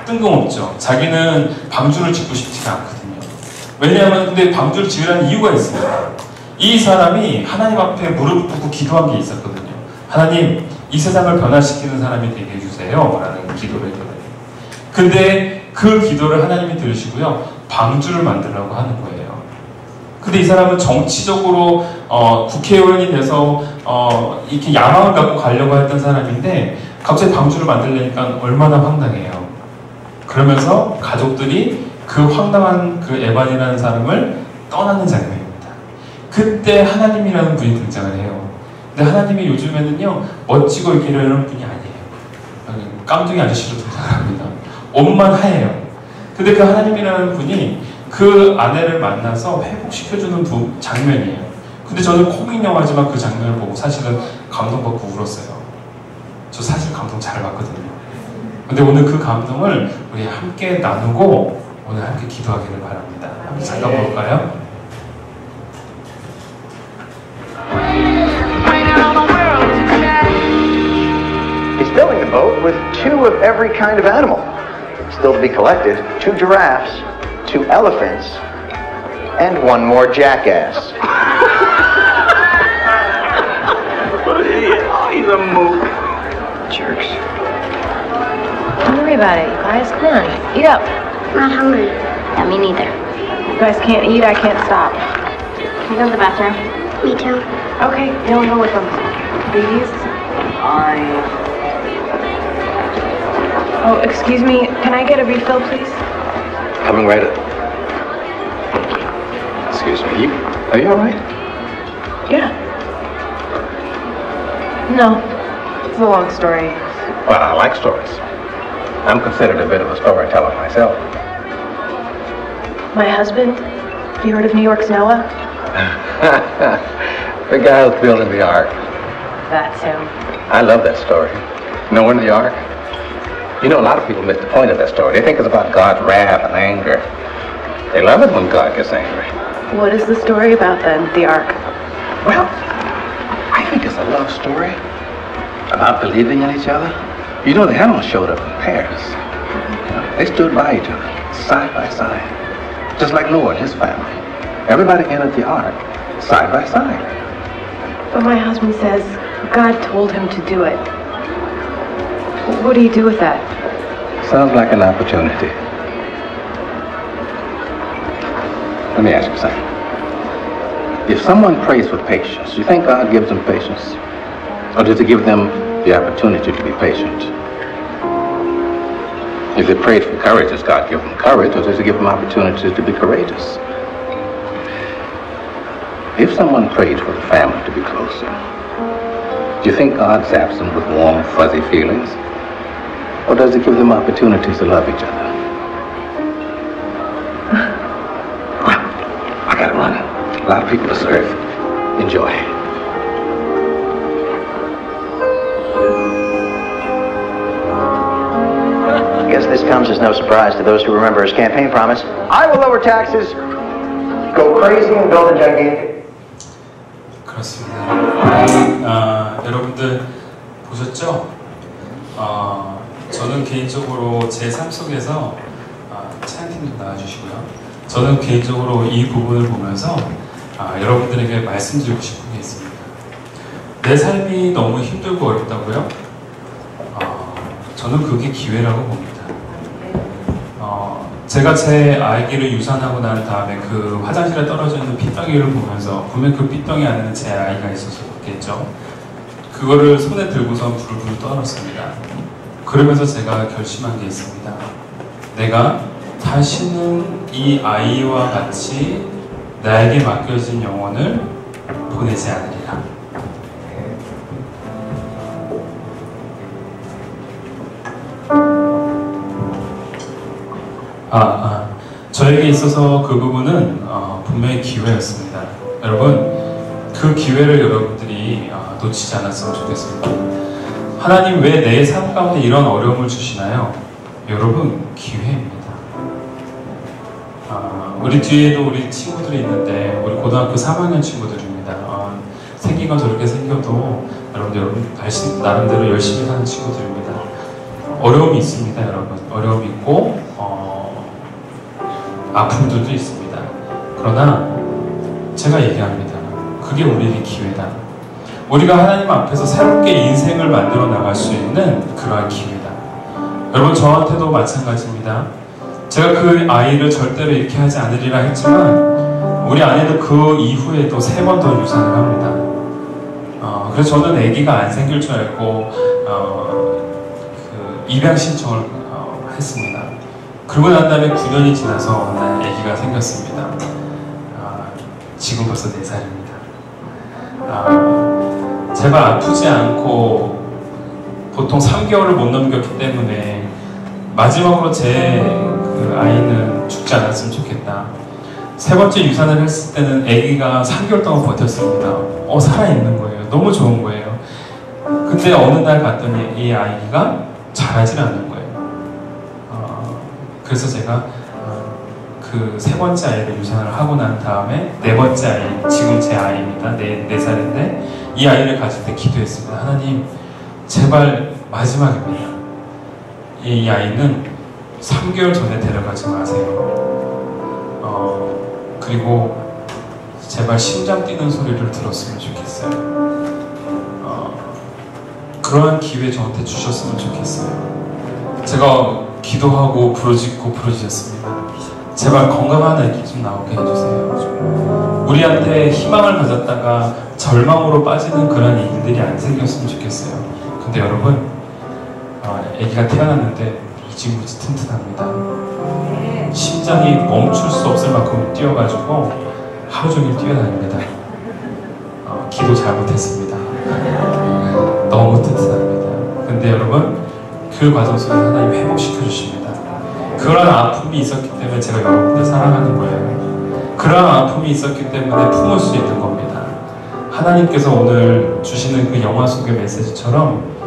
뜬금없죠. 자기는 방주를 짓고 싶지가 않거든요. 왜냐하면 근데 방주를 지으라는 이유가 있습니다. 이 사람이 하나님 앞에 무릎 꿇고 기도한 게 있었거든요. 하나님, 이 세상을 변화시키는 사람이 되게 해주세요 라는 기도를 드려요. 근데 그 기도를 하나님이 들으시고요, 방주를 만들라고 하는 거예요. 근데 이 사람은 정치적으로 국회의원이 돼서 이렇게 야망을 갖고 가려고 했던 사람인데 갑자기 방주를 만들려니까 얼마나 황당해요. 그러면서 가족들이 그 황당한 그 에반이라는 사람을 떠나는 장면입니다. 그때 하나님이라는 분이 등장을 해요. 근데 하나님이 요즘에는요, 멋지고 이렇게 이러는 분이 아니에요. 깜둥이 아저씨로 등장을 합니다. 옷만 하얘요. 근데 그 하나님이라는 분이 그 아내를 만나서 회복시켜주는 장면이에요. 근데 저는 코믹 영화지만 그 장면을 보고 사실은 감동받고 울었어요. 저 사실 감동 잘 받거든요. 근데 오늘 그 감동을 우리 함께 나누고 오늘 함께 기도하기를 바랍니다. 한번 잠깐 볼까요? He's filling the boat with 2 of every kind of animal. Still to be collected, 2 giraffes, 2 elephants, and 1 more jackass. He's a mook. Jerks. Don't worry about it, you guys. Come on, eat up. Not hungry. Yeah, me neither. You guys can't eat, I can't stop. Can I go to the bathroom? Me too. Okay, you'll go with them. Please. Oh, excuse me, can I get a refill, please? Coming right up. Excuse me, are you alright? Yeah. No, it's a long story. Well, I like stories. I'm considered a bit of a storyteller myself. My husband, you heard of New York's Noah? The guy who's building the ark. That's him. I love that story. Noah and the ark. You know, a lot of people miss the point of that story. They think it's about God's wrath and anger. They love it when God gets angry. What is the story about then, the ark? Well, I think it's a love story about believing in each other. You know, the animals showed up in pairs. You know, they stood by each other, side by side, just like Noah and his family. Everybody entered the ark, side by side. But my husband says God told him to do it. What do you do with that? Sounds like an opportunity. Let me ask you something. If someone prays with patience, do you think God gives them patience? Or does he give them the opportunity to be patient? If they prayed for courage, does God give them courage, or does he give them opportunities to be courageous? If someone prayed for the family to be closer, do you think God zaps them with warm, fuzzy feelings? Or does he give them opportunities to love each other? Well, I gotta run. A lot of people to serve. Enjoy. I guess this comes as no surprise to those who remember his campaign promise. I will lower taxes, go crazy and build a gigantic. 그렇습니다. 여러분들 보셨죠? 저는 개인적으로 제 삶 속에서 찬양팀 좀 나와주시고요. 저는 개인적으로 이 부분을 보면서 여러분들에게 말씀드리고 싶은 게 있습니다. 내 삶이 너무 힘들고 어렵다고요? 저는 그게 기회라고 봅니다. 제가 제 아기를 유산하고 난 다음에 그 화장실에 떨어져 있는 핏덩이를 보면서 분명 그 핏덩이 안에는 제 아이가 있었겠죠. 그거를 손에 들고서 불을 떨었습니다. 그러면서 제가 결심한 게 있습니다. 내가 다시는 이 아이와 같이 나에게 맡겨진 영혼을 보내지 않으리라. 저에게 있어서 그 부분은 분명히 기회였습니다. 여러분, 그 기회를 여러분들이 놓치지 않았으면 좋겠습니다. 하나님 왜 내 삶 가운데 이런 어려움을 주시나요? 여러분, 기회입니다. 우리 뒤에도 우리 친구들이 있는데 우리 고등학교 3학년 친구들입니다. 생긴 건 저렇게 생겨도 여러분 나름대로 열심히 사는 친구들입니다. 어려움이 있습니다, 여러분. 어려움이 있고 아픔들도 있습니다. 그러나 제가 얘기합니다. 그게 우리에게 기회다. 우리가 하나님 앞에서 새롭게 인생을 만들어 나갈 수 있는 그러한 기회다. 여러분, 저한테도 마찬가지입니다. 제가 그 아이를 절대로 잃게 하지 않으리라 했지만 우리 아내도 그 이후에 또 3번 더 유산을 합니다. 그래서 저는 아기가 안 생길 줄 알고 그 입양 신청을 했습니다. 그러고 난 다음에 9년이 지나서 아기가 생겼습니다. 지금 벌써 4살입니다. 제발 아프지 않고 보통 3개월을 못 넘겼기 때문에 마지막으로 제 그 아이는 죽지 않았으면 좋겠다. 세 번째 유산을 했을 때는 아기가 3개월 동안 버텼습니다. 살아있는 거예요. 너무 좋은 거예요. 근데 어느 날 갔더니 이 아이가 자라질 않는 거예요. 그래서 제가 그 세 번째 아이를 유산을 하고 난 다음에 네 번째 아이, 지금 제 아이입니다. 4살인데 이 아이를 가질 때 기도했습니다. 하나님, 제발 마지막입니다. 이 아이는 3개월 전에 데려가지 마세요. 그리고 제발 심장 뛰는 소리를 들었으면 좋겠어요. 그러한 기회 저한테 주셨으면 좋겠어요. 제가 기도하고 부르짖고 부르짖었습니다. 제발 건강한 아기 좀 나오게 해주세요. 우리한테 희망을 가졌다가 절망으로 빠지는 그런 일들이 안 생겼으면 좋겠어요. 근데 여러분, 아기가 태어났는데 무지무지 튼튼합니다. 심장이 멈출 수 없을 만큼 뛰어가지고 하루 종일 뛰어다닙니다. 기도 잘못했습니다. 너무 튼튼합니다. 근데 여러분, 그 과정 속에 하나님 회복시켜 주십니다. 그런 아픔이 있었기 때문에 제가 여러분들 사랑하는 거예요. 그런 아픔이 있었기 때문에 품을 수 있는 겁니다. 하나님께서 오늘 주시는 그 영화 속의 메시지처럼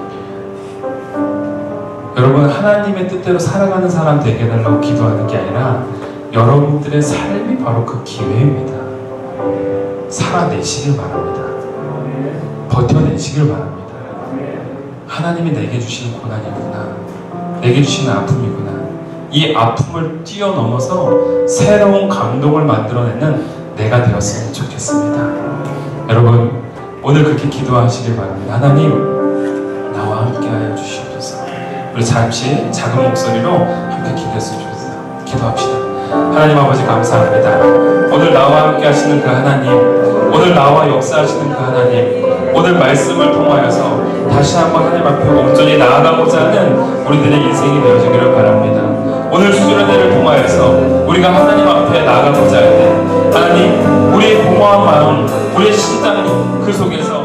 여러분, 하나님의 뜻대로 살아가는 사람 되게 해달라고 기도하는 게 아니라 여러분들의 삶이 바로 그 기회입니다. 살아내시길 바랍니다. 버텨내시길 바랍니다. 하나님이 내게 주시는 고난이구나, 내게 주시는 아픔이구나, 이 아픔을 뛰어넘어서 새로운 감동을 만들어내는 내가 되었으면 좋겠습니다. 여러분, 오늘 그렇게 기도하시길 바랍니다. 하나님, 나와 함께하여 주시옵소서. 우리 잠시 작은 목소리로 함께 기도했으면 좋겠어요. 기도합시다. 하나님 아버지, 감사합니다. 오늘 나와 함께 하시는 그 하나님, 오늘 나와 역사하시는 그 하나님, 오늘 말씀을 통하여서 다시 한번 하나님 앞에 온전히 나아가고자 하는 우리들의 인생이 되어지기를 바랍니다. 오늘 수련회를 통하여서 우리가 하나님 앞에 나아가고자 할 때 하나님, 우리의 공허한 마음, 우리의 심장 그 속에서